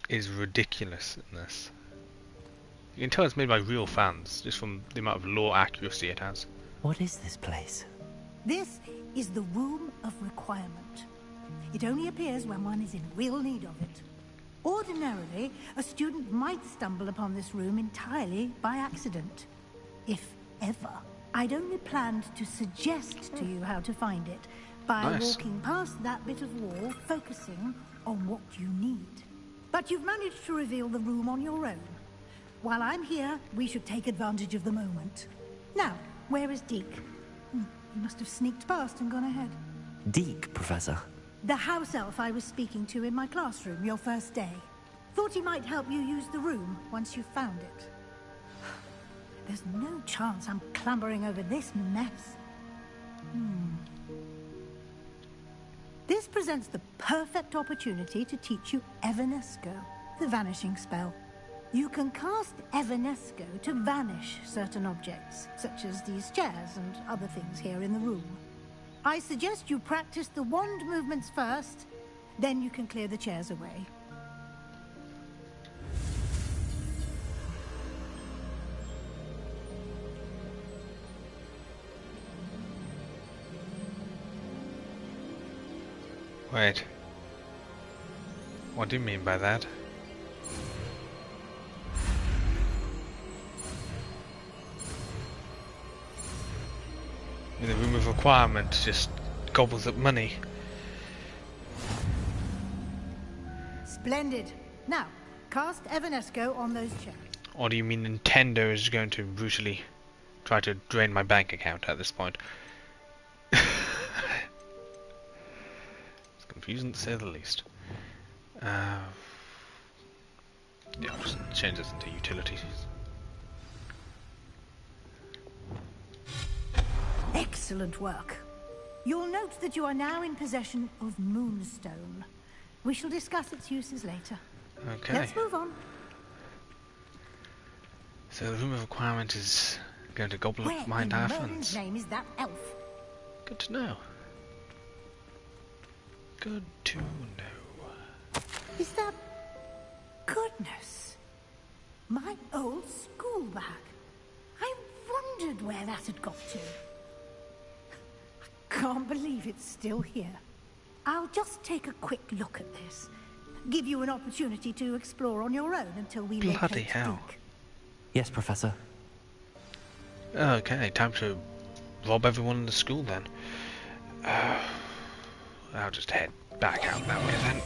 is ridiculous in this. You can tell it's made by real fans, just from the amount of lore accuracy it has. What is this place? This is the Room of Requirement. It only appears when one is in real need of it. Ordinarily, a student might stumble upon this room entirely by accident. If ever. I'd only planned to suggest to you how to find it by walking past that bit of wall, focusing on what you need. But you've managed to reveal the room on your own. While I'm here, we should take advantage of the moment. Now, where is Deke? He must have sneaked past and gone ahead. Deke, Professor. The house elf I was speaking to in my classroom your first day. Thought he might help you use the room once you found it. There's no chance I'm clambering over this mess. This presents the perfect opportunity to teach you Evanesco, the vanishing spell. You can cast Evanesco to vanish certain objects, such as these chairs and other things here in the room. I suggest you practice the wand movements first, then you can clear the chairs away. Wait. What do you mean by that? The Room of Requirement just gobbles up money. Splendid. Now, cast Evanesco on those chairs. Or do you mean Nintendo is going to brutally try to drain my bank account at this point? It's confusing to say the least. Yeah, I'll just change this into utilities. Excellent work. You'll note that you are now in possession of Moonstone. We shall discuss its uses later. Okay. Let's move on. So the Room of Requirement is going to gobble up my entire funds. Where in Merlin's name is that elf? Good to know. Good to know. Is that... Goodness. My old school bag. I wondered where that had got to. Can't believe it's still here. I'll just take a quick look at this. Give you an opportunity to explore on your own until we Bloody locate hell. Deke. Yes, Professor. Okay, time to rob everyone in the school then. I'll just head back out that way then.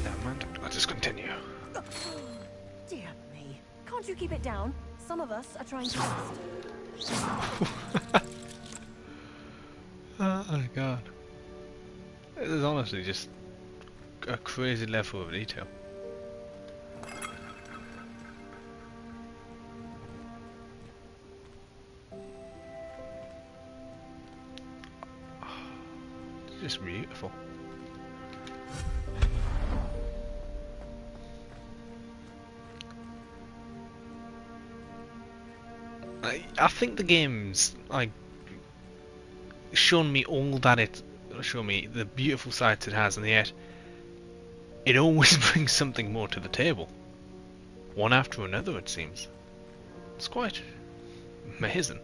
Never mind, I'll just continue. Dear me. Can't you keep it down? Some of us are trying to rest. Oh my god. It is honestly just a crazy level of detail. It's just beautiful. I think the game's like shown me all that shown me the beautiful sights it has, and yet it always brings something more to the table, one after another. It seems it's quite amazing.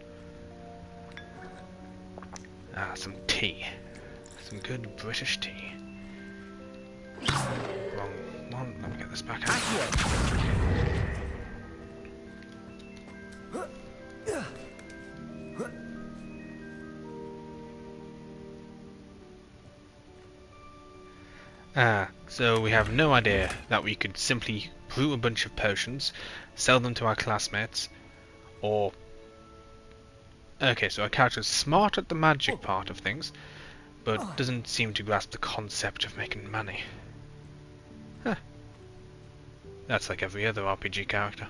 Some tea, some good British tea. Wrong one. Let me get this back out. So we have no idea that we could simply brew a bunch of potions, sell them to our classmates, or... Okay, so our character's smart at the magic part of things, but doesn't seem to grasp the concept of making money. Huh. That's like every other RPG character.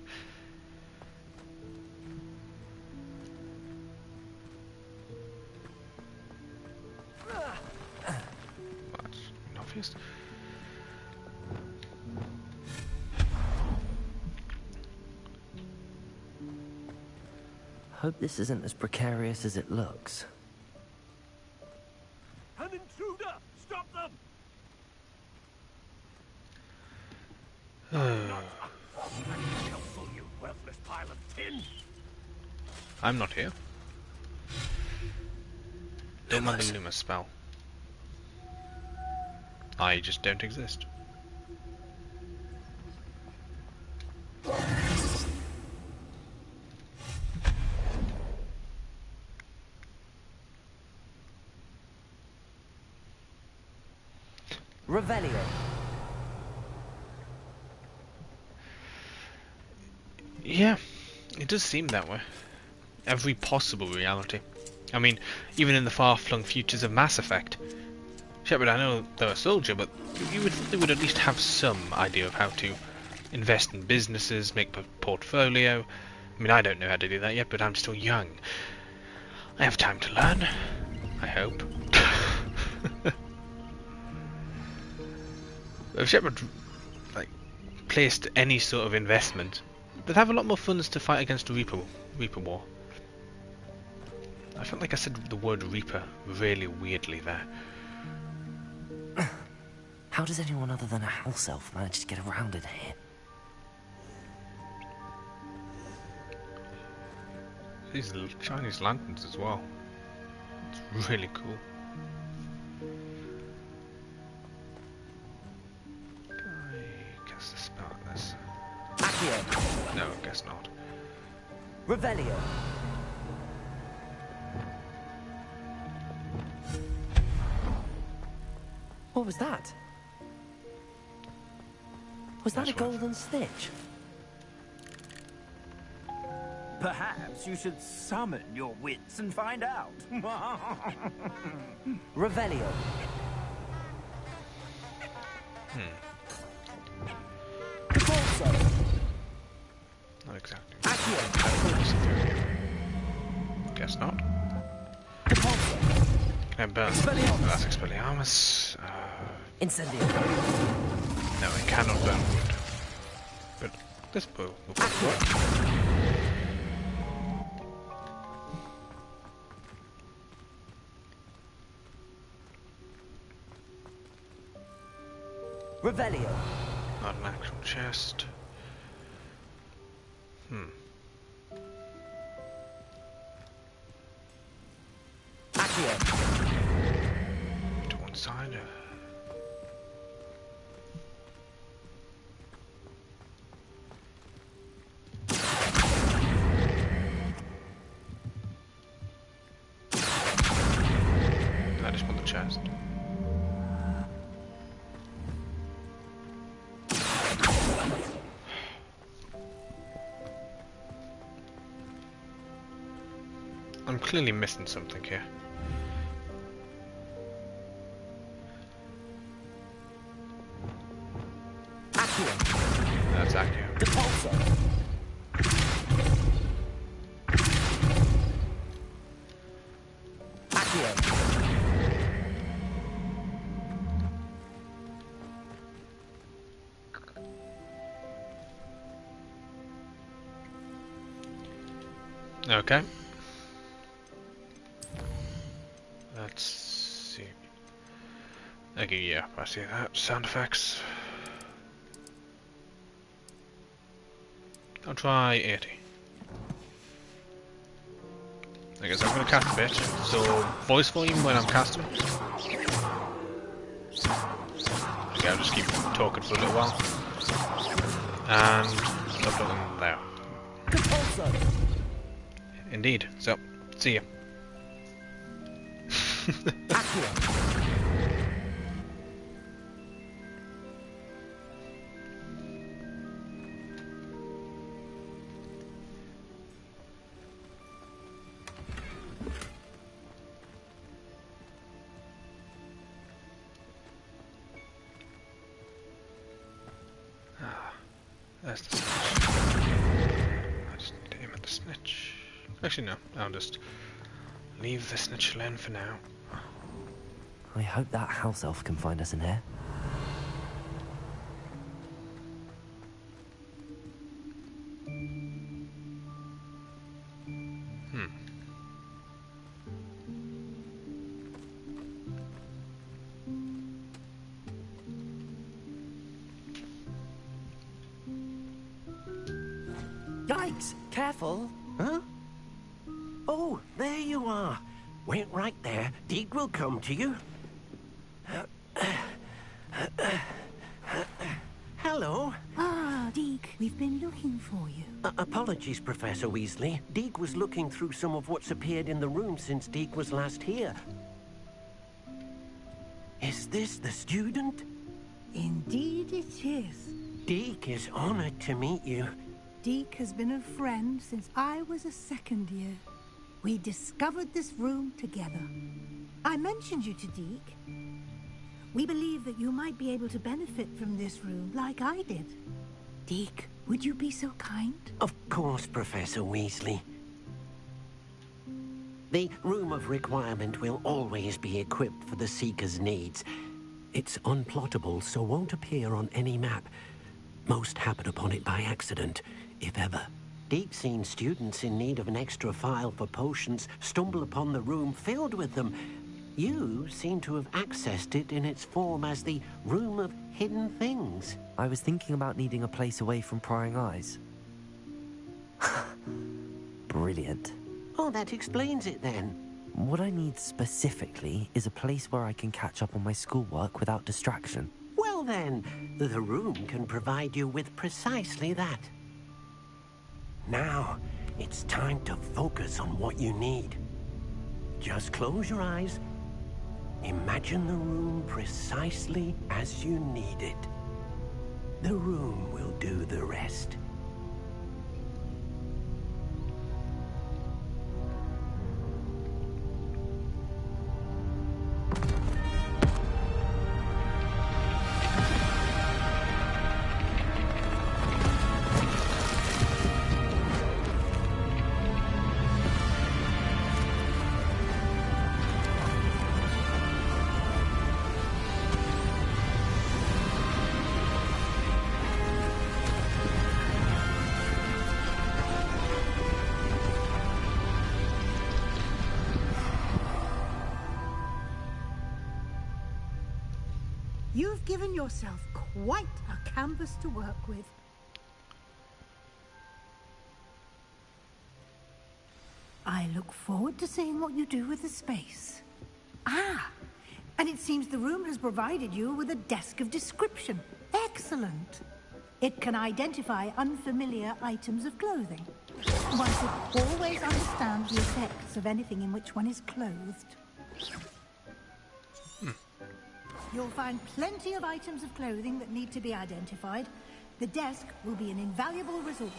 That's obvious. Hope this isn't as precarious as it looks. An intruder! Stop them! Helpful, you worthless pile of tin! I'm not here. Don't mind the Luma spell. I just don't exist. Revelio. Yeah, it does seem that way. Every possible reality. I mean, even in the far-flung futures of Mass Effect. Shepard, I know they're a soldier, but you would think they would at least have some idea of how to invest in businesses, make a portfolio. I mean, I don't know how to do that yet, but I'm still young. I have time to learn. I hope. If Shepard placed any sort of investment, they'd have a lot more funds to fight against the Reaper War. I felt like I said the word Reaper really weirdly there. How does anyone other than a house elf manage to get around in here? These little Chinese lanterns as well. It's really cool. I guess the spell at this. Accio. No, I guess not. Revelio. What was that? Was that a golden snitch? Perhaps you should summon your wits and find out. Revelio. Not exactly. Accio. Guess not. Can I burn? Oh, that's Expelliarmus. Incendio. No, I cannot burn wood. But this bow will probably work. Revelio. Not an actual chest. Accio. To one side. I just want the chest. I'm clearly missing something here. Accio. That's Accio. Depulso. Accio. Okay. Let's see. Okay, yeah, I see that. Sound effects. I'll try 80. I guess I'm gonna cast a bit. So, voice volume when I'm casting. Okay, I'll just keep talking for a little while. And subtitle there. Indeed. So, see ya. Where's the snitch? I'll just aim at the snitch. Actually, no. I'll just leave the snitch alone for now. I hope that house elf can find us in here. Yikes! Careful! Huh? Oh, there you are. Wait right there. Deke will come to you. Hello. Ah, Deke, we've been looking for you. Apologies, Professor Weasley. Deke was looking through some of what's appeared in the room since Deke was last here. Is this the student? Indeed it is. Deke is honored to meet you. Deke has been a friend since I was a second year. We discovered this room together. I mentioned you to Deke. We believe that you might be able to benefit from this room like I did. Deke, would you be so kind? Of course, Professor Weasley. The Room of Requirement will always be equipped for the Seeker's needs. It's unplottable, so won't appear on any map. Most happen upon it by accident, if ever. Deke's seen students in need of an extra file for potions stumble upon the room filled with them. You seem to have accessed it in its form as the Room of Hidden Things. I was thinking about needing a place away from prying eyes. Brilliant. Oh, that explains it then. What I need specifically is a place where I can catch up on my schoolwork without distraction. Well then, the room can provide you with precisely that. Now, it's time to focus on what you need. Just close your eyes. Imagine the room precisely as you need it. The room will do the rest. You've given yourself quite a canvas to work with. I look forward to seeing what you do with the space. Ah, and it seems the room has provided you with a desk of description. Excellent. It can identify unfamiliar items of clothing. One should always understand the effects of anything in which one is clothed. You'll find plenty of items of clothing that need to be identified. The desk will be an invaluable resource.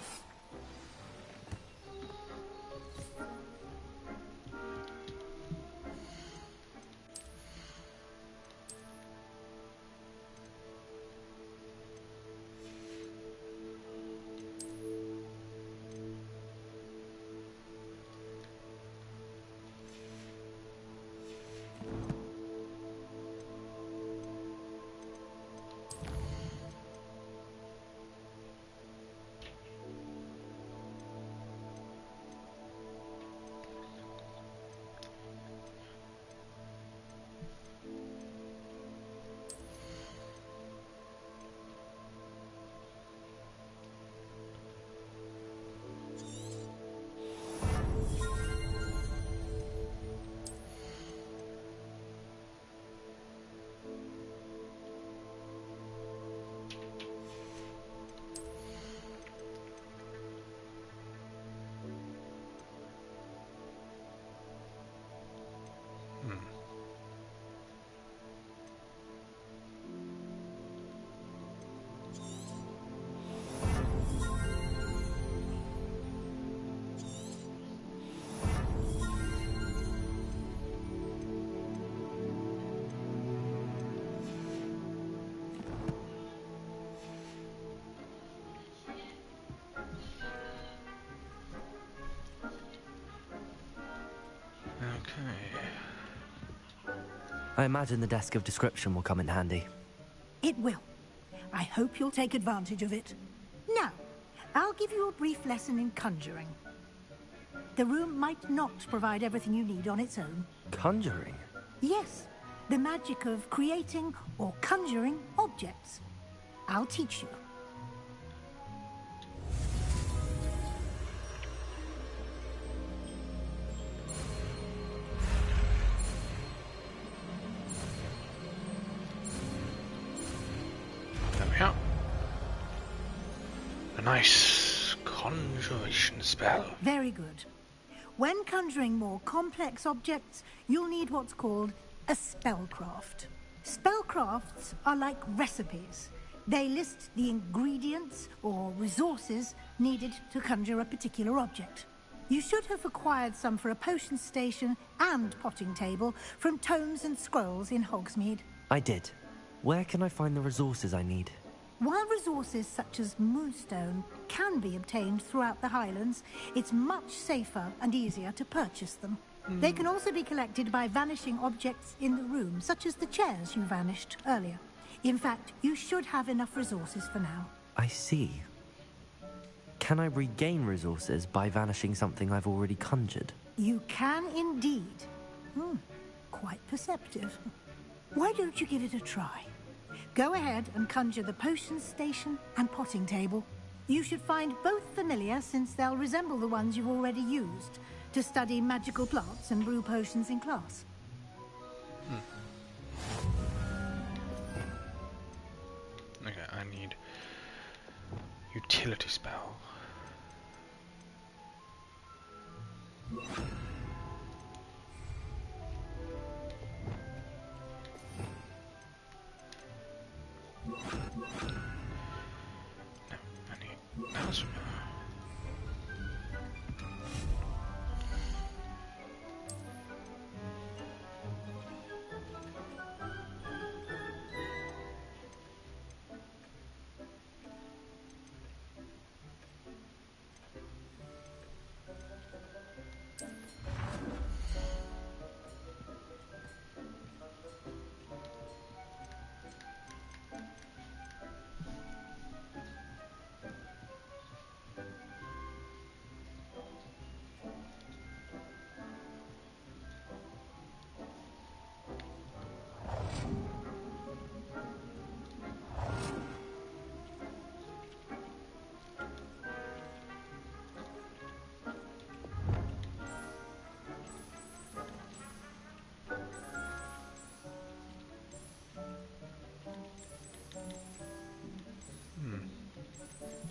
I imagine the desk of description will come in handy. It will. I hope you'll take advantage of it. Now, I'll give you a brief lesson in conjuring. The room might not provide everything you need on its own. Conjuring? Yes, the magic of creating or conjuring objects. I'll teach you. There we are. A nice conjuration spell. Very good. When conjuring more complex objects, you'll need what's called a spellcraft. Spellcrafts are like recipes. They list the ingredients or resources needed to conjure a particular object. You should have acquired some for a potion station and potting table from tomes and scrolls in Hogsmeade. I did. Where can I find the resources I need? While resources such as moonstone can be obtained throughout the Highlands, it's much safer and easier to purchase them. They can also be collected by vanishing objects in the room, such as the chairs you vanished earlier. In fact, you should have enough resources for now. I see. Can I regain resources by vanishing something I've already conjured? You can indeed. Quite perceptive. Why don't you give it a try? Go ahead and conjure the potion station and potting table. You should find both familiar, since they'll resemble the ones you've already used to study magical plants and brew potions in class. Okay, I need utility spell. No, I need that.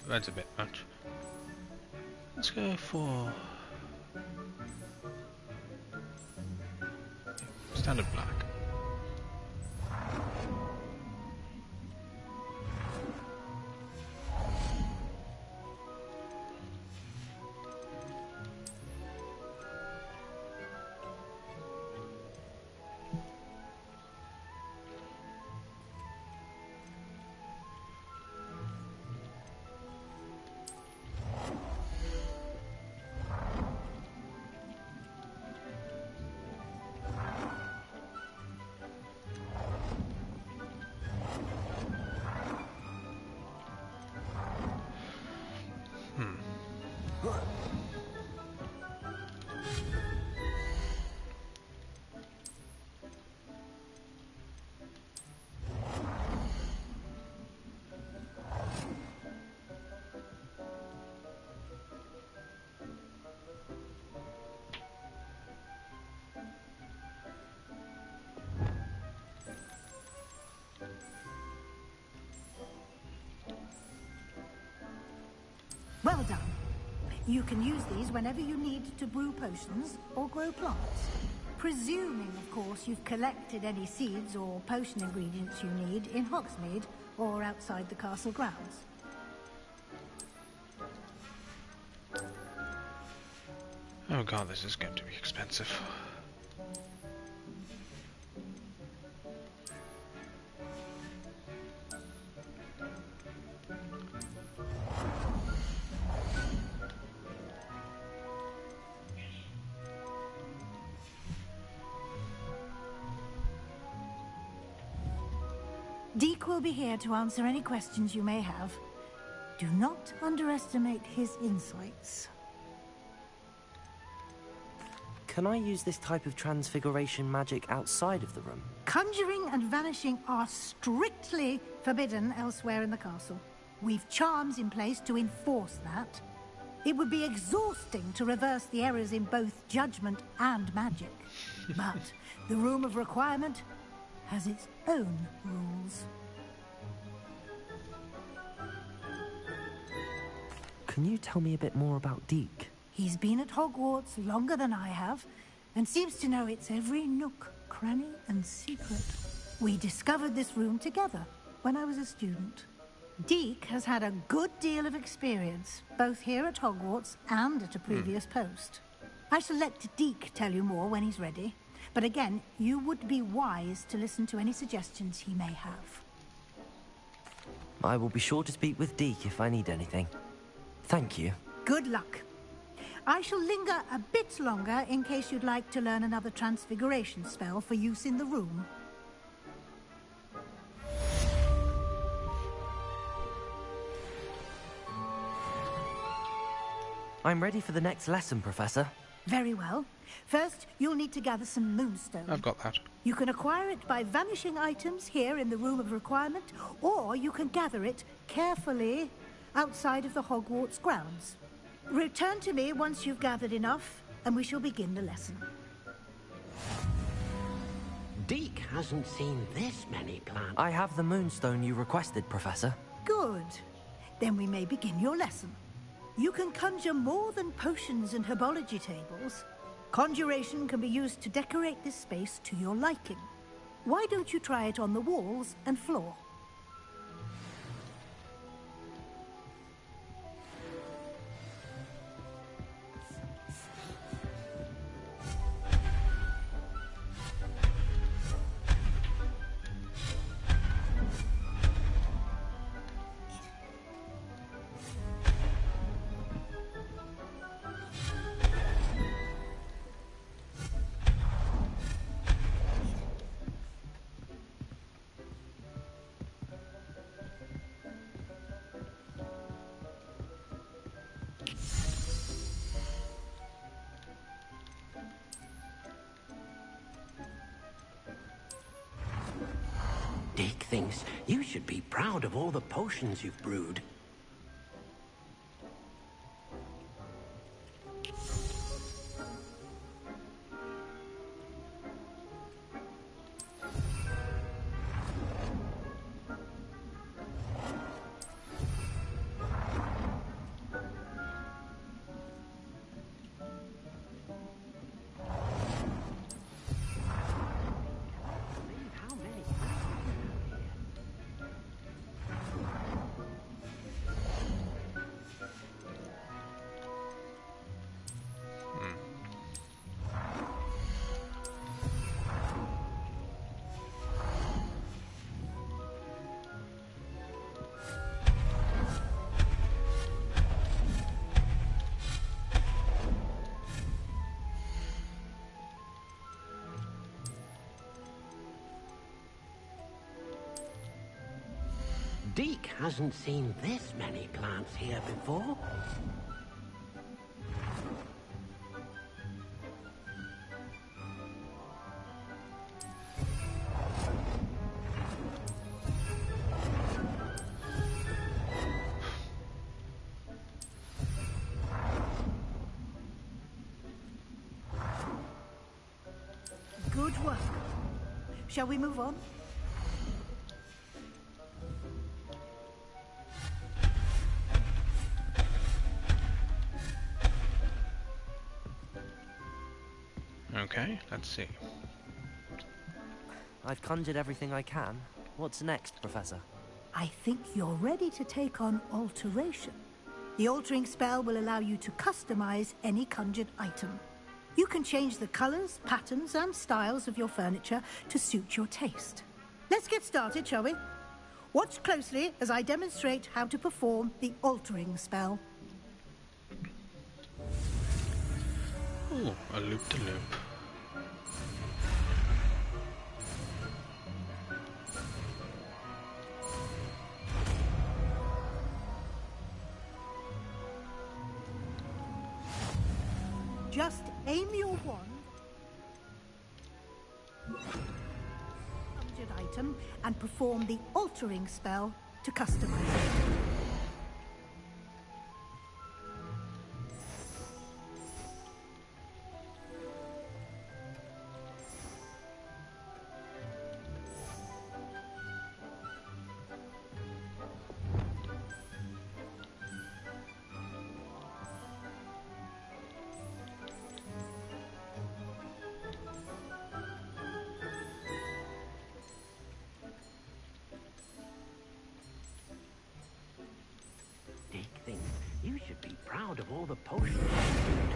That's a bit much. Let's go for standard black. Well done. You can use these whenever you need to brew potions or grow plants. Presuming, of course, you've collected any seeds or potion ingredients you need in Hogsmeade or outside the castle grounds. Oh god, this is going to be expensive. Deke will be here to answer any questions you may have. Do not underestimate his insights. Can I use this type of transfiguration magic outside of the room? Conjuring and vanishing are strictly forbidden elsewhere in the castle. We've charms in place to enforce that. It would be exhausting to reverse the errors in both judgment and magic. But the Room of Requirement has its own rules. Can you tell me a bit more about Deke? He's been at Hogwarts longer than I have, and seems to know its every nook, cranny, and secret. We discovered this room together when I was a student. Deke has had a good deal of experience, both here at Hogwarts and at a previous post. I shall let Deke tell you more when he's ready, but again, you would be wise to listen to any suggestions he may have. I will be sure to speak with Deke if I need anything. Thank you. Good luck. I shall linger a bit longer in case you'd like to learn another transfiguration spell for use in the room. I'm ready for the next lesson, Professor. Very well. First, you'll need to gather some moonstone. I've got that. You can acquire it by vanishing items here in the Room of Requirement, or you can gather it carefully outside of the Hogwarts grounds. Return to me once you've gathered enough, and we shall begin the lesson. Deke hasn't seen this many plants. I have the moonstone you requested, Professor. Good. Then we may begin your lesson. You can conjure more than potions and herbology tables. Conjuration can be used to decorate this space to your liking. Why don't you try it on the walls and floor? Deke thinks you should be proud of all the potions you've brewed. Deke hasn't seen this many plants here before. Good work. Shall we move on? Okay, let's see. I've conjured everything I can. What's next, Professor? I think you're ready to take on alteration. The altering spell will allow you to customize any conjured item. You can change the colors, patterns, and styles of your furniture to suit your taste. Let's get started, shall we? Watch closely as I demonstrate how to perform the altering spell. Oh, a loop-de-loop. Just aim your wand, object item, and perform the altering spell to customize it. Dick thinks you should be proud of all the potions you did.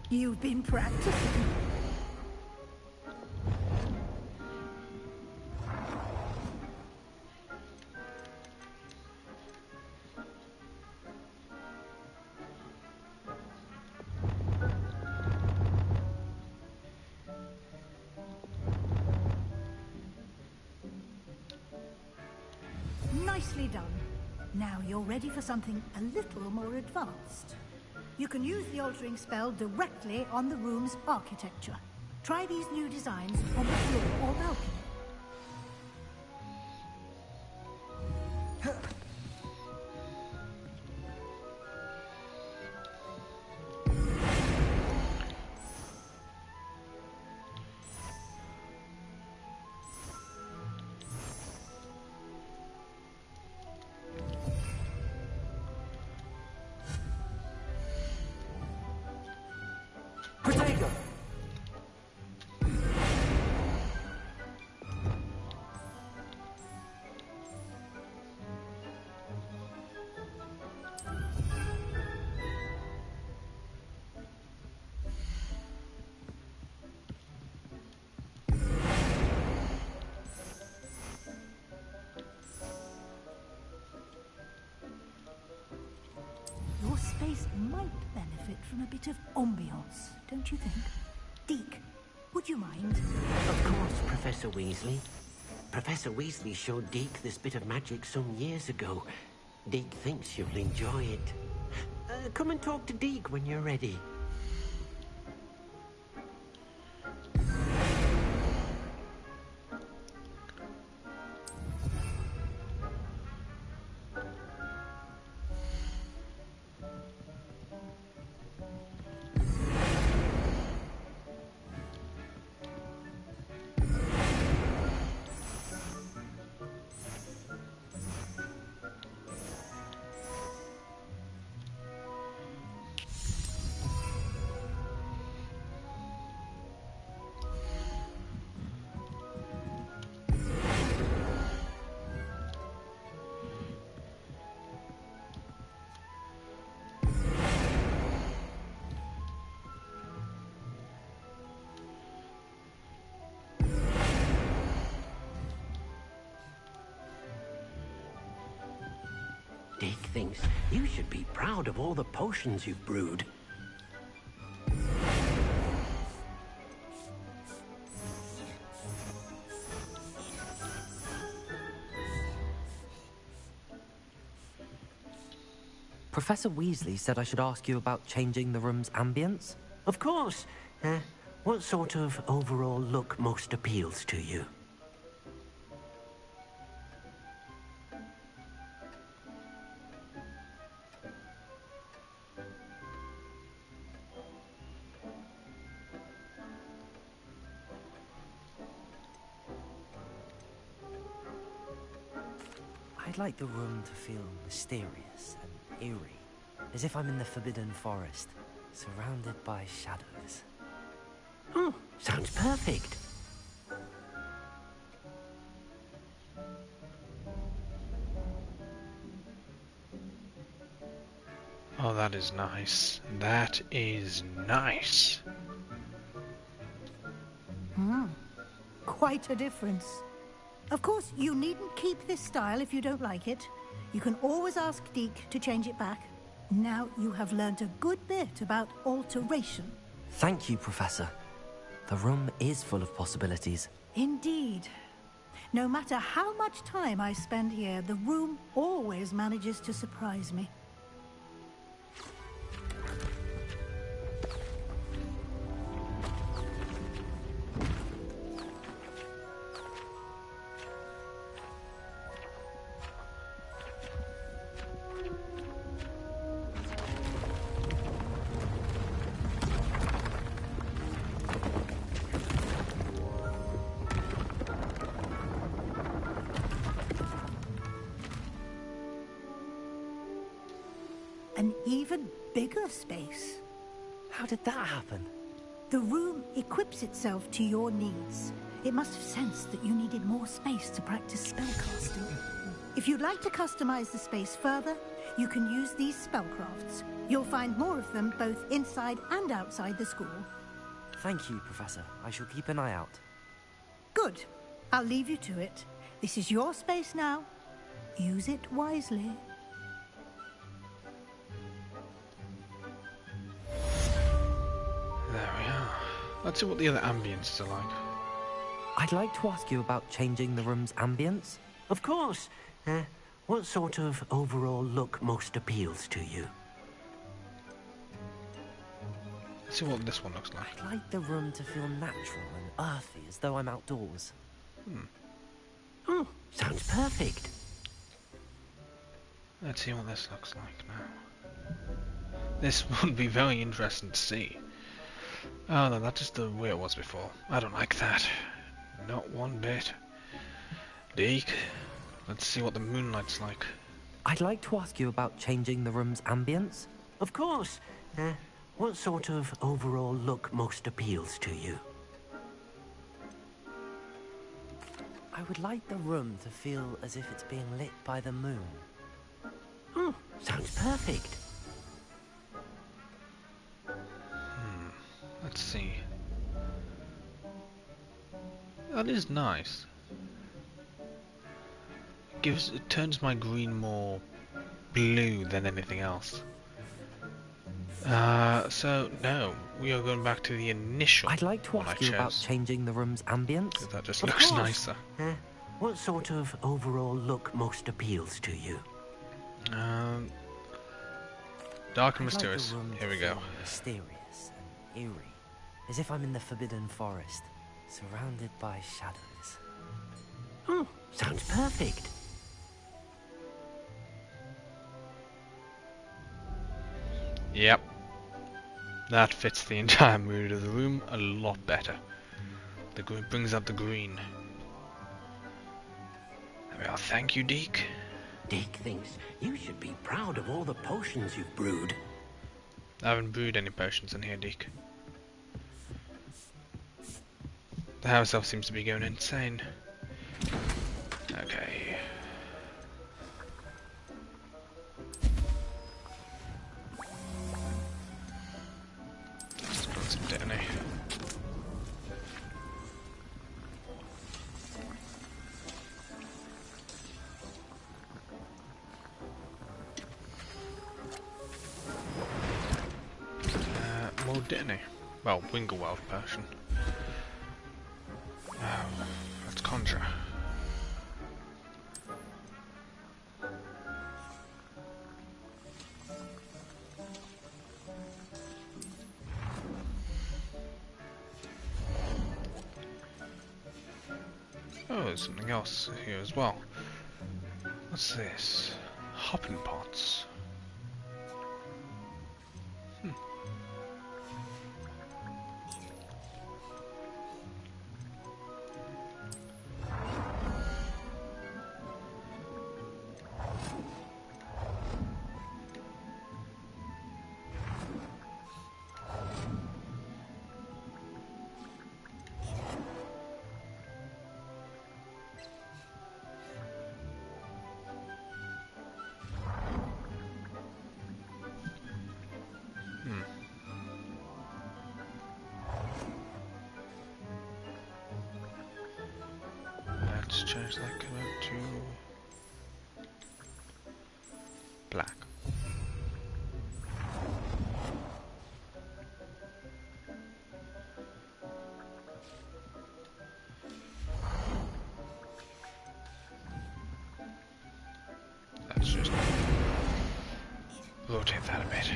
You've been practicing. Nicely done. Now you're ready for something a little more advanced. You can use the altering spell directly on the room's architecture. Try these new designs on the floor or balcony. Your space might benefit from a bit of ambiance, don't you think? Deke, would you mind? Of course, Professor Weasley. Professor Weasley showed Deke this bit of magic some years ago. Deke thinks you'll enjoy it. Come and talk to Deke when you're ready. thinks you should be proud of all the potions you've brewed. Professor Weasley said I should ask you about changing the room's ambience. Of course. What sort of overall look most appeals to you? I'd like the room to feel mysterious and eerie, as if I'm in the Forbidden Forest, surrounded by shadows. Oh, sounds perfect. Oh, that is nice. That is nice. Quite a difference. Of course, you needn't keep this style if you don't like it. You can always ask Deke to change it back. Now you have learned a good bit about alteration. Thank you, Professor. The room is full of possibilities. Indeed. No matter how much time I spend here, the room always manages to surprise me. An even bigger space. How did that happen? The room equips itself to your needs. It must have sensed that you needed more space to practice spellcasting. If you'd like to customize the space further, you can use these spellcrafts. You'll find more of them both inside and outside the school. Thank you, Professor. I shall keep an eye out. Good. I'll leave you to it. This is your space now. Use it wisely. There we are. Let's see what the other ambiences are like. I'd like to ask you about changing the room's ambience. Of course. What sort of overall look most appeals to you? Let's see what this one looks like. I'd like the room to feel natural and earthy, as though I'm outdoors. Oh, sounds perfect. Let's see what this looks like now. This would be very interesting to see. Oh no, that's just the way it was before. I don't like that. Not one bit. Deke, let's see what the moonlight's like. I'd like to ask you about changing the room's ambience. Of course. What sort of overall look most appeals to you? I would like the room to feel as if it's being lit by the moon. Oh, sounds perfect. Let's see. That is nice. It turns my green more blue than anything else. So no, we are going back to the initial. I'd like to ask you about changing the room's ambience. That just looks nicer. What sort of overall look most appeals to you? Dark and mysterious. Here we go. Mysterious and eerie, as if I'm in the Forbidden Forest, surrounded by shadows. Oh, sounds perfect. Yep. That fits the entire mood of the room a lot better. The green brings out the green. There we are. Thank you, Deke. Deke thinks you should be proud of all the potions you've brewed. I haven't brewed any potions in here, Deke. The house elf seems to be going insane. Okay. Let's put some Danny. Dittany. Well, Wingleweld version. Let's conjure. Oh, there's something else here as well. What's this? Hopping pots. Let's change that colour to black. Let's just rotate that a bit.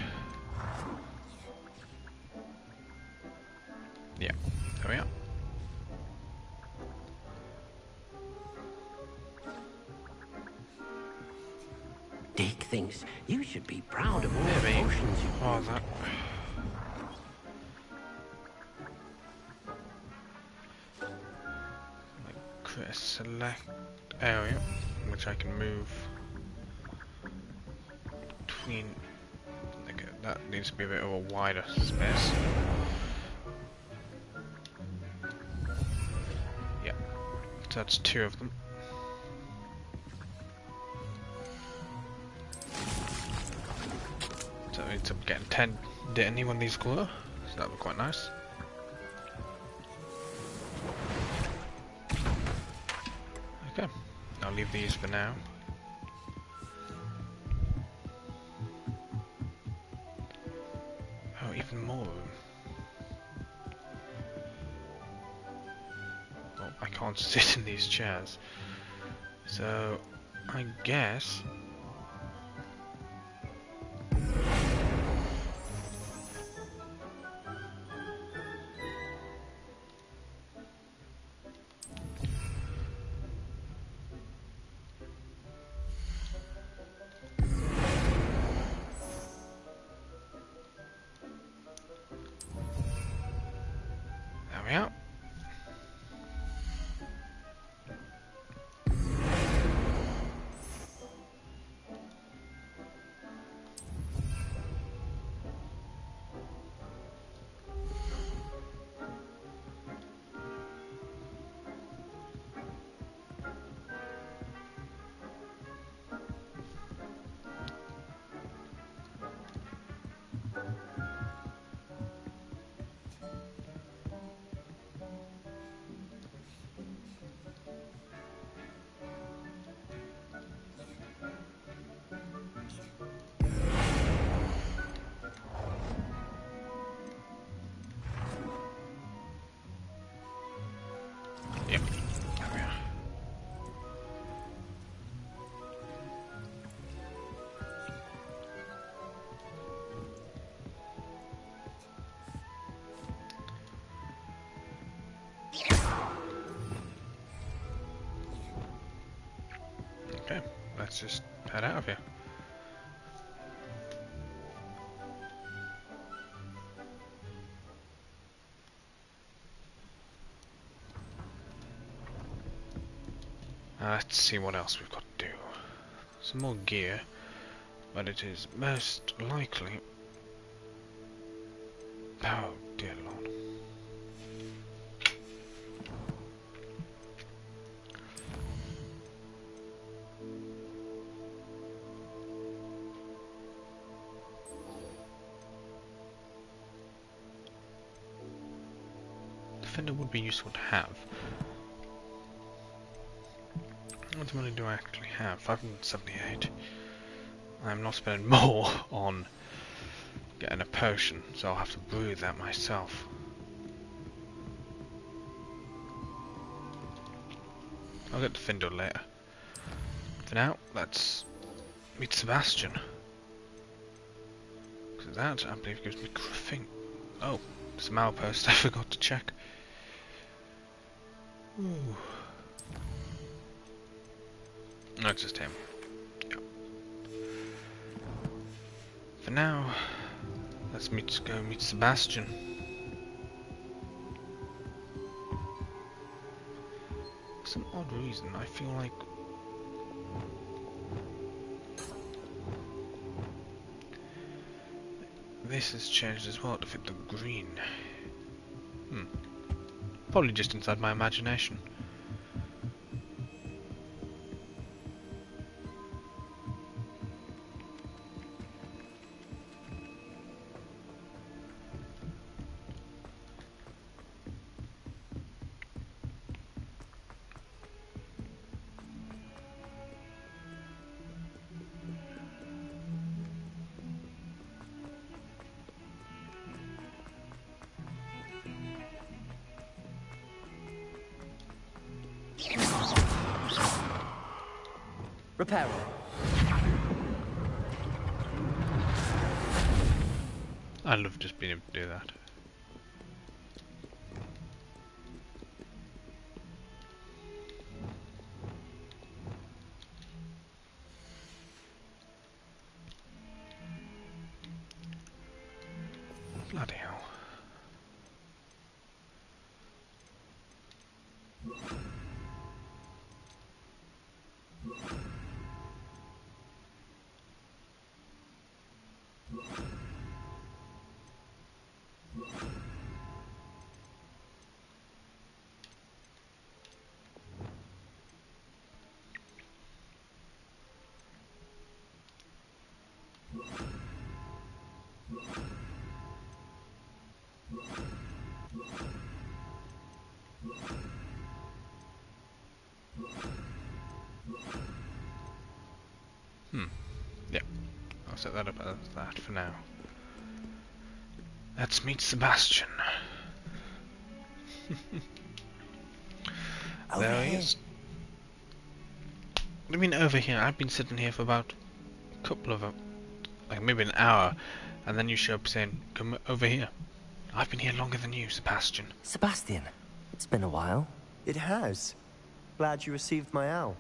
Yeah, there we are. Dick thinks you should be proud of all the potions you've Oh, that. Create a select area which I can move between. Okay, that needs to be a bit of a wider space. Yeah, so that's 2 of them. So it means I'm getting 10 Dittany when these glow, so that would be quite nice. Okay, I'll leave these for now. Oh, even more room. Oh, I can't sit in these chairs. So, I guess... There we are. Yep, there we are. Okay, let's just head out of here. Let's see what else we've got to do. Some more gear, but it is most likely... Oh dear lord. Defender would be useful to have. What money do I actually have? 578. I'm not spending more on getting a potion, so I'll have to brew that myself. I'll get to Findle later. For now, let's meet Sebastian. Because that, I believe, gives me griffing. Oh, there's a milepost I forgot to check. Ooh. No, it's just him. Yep. For now, let's go meet Sebastian. For some odd reason, I feel like this has changed as well to fit the green. Probably just inside my imagination. Repair. I love just being able to do that. Bloody hell. Yep. I'll set that up as that for now. Let's meet Sebastian. There he is. What do you mean over here? I've been sitting here for about a couple of, like maybe an hour, and then you show up saying, come over here. I've been here longer than you, Sebastian. Sebastian, it's been a while. It has. Glad you received my owl.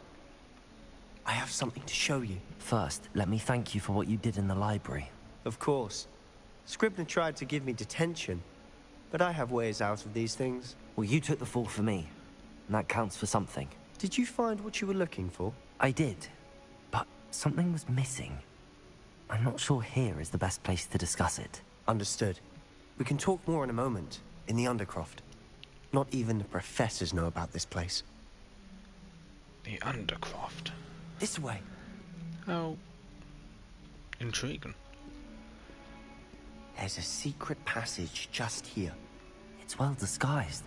I have something to show you. First, let me thank you for what you did in the library. Of course. Scribner tried to give me detention, but I have ways out of these things. Well, you took the fall for me, and that counts for something. Did you find what you were looking for? I did, but something was missing. I'm not sure here is the best place to discuss it. Understood. We can talk more in a moment, in the Undercroft. Not even the professors know about this place. The Undercroft? This way. How intriguing. There's a secret passage just here. It's well disguised.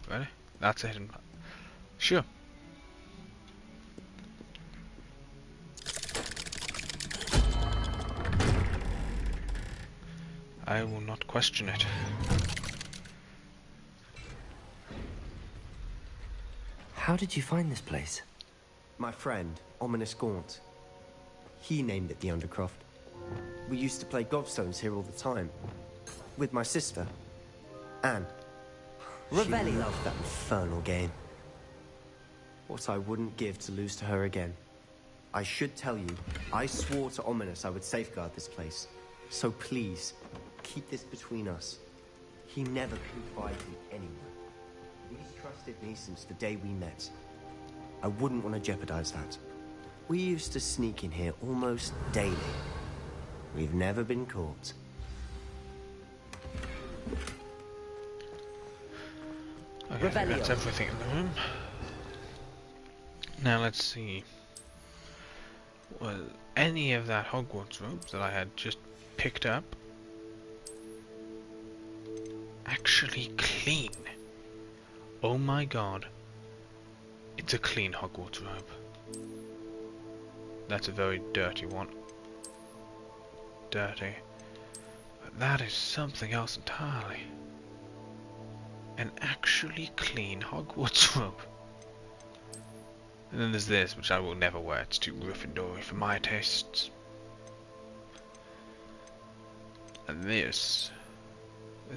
Ready? That's a hidden path. Sure. I will not question it. How did you find this place? My friend, Ominous Gaunt. He named it the Undercroft. We used to play gobstones here all the time. With my sister, Anne. Revelio. She loved that infernal game. What I wouldn't give to lose to her again. I should tell you, I swore to Ominous I would safeguard this place. So please, keep this between us. He never confided in anyone. He's trusted me since the day we met. I wouldn't want to jeopardize that. We used to sneak in here almost daily. We've never been caught. Okay, I think that's everything in the room. Now let's see. Was any of that Hogwarts robe that I had just picked up actually clean? Oh my god. It's a clean Hogwarts robe. That's a very dirty one. Dirty. But that is something else entirely. An actually clean Hogwarts robe. And then there's this, which I will never wear. It's too Gryffindory for my tastes. And this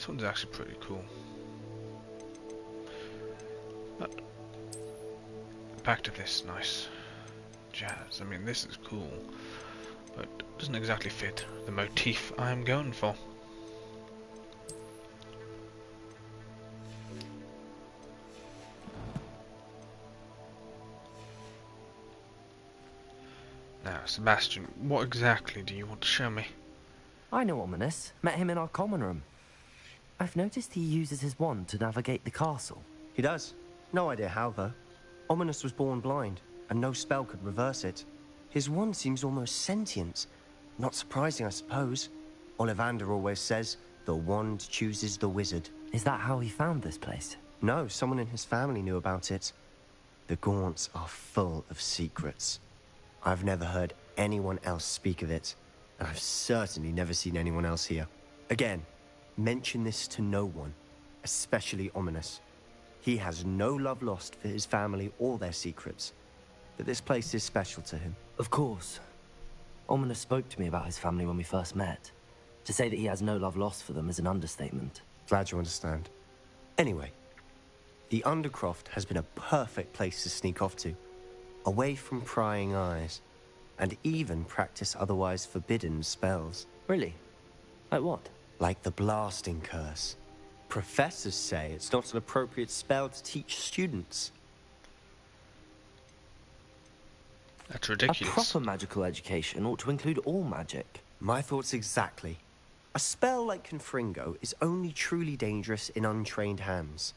one's actually pretty cool. But back to this nice jazz. I mean, this is cool, but doesn't exactly fit the motif I'm going for. Now, Sebastian, what exactly do you want to show me? I know Ominous. Met him in our common room. I've noticed he uses his wand to navigate the castle. He does. No idea how, though. Ominous was born blind, and no spell could reverse it. His wand seems almost sentient. Not surprising, I suppose. Ollivander always says, the wand chooses the wizard. Is that how he found this place? No, someone in his family knew about it. The Gaunts are full of secrets. I've never heard anyone else speak of it, and I've certainly never seen anyone else here. Again, mention this to no one, especially Ominous. He has no love lost for his family or their secrets, but this place is special to him. Of course. Ominous spoke to me about his family when we first met. To say that he has no love lost for them is an understatement. Glad you understand. Anyway, the Undercroft has been a perfect place to sneak off to, away from prying eyes, and even practice otherwise forbidden spells. Really? Like what? Like the blasting curse. Professors say it's not an appropriate spell to teach students. That's ridiculous. A proper magical education ought to include all magic. My thoughts exactly. A spell like Confringo is only truly dangerous in untrained hands.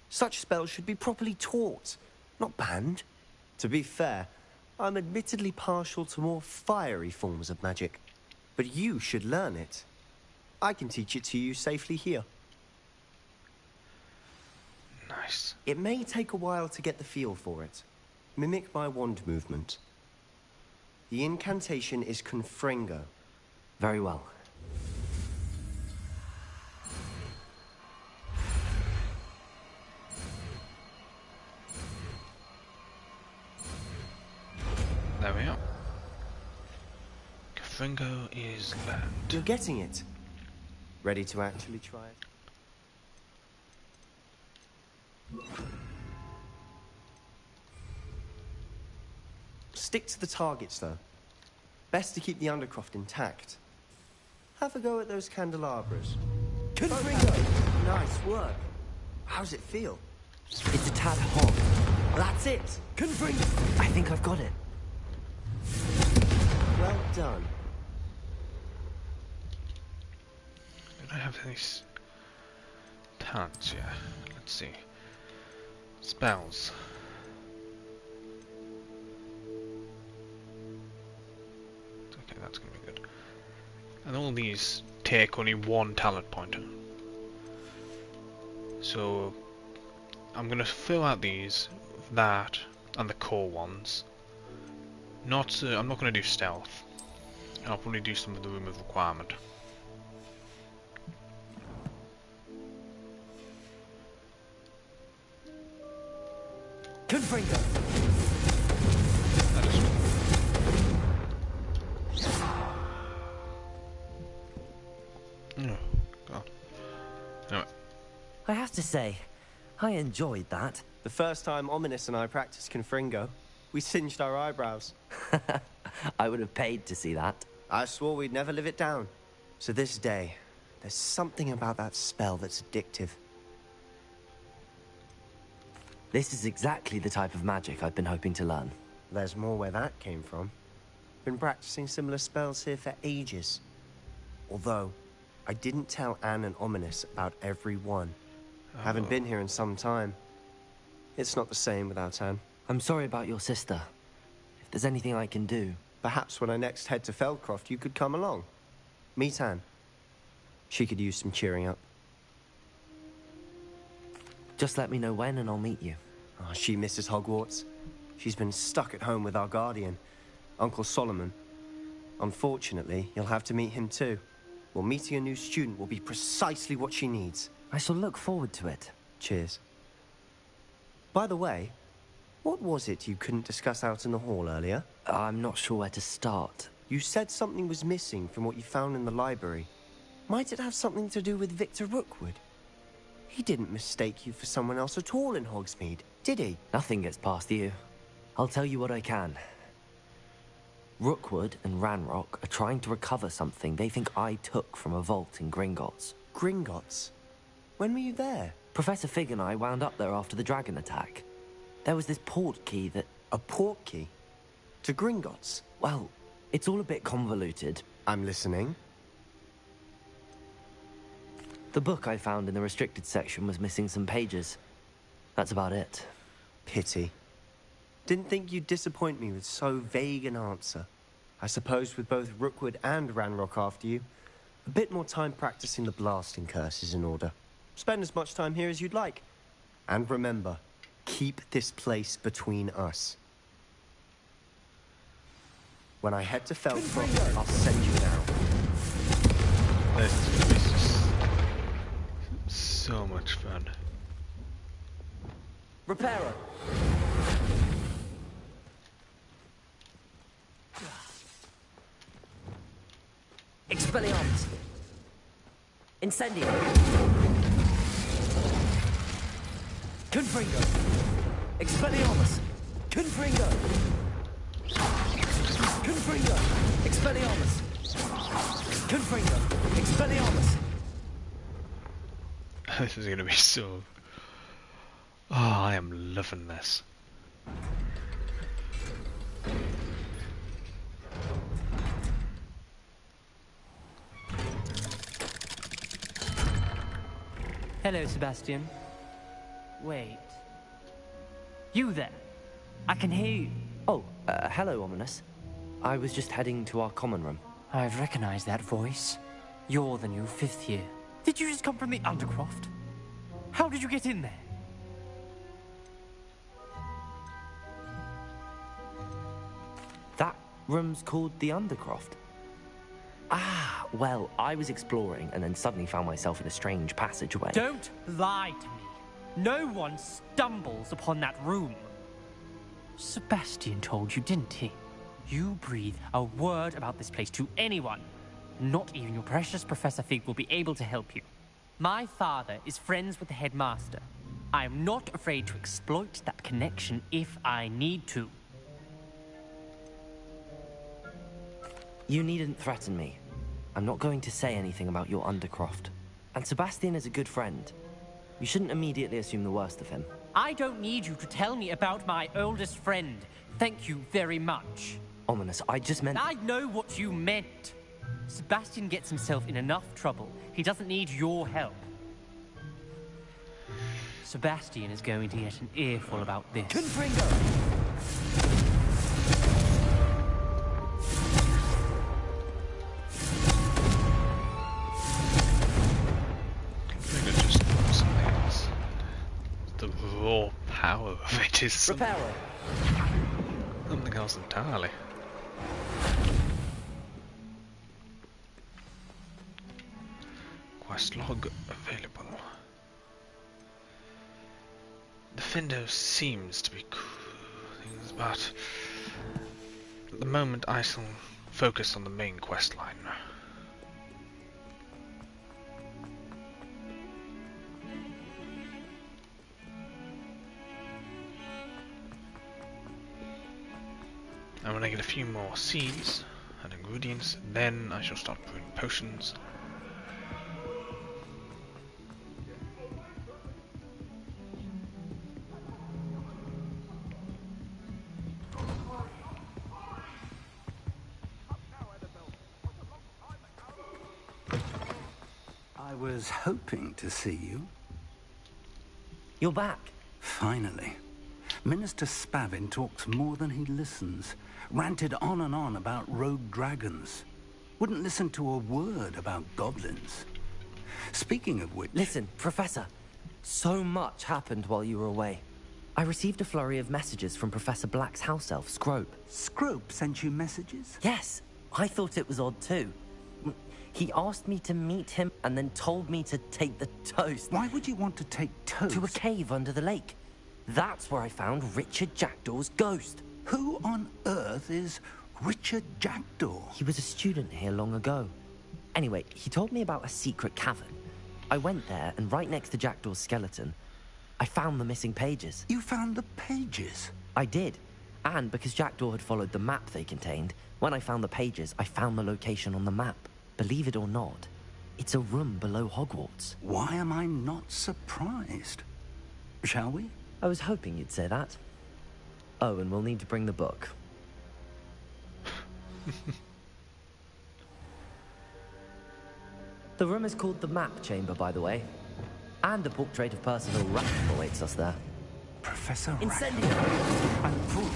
Such spells should be properly taught, not banned. To be fair, I'm admittedly partial to more fiery forms of magic, but you should learn it. I can teach it to you safely here. Nice. It may take a while to get the feel for it. Mimic my wand movement. The incantation is Confringo. Very well. There we are. Confringo is learned. You're getting it. Ready to actually try it? Stick to the targets, though. Best to keep the Undercroft intact. Have a go at those candelabras. Confringo! Nice work. How's it feel? It's a tad hot. That's it! Confringo! I think I've got it. Well done. Do I have any talents here? Let's see. Spells. Okay, that's gonna be good. And all these take only one talent pointer. So I'm gonna fill out these, that, and the core ones. I'm not gonna do stealth. I'll probably do some of the room of requirement. Confringo! Oh, God. Anyway. I have to say, I enjoyed that. The first time Ominous and I practiced Confringo, we singed our eyebrows. I would have paid to see that. I swore we'd never live it down. To this day, there's something about that spell that's addictive. This is exactly the type of magic I've been hoping to learn. There's more where that came from. Been practicing similar spells here for ages. Although, I didn't tell Anne and Ominous about every one. Haven't been here in some time. It's not the same without Anne. I'm sorry about your sister. If there's anything I can do... Perhaps when I next head to Feldcroft, you could come along. Meet Anne. She could use some cheering up. Just let me know when and I'll meet you. Oh, she misses Hogwarts. She's been stuck at home with our guardian, Uncle Solomon. Unfortunately, you'll have to meet him too. Well, meeting a new student will be precisely what she needs. I shall look forward to it. Cheers. By the way, what was it you couldn't discuss out in the hall earlier? I'm not sure where to start. You said something was missing from what you found in the library. Might it have something to do with Victor Rookwood? He didn't mistake you for someone else at all in Hogsmeade, did he? Nothing gets past you. I'll tell you what I can. Rookwood and Ranrock are trying to recover something they think I took from a vault in Gringotts. Gringotts? When were you there? Professor Fig and I wound up there after the dragon attack. There was this port key that... A port key? To Gringotts? Well, it's all a bit convoluted. I'm listening. The book I found in the restricted section was missing some pages. That's about it. Pity. Didn't think you'd disappoint me with so vague an answer. I suppose with both Rookwood and Ranrock after you, a bit more time practicing the blasting curse is in order. Spend as much time here as you'd like. And remember, keep this place between us. When I head to Feldcroft, I'll send you now. This is just so much fun. Reparo! Expelliarmus! Incendio! Confringo! Expelliarmus! Confringo! Confringo! Expelliarmus! Confringo! Expelliarmus! This is gonna be so... Oh, I am loving this. Hello, Sebastian. Wait. You there? I can hear you. Oh, hello, Ominous. I was just heading to our common room. I've recognized that voice. You're the new 5th year. Did you just come from the Undercroft? How did you get in there? That room's called the Undercroft. Ah, well, I was exploring and then suddenly found myself in a strange passageway. Don't lie to me. No one stumbles upon that room. Sebastian told you, didn't he? You breathe a word about this place to anyone. Not even your precious Professor Fig will be able to help you. My father is friends with the headmaster. I am not afraid to exploit that connection if I need to. You needn't threaten me. I'm not going to say anything about your Undercroft. And Sebastian is a good friend. You shouldn't immediately assume the worst of him. I don't need you to tell me about my oldest friend. Thank you very much. Ominous, I just meant... I know what you meant. Sebastian gets himself in enough trouble. He doesn't need your help. Sebastian is going to get an earful about this. Confringo! The raw power of it is something else entirely. Quest log available. The Findo seems to be cool things, but at the moment I shall focus on the main quest line. And when I get a few more seeds and ingredients, then I shall start brewing potions. I was hoping to see you. You're back. Finally. Minister Spavin talks more than he listens. Ranted on and on about rogue dragons. Wouldn't listen to a word about goblins. Speaking of which... Listen, Professor. So much happened while you were away. I received a flurry of messages from Professor Black's house elf, Scrope. Scrope sent you messages? Yes, I thought it was odd too. He asked me to meet him and then told me to take the toast. Why would you want to take toast? To a cave under the lake. That's where I found Richard Jackdaw's ghost. Who on earth is Richard Jackdaw? He was a student here long ago. Anyway, he told me about a secret cavern. I went there, and right next to Jackdaw's skeleton, I found the missing pages. You found the pages? I did. And because Jackdaw had followed the map they contained, when I found the pages, I found the location on the map. Believe it or not, it's a room below Hogwarts. Why am I not surprised? Shall we? I was hoping you'd say that. Oh, and we'll need to bring the book. The room is called the Map Chamber, by the way. And a portrait of Percival Rackham awaits us there. Professor Incendio! I'm thought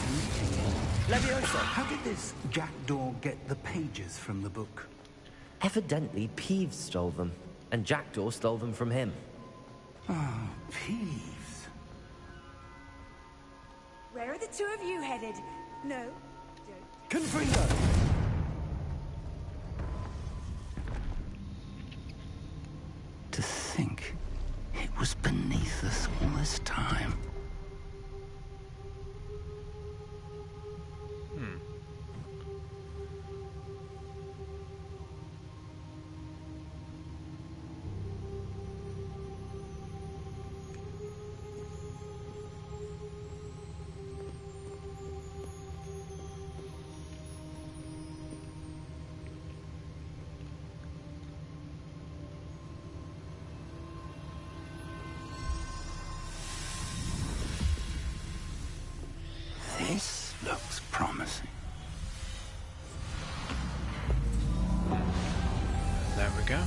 Leviosa! How did this Jackdaw get the pages from the book? Evidently, Peeves stole them, and Jackdaw stole them from him. Oh, Peeves. Where are the two of you headed? No, don't. Confringo! To think it was beneath us all this time. This looks promising. There we go.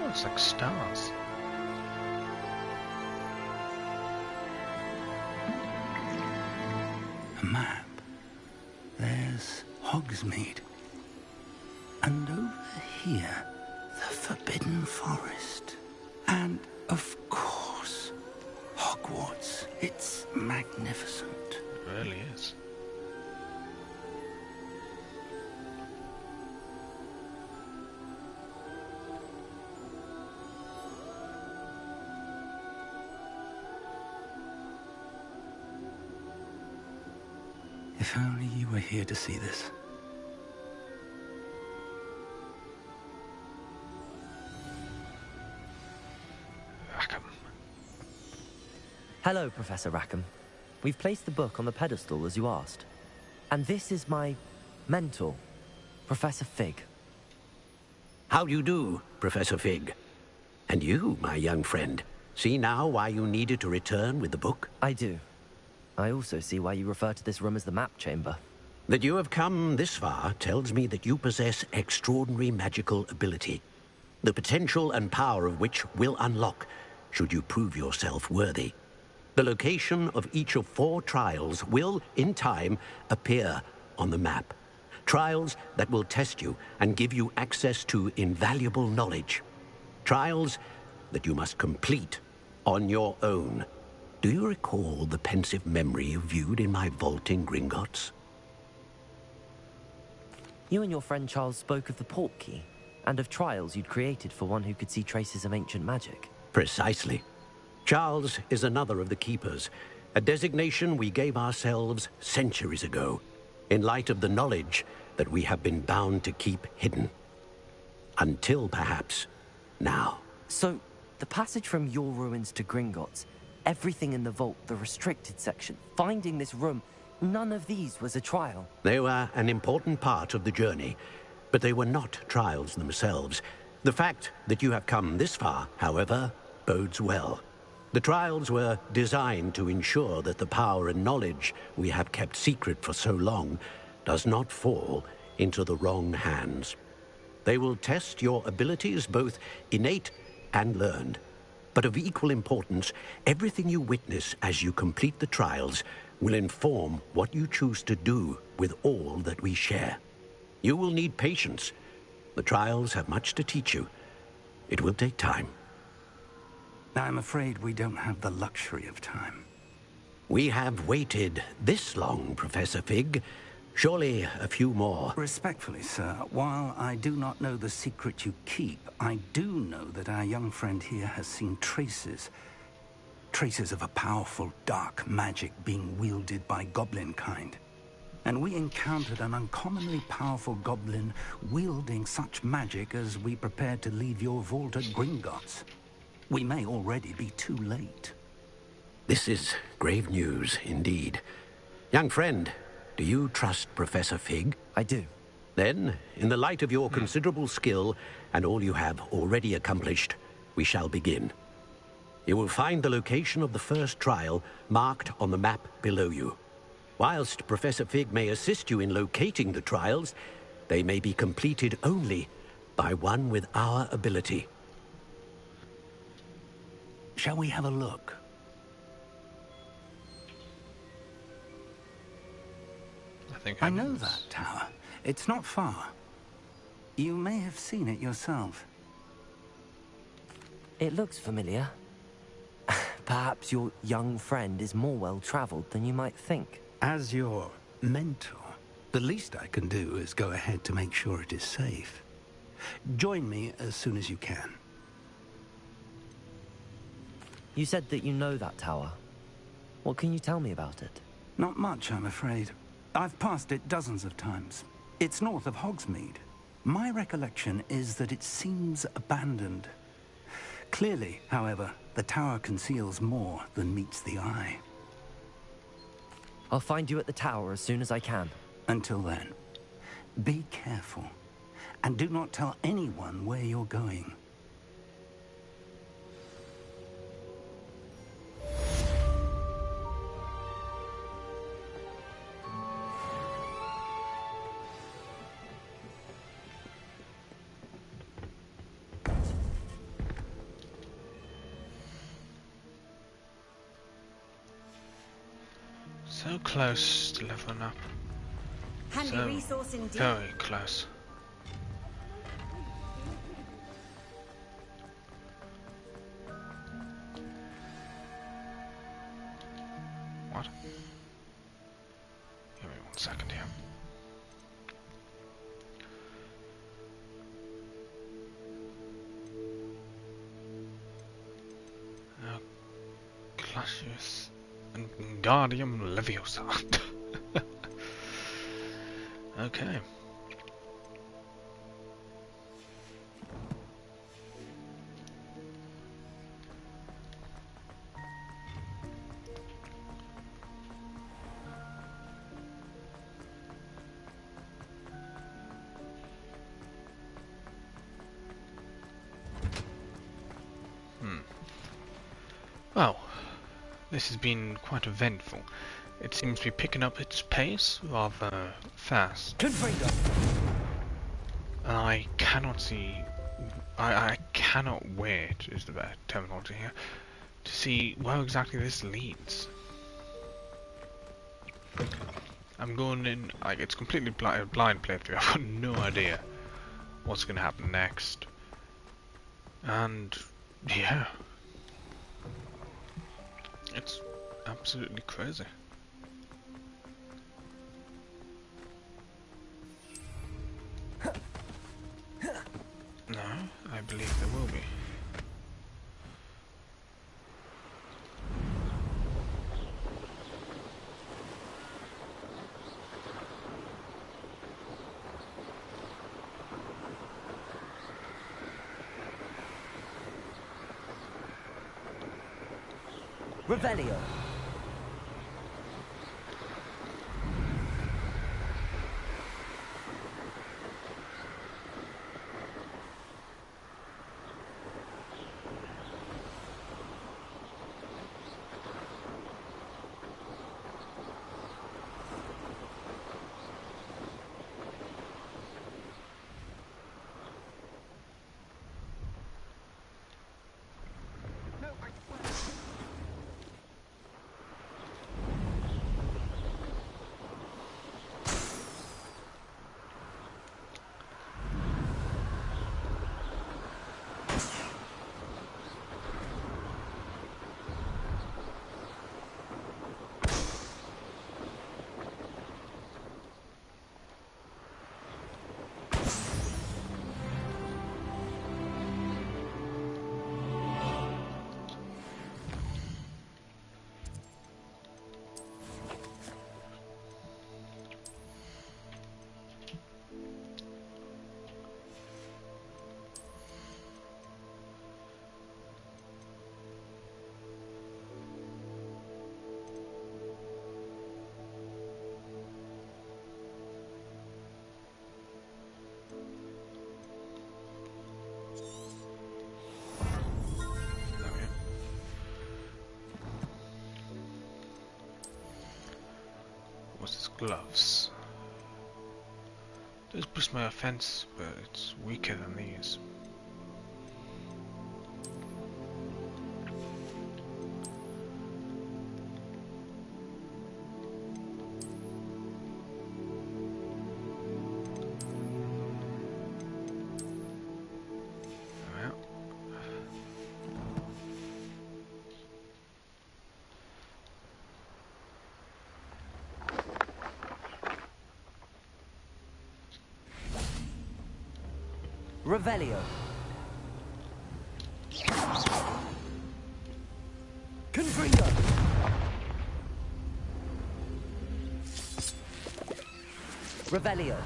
Oh, it's like stars. A map. There's Hogsmeade. And over here, the Forbidden Forest. And, of course, Hogwarts. It's magnificent. It really is. If only you were here to see this. Rackham. Hello, Professor Rackham. We've placed the book on the pedestal as you asked. And this is my mentor, Professor Fig. How do you do, Professor Fig? And you, my young friend, see now why you needed to return with the book? I do. I also see why you refer to this room as the Map Chamber. That you have come this far tells me that you possess extraordinary magical ability, the potential and power of which will unlock should you prove yourself worthy. The location of each of 4 trials will, in time, appear on the map. Trials that will test you and give you access to invaluable knowledge. Trials that you must complete on your own. Do you recall the pensive memory you viewed in my vault in Gringotts? You and your friend Charles spoke of the Portkey, and of trials you'd created for one who could see traces of ancient magic. Precisely. Charles is another of the Keepers, a designation we gave ourselves centuries ago, in light of the knowledge that we have been bound to keep hidden. Until, perhaps, now. So, the passage from your ruins to Gringotts, everything in the vault, the restricted section, finding this room, none of these was a trial. They were an important part of the journey, but they were not trials themselves. The fact that you have come this far, however, bodes well. The trials were designed to ensure that the power and knowledge we have kept secret for so long does not fall into the wrong hands. They will test your abilities, both innate and learned, But of equal importance, everything you witness as you complete the trials will inform what you choose to do with all that we share. You will need patience. The trials have much to teach you. It will take time. I'm afraid we don't have the luxury of time. We have waited this long, Professor Fig. Surely a few more. Respectfully, sir, while I do not know the secret you keep, I do know that our young friend here has seen traces of a powerful dark magic being wielded by goblin kind. And we encountered an uncommonly powerful goblin wielding such magic as we prepared to leave your vault at Gringotts. We may already be too late. This is grave news indeed. Young friend, do you trust Professor Fig? I do. Then, in the light of your considerable skill and all you have already accomplished, we shall begin. You will find the location of the first trial marked on the map below you. Whilst Professor Fig may assist you in locating the trials, they may be completed only by one with our ability. Shall we have a look? I know that tower. It's not far. You may have seen it yourself. It looks familiar. Perhaps your young friend is more well-traveled than you might think. As your mentor, the least I can do is go ahead to make sure it is safe. Join me as soon as you can. You said that you know that tower. What can you tell me about it? Not much, I'm afraid. I've passed it dozens of times. It's north of Hogsmeade. My recollection is that it seems abandoned. Clearly, however, the tower conceals more than meets the eye. I'll find you at the tower as soon as I can. Until then, be careful, and do not tell anyone where you're going. So close to leveling up. Handy So resource indeed. very close. What? Give me 1 second here. Classius and Guardium Leviosa. Okay. Well, this has been quite eventful. It seems to be picking up its pace rather fast. And I cannot see... I cannot wait, is the better terminology here, to see where exactly this leads. I'm going in... like, it's completely blind playthrough. I've got no idea what's going to happen next. And... yeah. It's absolutely crazy. No, I believe there will be. Revelio. No, gloves. Does boost my offense, but it's weaker than these. Revelio. Confringo. Revelio.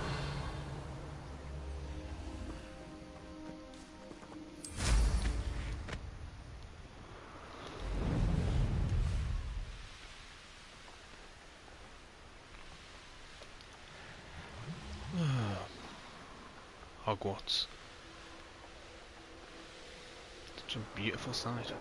Hogwarts. Such a beautiful sight.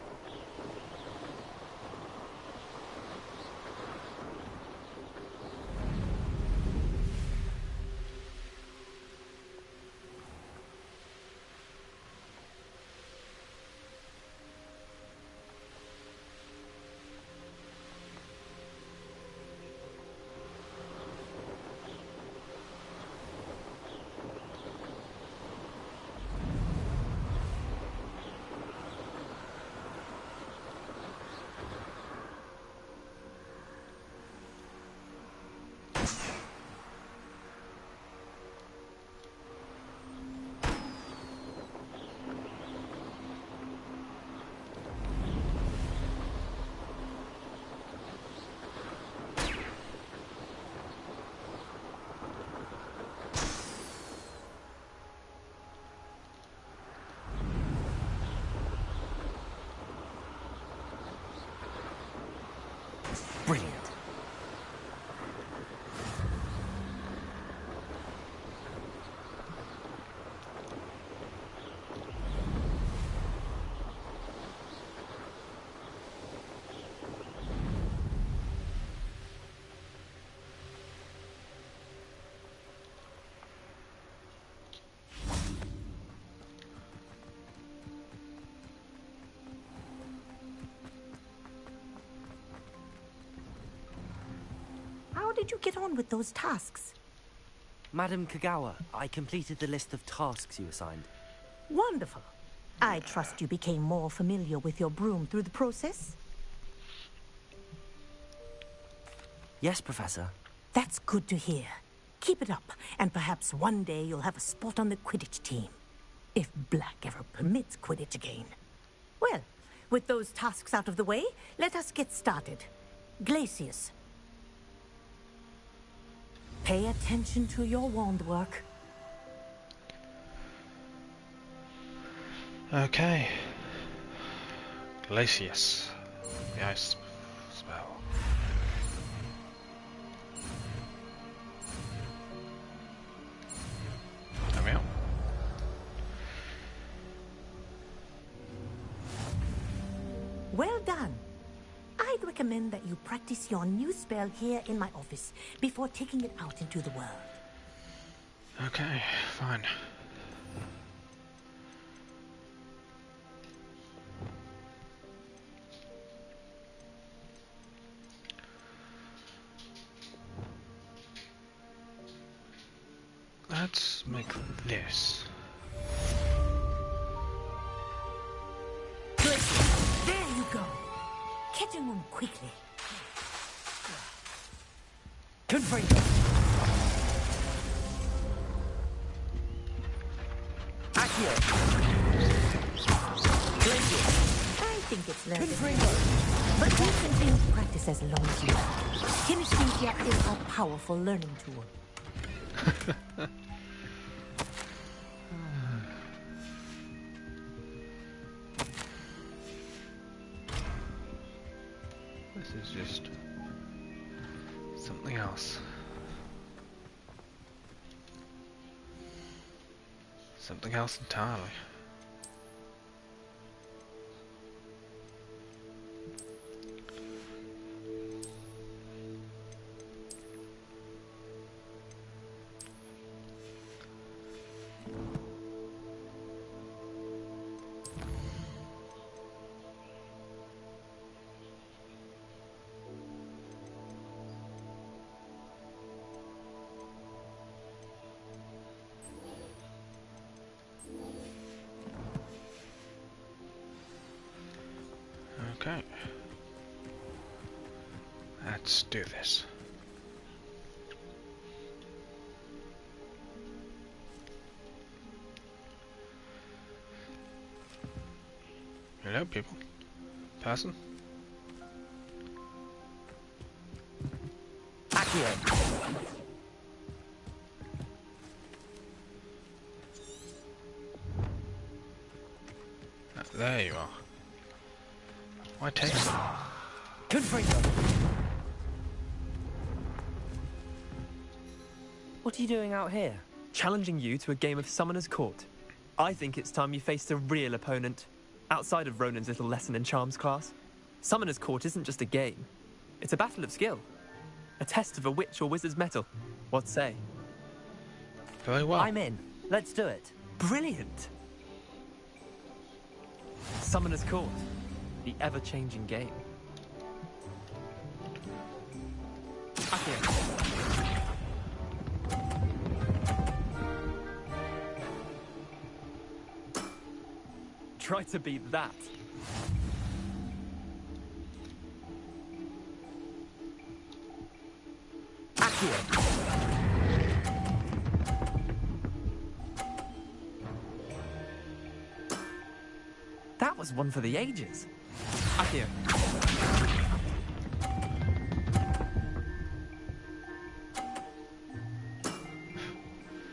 Brilliant. How did you get on with those tasks? Madam Kagawa, I completed the list of tasks you assigned. Wonderful. I trust you became more familiar with your broom through the process? Yes, Professor. That's good to hear. Keep it up, and perhaps one day you'll have a spot on the Quidditch team. If Black ever permits Quidditch again. Well, with those tasks out of the way, let us get started. Glacius. Pay attention to your wand work. Okay. Glacius. The ice spell. There we are. Well done. I'd recommend that you practice your new spell here in my office before taking it out into the world. Okay, fine. Let's make this. There you go. Catching them quickly. Confringo. Accio. I think it's learned. But you continue to practice as long as you like. Kinesthesia is a powerful learning tool. This is just something else. Something else entirely. Okay. Let's do this. Hello, people. Person. Accio. There you are. Why take so long? Confringo. What are you doing out here? Challenging you to a game of Summoner's Court. I think it's time you faced a real opponent, outside of Ronan's little lesson in charms class. Summoner's Court isn't just a game. It's a battle of skill. A test of a witch or wizard's mettle. What say? Very well. I'm in. Let's do it. Brilliant. Summoner's Court. The ever-changing game. Accio. Try to beat that. Accio. That was one for the ages. Accio.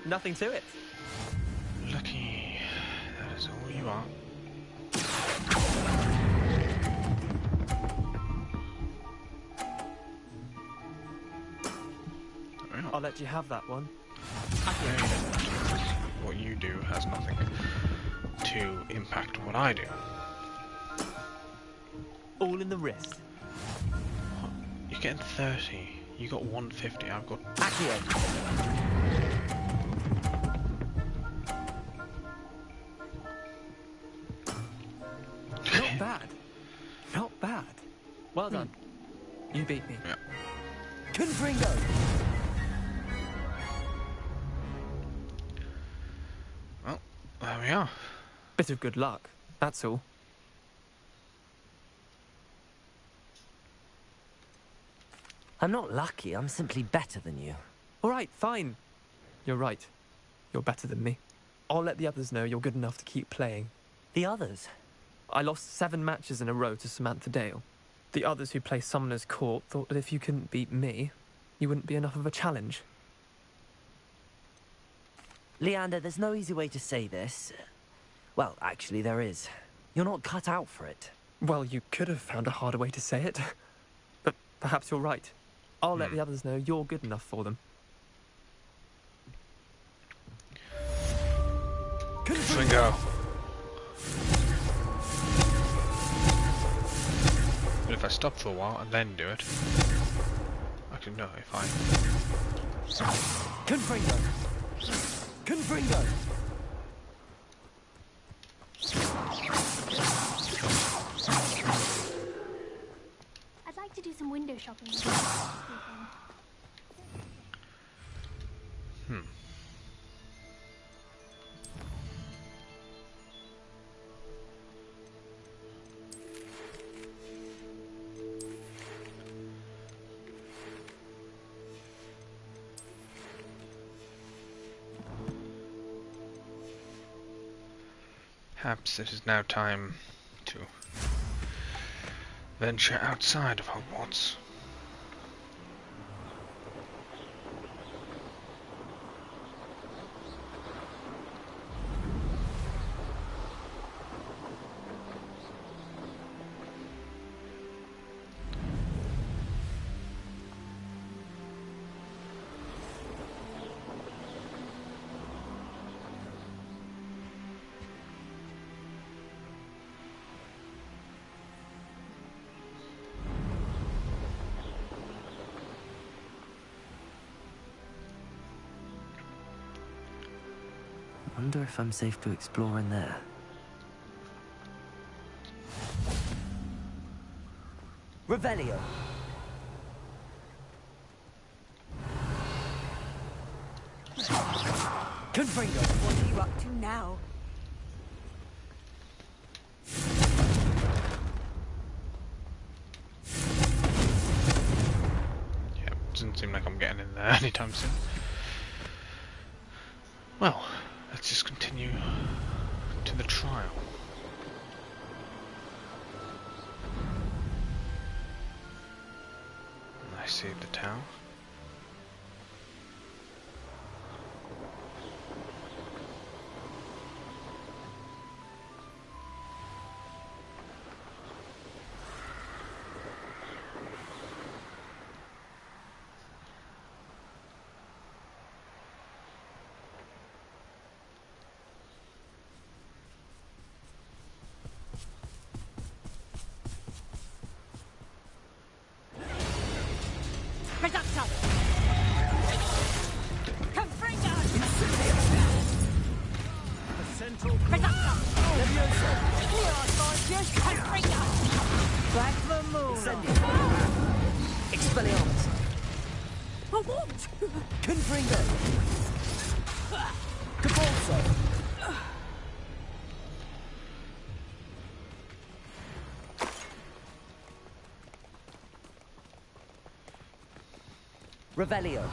Nothing to it. Lucky. That is all you are. I'll let you have that one. What you do has nothing to impact what I do. All in the wrist. You're getting 30. You got 150. I've got. Accio. Not bad. Not bad. Well done. You beat me. Yeah. Confringo. Well, there we are. Bit of good luck, that's all. I'm not lucky, I'm simply better than you. All right, fine. You're right. You're better than me. I'll let the others know you're good enough to keep playing. The others? I lost 7 matches in a row to Samantha Dale. The others who play Summoner's Court thought that if you couldn't beat me, you wouldn't be enough of a challenge. Leander, there's no easy way to say this. Well, actually there is. You're not cut out for it. Well, you could have found a harder way to say it. But perhaps you're right. I'll let the others know you're good enough for them. Confringo. But if I stop for a while and then do it, actually no, if I. Confringo. Confringo. I'd like to do some window shopping. Perhaps it is now time to venture outside of Hogwarts. Wonder if I'm safe to explore in there. Revelio. Confringo. What are you up to now? seem like I'm getting in there anytime soon. Well, let's just continue to the trial. I saved the town. Reducto! Confringo! Reducto! Levioso! Confringo! Black the moon! Expelliarmus! A what? Confringo! Capulso! Revelio.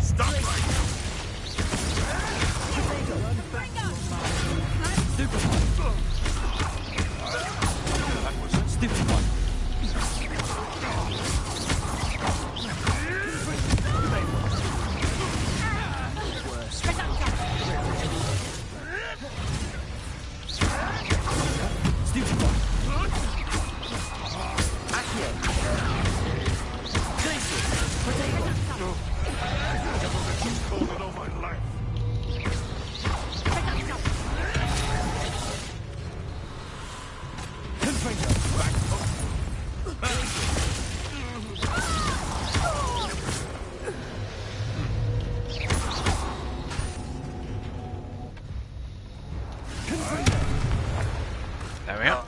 Stop right now! Stupid one. There we are.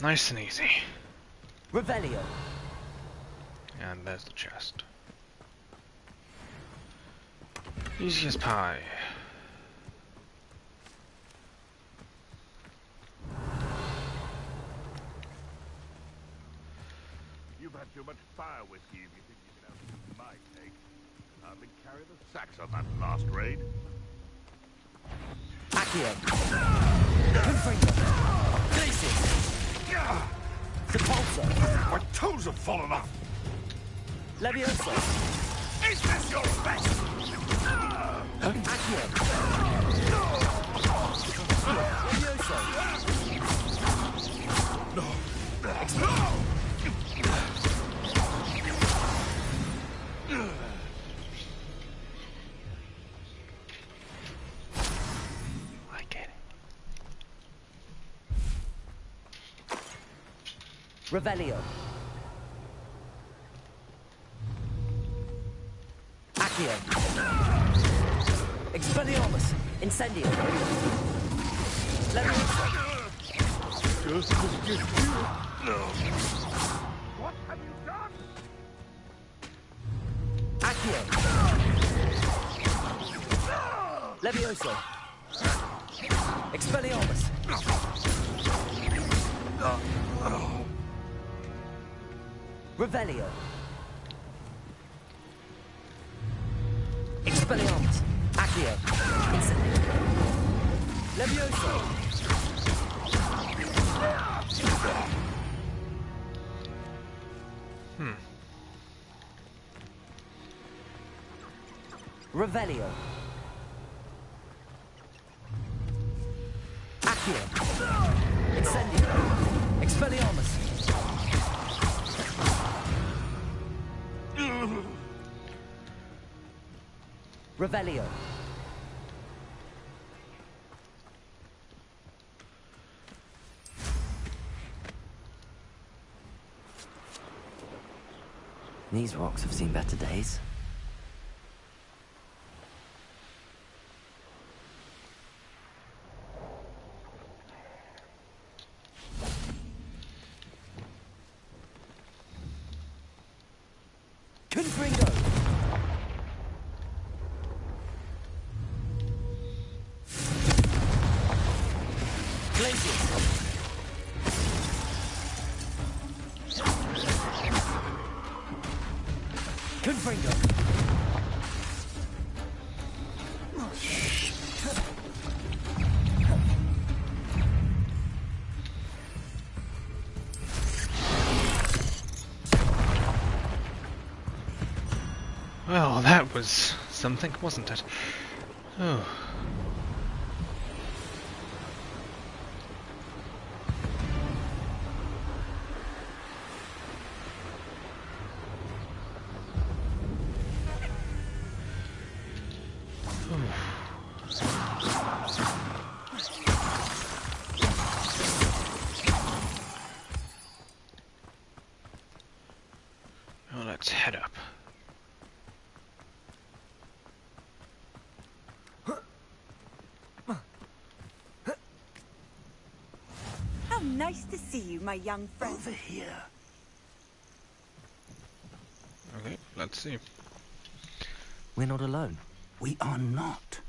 Nice and easy. Revelio. And there's the chest. Easy as pie. You've had too much fire whiskey if you think you can outdo my take. Hardly carry the sacks on that last raid. Accio. Confringo. Glacius. Sepulso. My toes have fallen off. Levioso. Is this your best? Accio. Levioso. No. I get it. Revelio. Accio. Expelliarmus. Incendio. Levioso. Just to get you. No. What have you done? Accio. Levioso. Expelliarmus. Revelio. Expelliarmus. Accio. Incendio. Levioso. Revelio. Accio. Incendio. Expelliarmus. Revelio. These rocks have seen better days. Confringo! Blazes! Confringo! Well, that was something, wasn't it? Oh. Well, let's head up. How nice to see you, my young friend. Over here. Okay, let's see. We're not alone. We are not.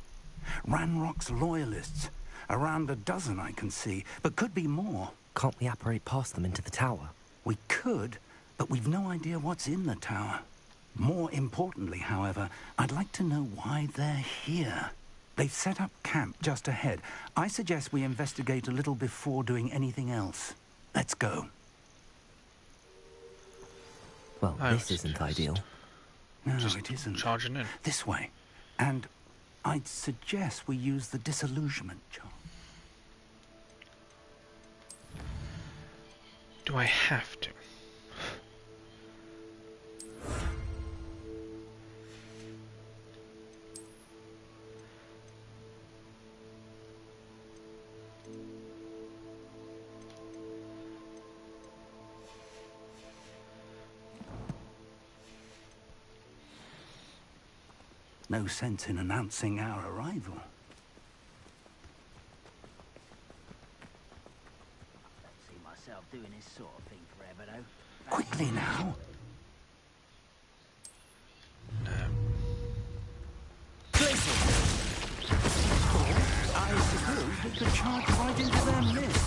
Ranrock's loyalists. Around a dozen I can see, but could be more. Can't we apparate past them into the tower? We could, but we've no idea what's in the tower. More importantly, however, I'd like to know why they're here. They've set up camp just ahead. I suggest we investigate a little before doing anything else. Let's go. Well, this isn't ideal. No, it isn't. Charging in. This way. And I'd suggest we use the disillusionment charm. Do I have to? No sense in announcing our arrival. See myself doing this sort of thing forever, though. Quickly now. I suppose we could charge right into their midst.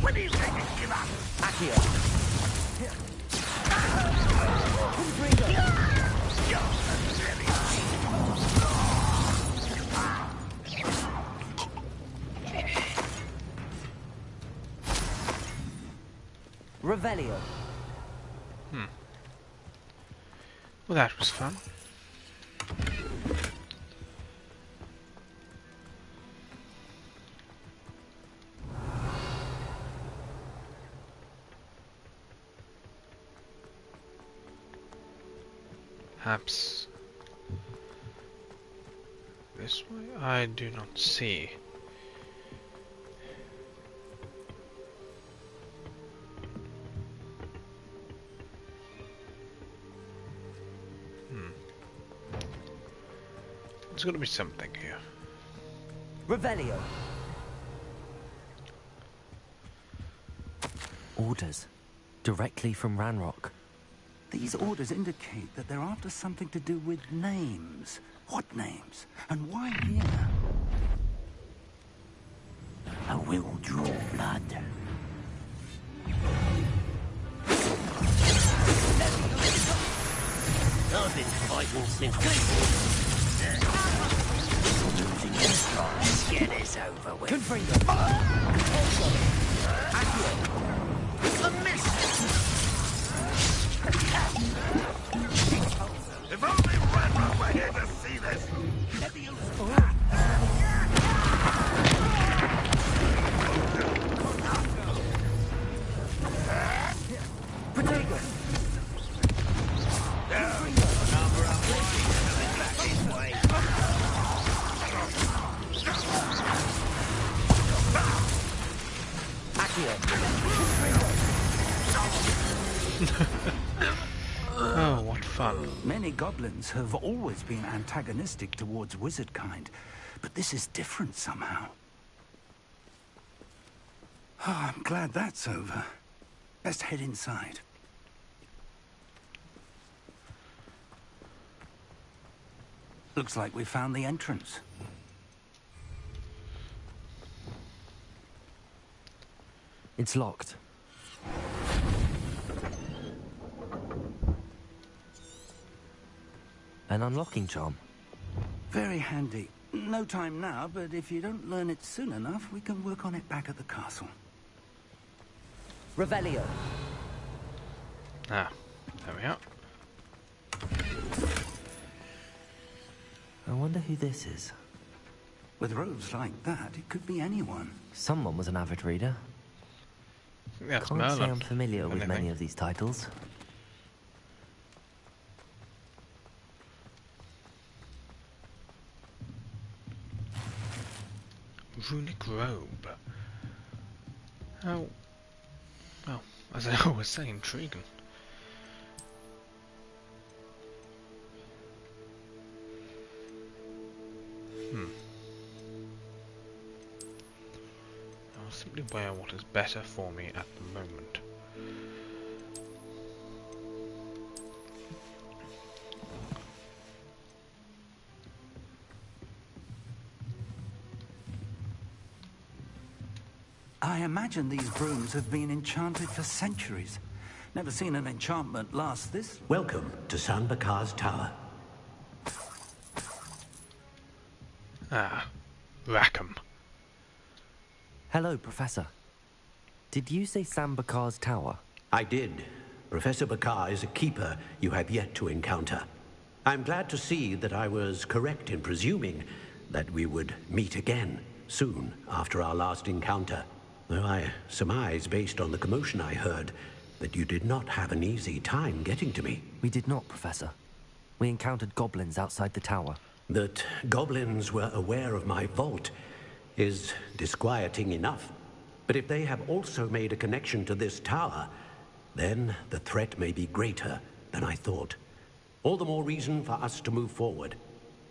When do you think you give up? Revelio. Well, that was fun. Perhaps this way? I do not see. There's got to be something here. Revelio. Orders. Directly from Ranrock. These orders indicate that they're after something to do with names. What names? And why here? I will draw blood. I've been fighting since losing your stride. Let's get this over with. Confringo. A miss! If only Redman were here to see this! Protego. Number up coming back this way. Oh, what fun. Many goblins have always been antagonistic towards wizard kind, but this is different somehow. Oh, I'm glad that's over. Let's head inside. Looks like we found the entrance. It's locked. An unlocking charm. Very handy. No time now, but if you don't learn it soon enough, we can work on it back at the castle. Revelio. Ah, there we are. I wonder who this is. With robes like that, it could be anyone. Someone was an avid reader. That's Can't Merlin. say I'm familiar with Anything. many of these titles. Runic robe. How? Well, as I always say, intriguing. I'll simply wear what is better for me at the moment. I imagine these brooms have been enchanted for centuries. Never seen an enchantment last this. Welcome to San Bakar's Tower. Ah, Rackham. Hello, Professor. Did you say Sam Bakar's tower? I did. Professor Bakar is a keeper you have yet to encounter. I'm glad to see that I was correct in presuming that we would meet again soon after our last encounter. Though I surmise, based on the commotion I heard, that you did not have an easy time getting to me. We did not, Professor. We encountered goblins outside the tower. That goblins were aware of my vault is disquieting enough. But if they have also made a connection to this tower, then the threat may be greater than I thought. All the more reason for us to move forward.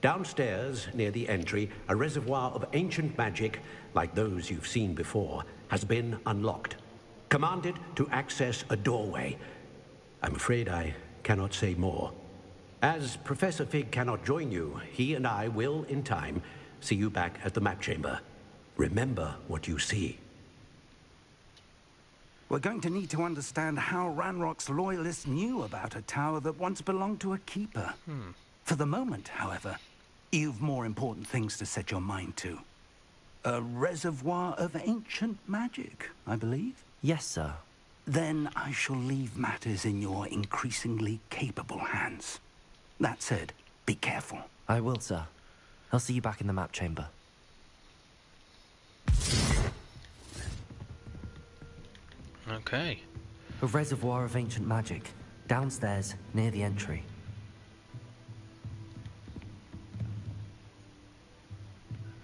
Downstairs, near the entry, a reservoir of ancient magic, like those you've seen before, has been unlocked. Commanded to access a doorway. I'm afraid I cannot say more. As Professor Fig cannot join you, he and I will, in time, see you back at the map chamber. Remember what you see. We're going to need to understand how Ranrock's loyalists knew about a tower that once belonged to a keeper. For the moment, however, you've more important things to set your mind to. A reservoir of ancient magic, I believe? Yes, sir. Then I shall leave matters in your increasingly capable hands. That said, be careful. I will, sir. I'll see you back in the map chamber. Okay. A reservoir of ancient magic, downstairs, near the entry.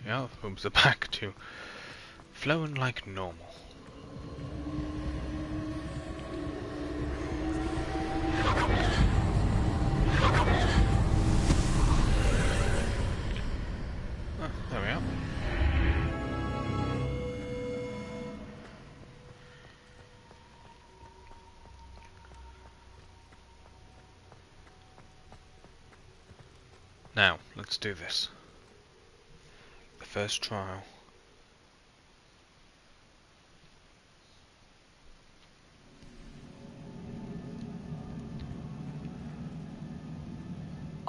Yeah, hoops are back to flowing like normal. Oh, there we are. Now, let's do this. The first trial.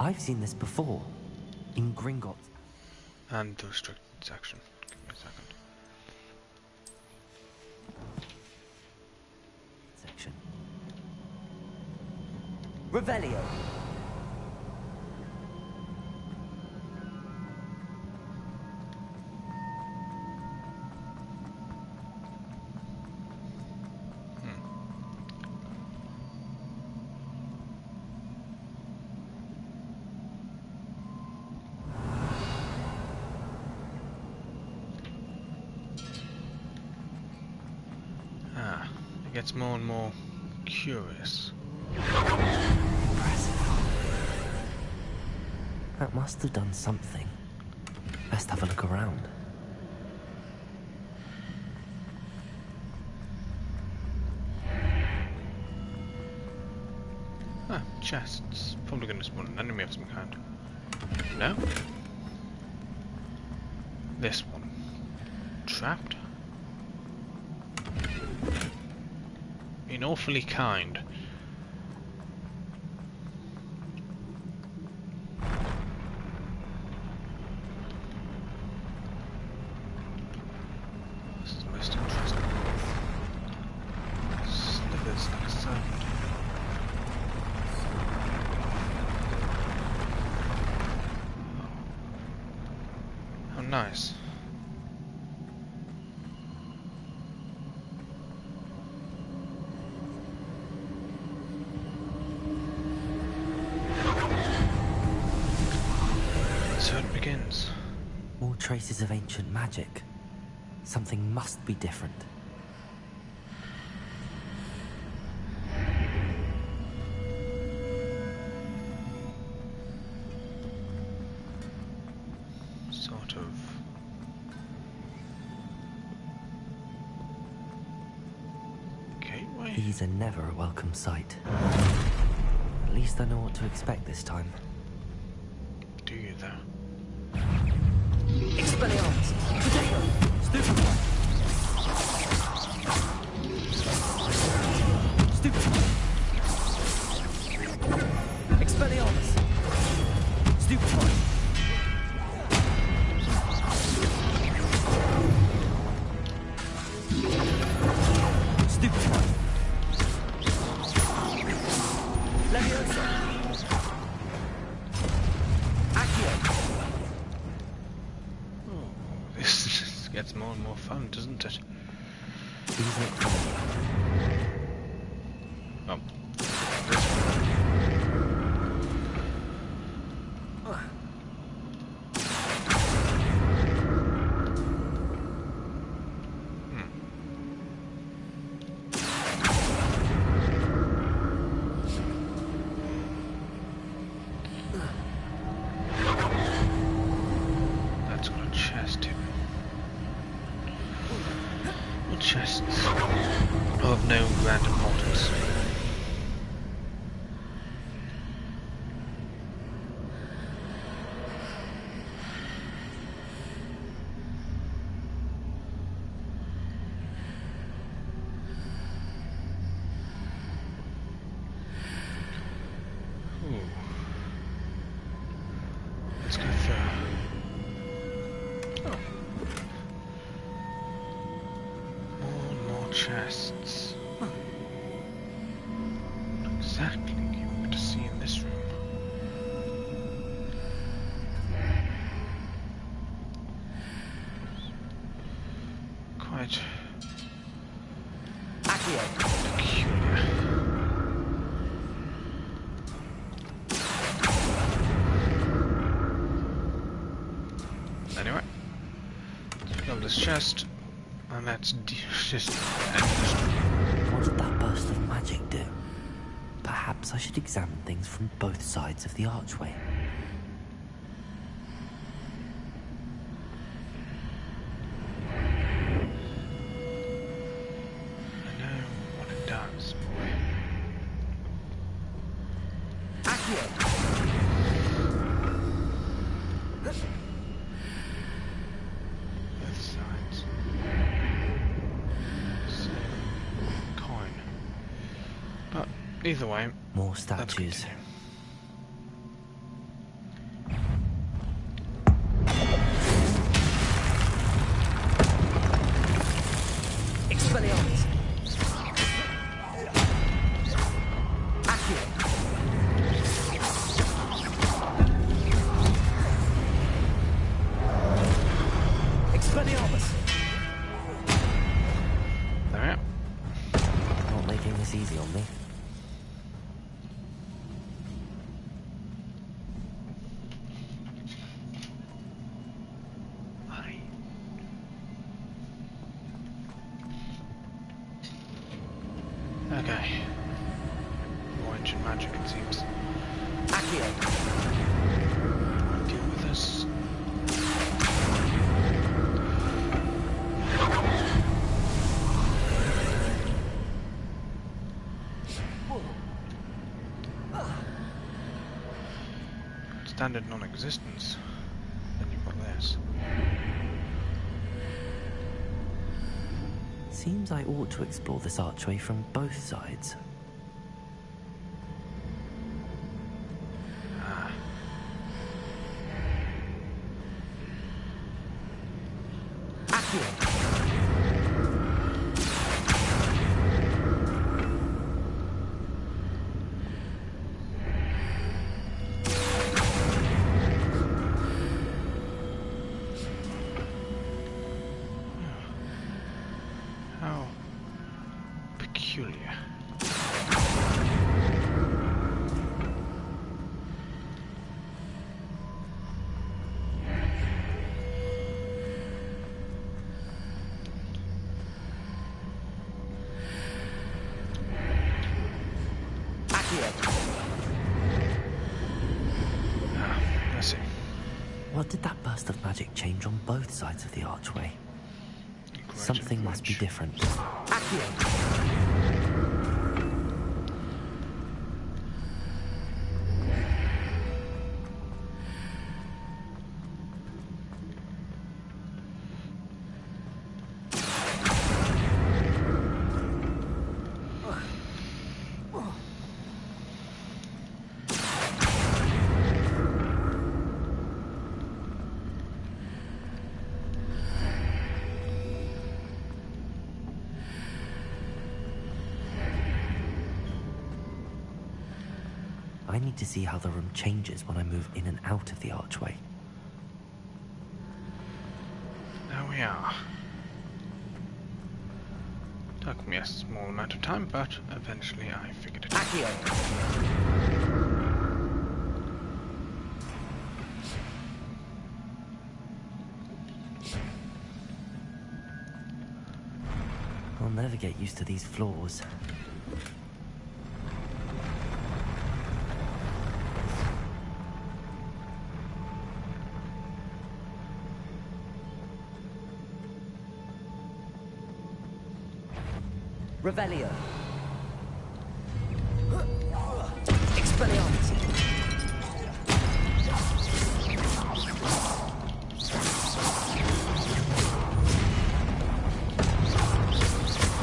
I've seen this before. In Gringotts. And the restricted section. Give me a second. Section. Revelio. It gets more and more curious. That must have done something. Best have a look around. Ah, chests. Probably going to spawn an enemy of some kind. No? This one. Trapped? Been awfully kind. This is the most interesting. Slithers like sand. Oh, nice. So it begins. More traces of ancient magic. Something must be different. Sort of. Gateway? These are never a welcome sight. At least I know what to expect this time. Do you though? Expelliarmus! Potato! Stupefy! Stupefy! Expelliarmus! Stupefy! Stupefy! Leviosa! Accio! This gets more and more fun, doesn't it? Oh. This one. That's got a chest in it. What chests of no grand importance? Ooh. Let's go through. Oh. More chests. What exactly you want to see in this room? Quite peculiar. Anyway, let's pick up this chest, and let's just end this. What did that burst of magic do? Perhaps I should examine things from both sides of the archway. I know what it does, boy. Both sides. Same coin. But either way, More let's statues. continue. Expelliarmus! Accio! Expelliarmus! There we are. Not making this easy on me. standard non-existence. Then you've got this. Seems I ought to explore this archway from both sides. How peculiar. I see. What did that burst of magic change on both sides of the archway? Something must be different. I need to see how the room changes when I move in and out of the archway. There we are. Took me a small amount of time, but eventually I figured it out. I'll never get used to these floors. Revelio. Expelliarmus.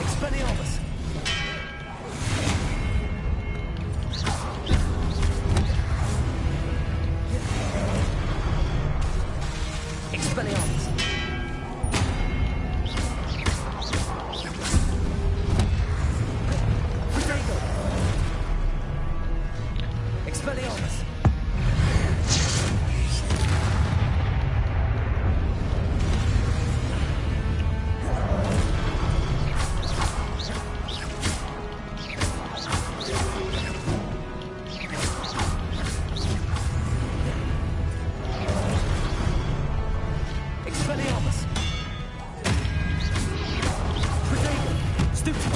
Expelliarmus. Expelliarmus. Expelliarmus. Expelliarmus. Protego. Stupefy.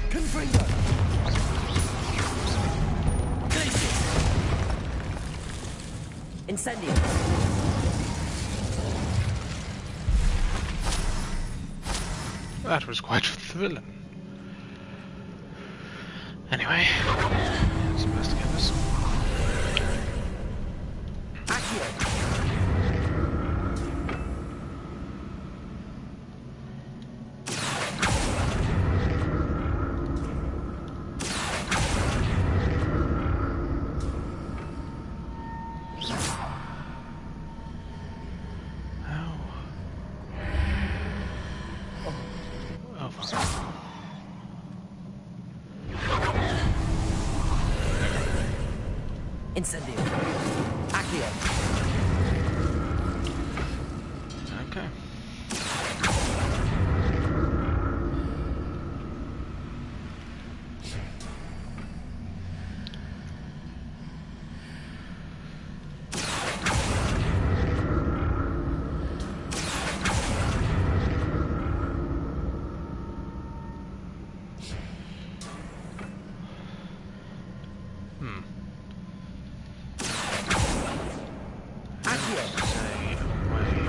Confringo. Glacius. Incendio. That was quite thrilling. Anyway, let's investigate this. Accio. Incendio. Accio. Okay. Say away.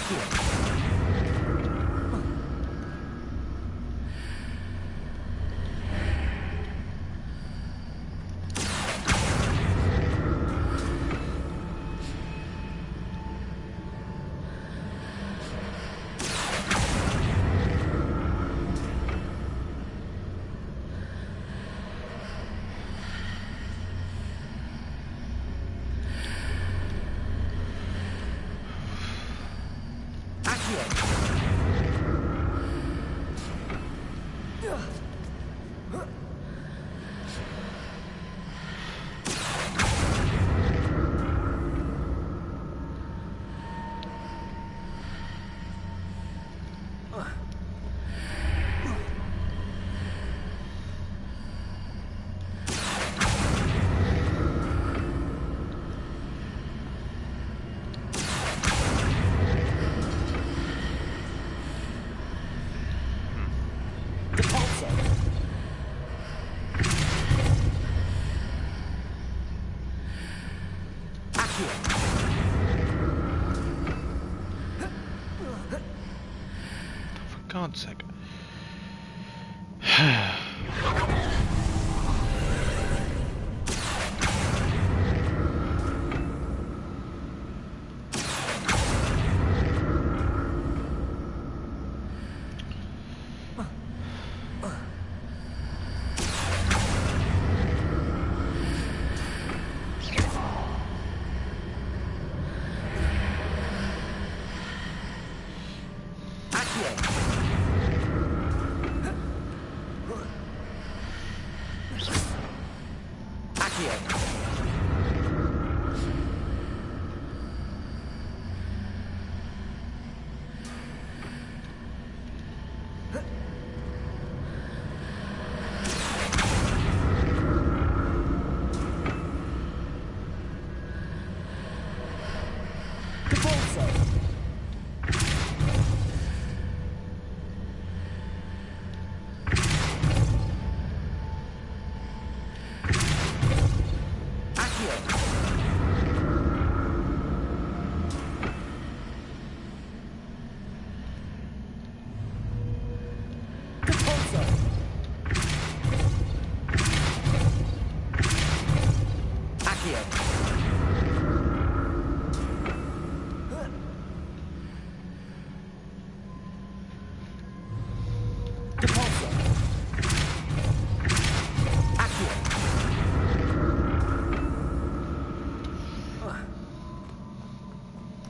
For God's sake.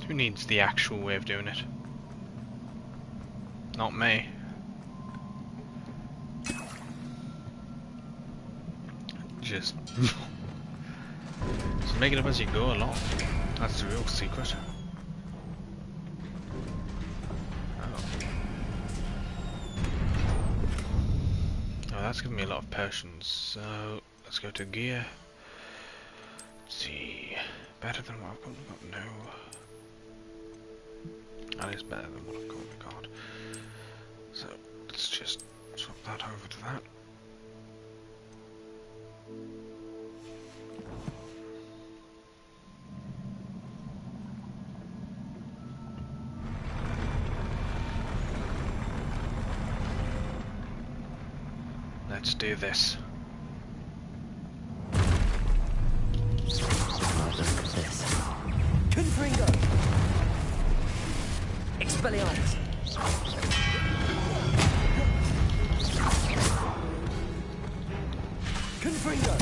Who needs the actual way of doing it? Not me. Just make it up as you go along. That's the real secret. Oh, that's giving me a lot of potions. So let's go to gear. Let's see. Better than what I've currently got? No. That is better than what I've currently got. So let's just swap that over to that. Let's do this. Confringo! Expelliarmus! Confringo!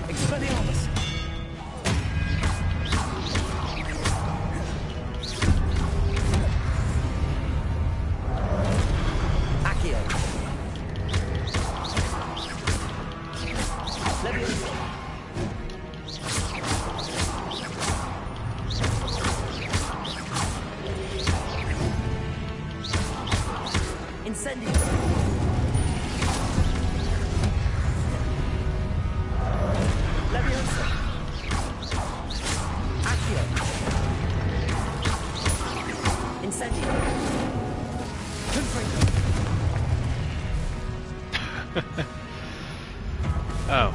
Expelliarmus! Accio! Leviosa! Incendio! Leviosa! Accio! Incendio! Confringo! Oh.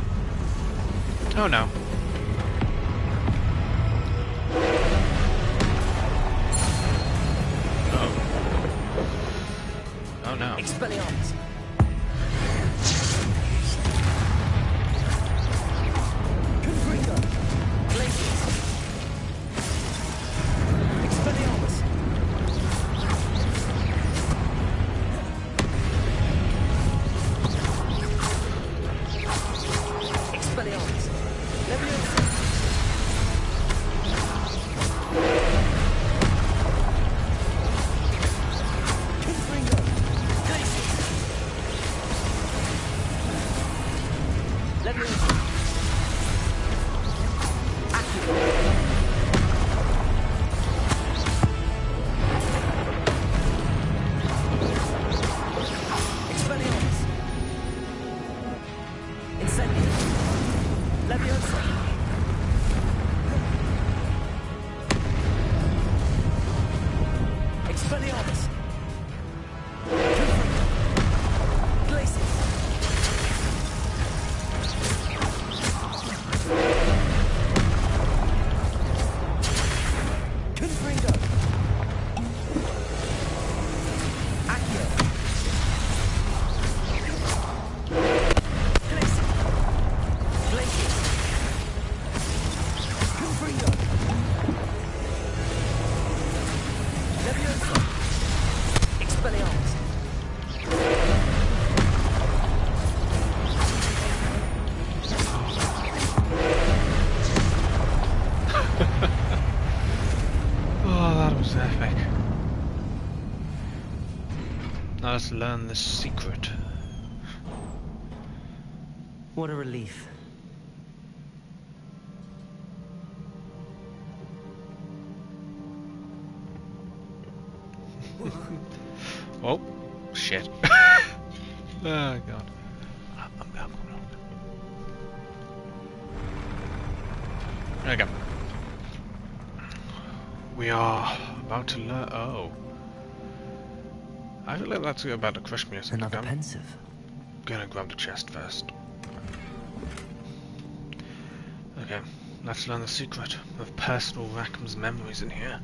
Oh no. Oh no. Expelliarmus. Confringo. Glacius. Expelliarmus. Expelliarmus. Leviosa. Confringo. Glacius. Leviosa. Expelliarmus. Incendio. Leviosa. Expelliarmus. Confringo. Glacius. Confringo. Accio. Glacius. Glacius. Confringo. Leviosa. Expelliarmus. Oh, that was epic. Now let's learn the secret. What a relief. Oh, shit. Oh, God. I'm coming on. There we go. We are about to learn. Oh. I feel like that's about to crush me or something. Another I'm pensive. gonna grab the chest first. Okay, let's learn the secret of personal Rackham's memories in here.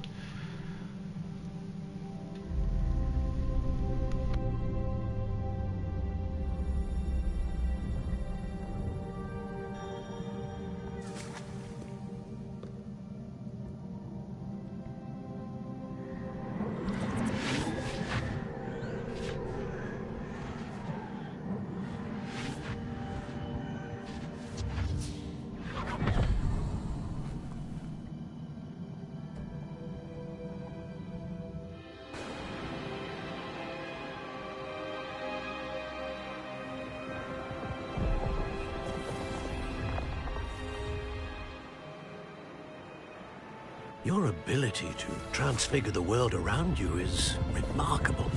Your ability to transfigure the world around you is remarkable.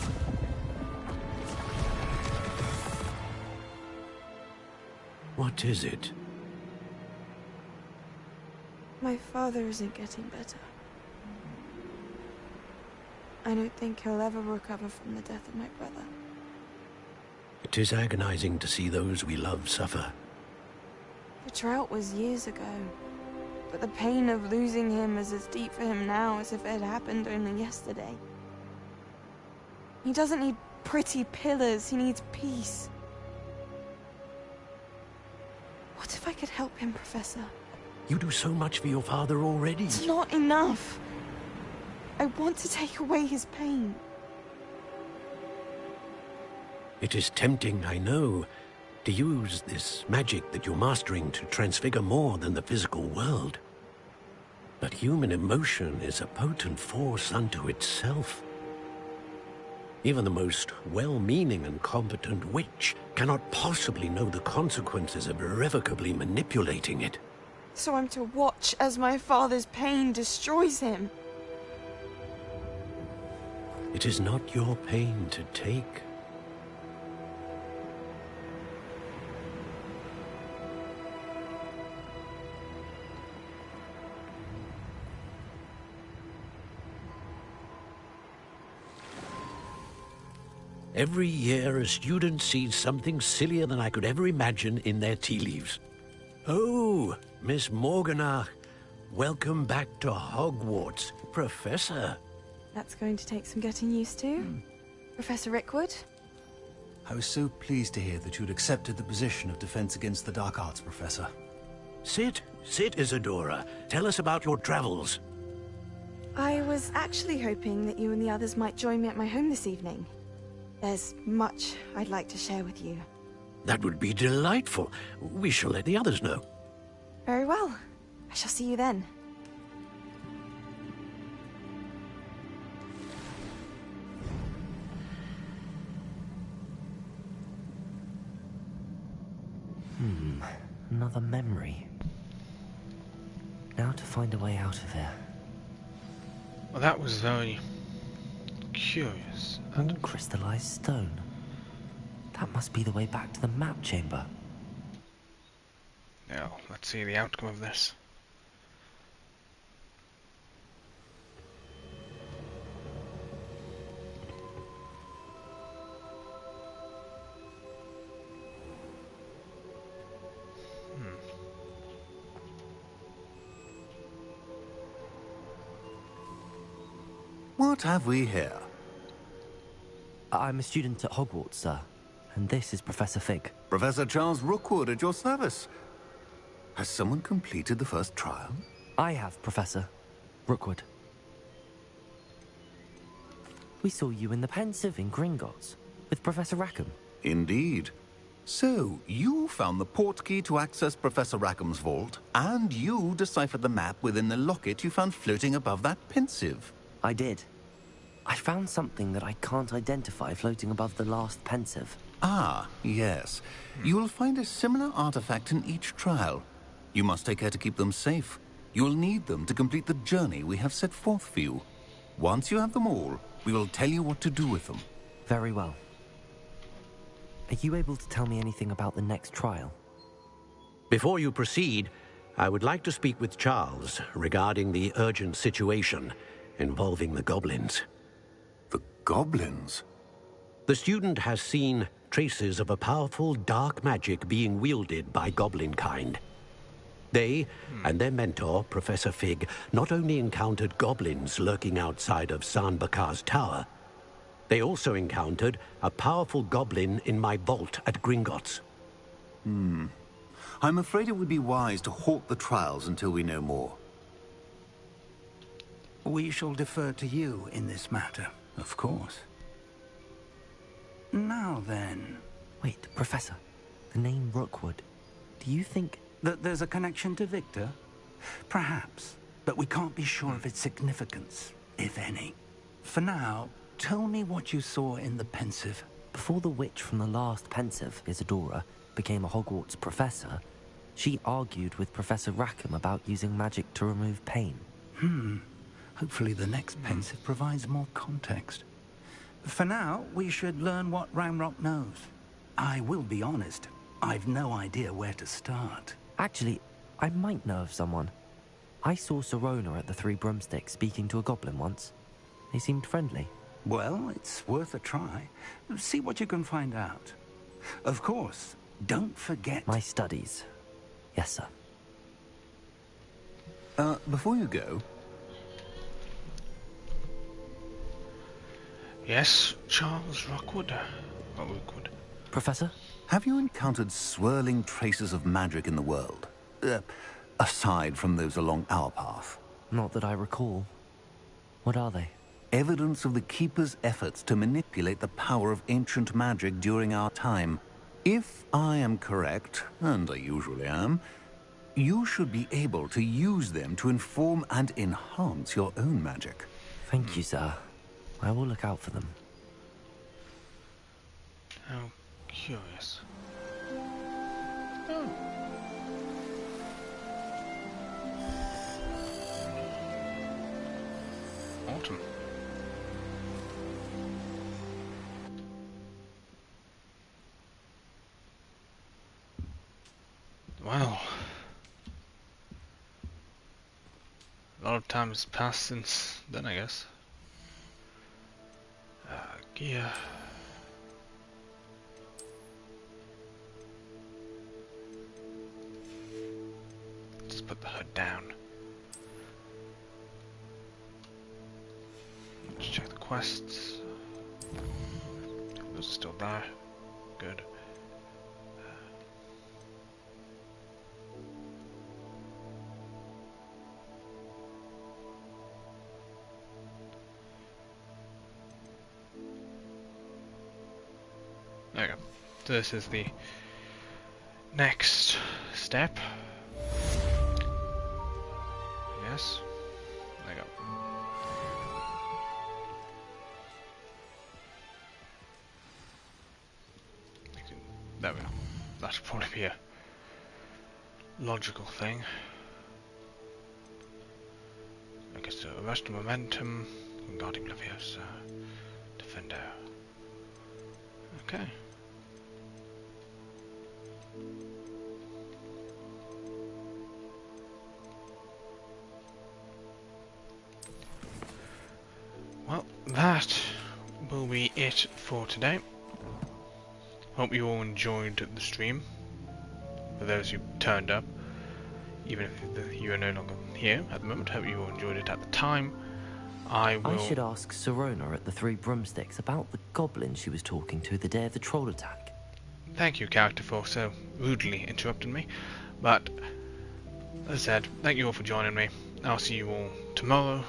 What is it? My father isn't getting better. I don't think he'll ever recover from the death of my brother. It is agonizing to see those we love suffer. The drought was years ago, but the pain of losing him is as deep for him now as if it had happened only yesterday. He doesn't need pretty pillars, he needs peace. What if I could help him, Professor? You do so much for your father already. It's not enough. I want to take away his pain. It is tempting, I know, to use this magic that you're mastering to transfigure more than the physical world. But human emotion is a potent force unto itself. Even the most well-meaning and competent witch cannot possibly know the consequences of irrevocably manipulating it. So I'm to watch as my father's pain destroys him. It is not your pain to take. Every year, a student sees something sillier than I could ever imagine in their tea leaves. Oh, Miss Morganach, welcome back to Hogwarts, Professor. That's going to take some getting used to. Professor Rickwood, I was so pleased to hear that you'd accepted the position of Defense Against the Dark Arts, Professor. Sit, Isadora. Tell us about your travels. I was actually hoping that you and the others might join me at my home this evening. There's much I'd like to share with you. That would be delightful. We shall let the others know. Very well. I shall see you then. Another memory. Now to find a way out of here. Well, that was very curious. All crystallized stone. That must be the way back to the map chamber. Now, let's see the outcome of this. What have we here? I'm a student at Hogwarts, sir. And this is Professor Fig. Professor Charles Rookwood at your service. Has someone completed the first trial? I have, Professor Rookwood. We saw you in the Pensive in Gringotts with Professor Rackham. Indeed. So, you found the portkey to access Professor Rackham's vault, and you deciphered the map within the locket you found floating above that Pensive. I did. I found something that I can't identify floating above the last Pensive. Ah, yes. You will find a similar artifact in each trial. You must take care to keep them safe. You will need them to complete the journey we have set forth for you. Once you have them all, we will tell you what to do with them. Very well. Are you able to tell me anything about the next trial? Before you proceed, I would like to speak with Charles regarding the urgent situation involving the goblins. The goblins? The student has seen traces of a powerful dark magic being wielded by goblin kind. They and their mentor, Professor Fig, not only encountered goblins lurking outside of San Bakar's tower, they also encountered a powerful goblin in my vault at Gringotts. I'm afraid it would be wise to halt the trials until we know more. We shall defer to you in this matter, of course. Now then... Wait, Professor. The name Rookwood. Do you think... that there's a connection to Victor? Perhaps, but we can't be sure of its significance, if any. For now, tell me what you saw in the Pensive. Before the witch from the last Pensive, Isadora, became a Hogwarts professor, she argued with Professor Rackham about using magic to remove pain. Hopefully the next Pensive provides more context. For now, we should learn what Ramrock knows. I will be honest, I've no idea where to start. Actually, I might know of someone. I saw Serona at the Three Broomsticks speaking to a goblin once. They seemed friendly. Well, it's worth a try. See what you can find out. Of course, don't forget... My studies. Yes, sir. Before you go... Yes, Charles Rookwood. Rookwood. Professor? Have you encountered swirling traces of magic in the world? Aside from those along our path? Not that I recall. What are they? Evidence of the Keeper's efforts to manipulate the power of ancient magic during our time. If I am correct, and I usually am, you should be able to use them to inform and enhance your own magic. Thank you, sir. I will look out for them. How curious. Autumn. Well, a lot of time has passed since then, I guess. Gear. Just put the hood down. Let's check the quests. Those are still there. There we go. So this is the next step. Yes. There we go. There we go. That should probably be a logical thing. I guess arrest momentum, guarding Leviosa, defender. Okay. Well, that will be it for today. Hope you all enjoyed the stream. For those who turned up, even if you are no longer here at the moment, hope you all enjoyed it at the time. I should ask Sirona at the Three Broomsticks about the goblin she was talking to the day of the troll attack. Thank you, character, for so rudely interrupting me. But, as I said, thank you all for joining me. I'll see you all tomorrow.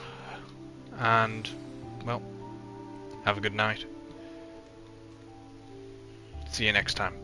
And, well, have a good night. See you next time.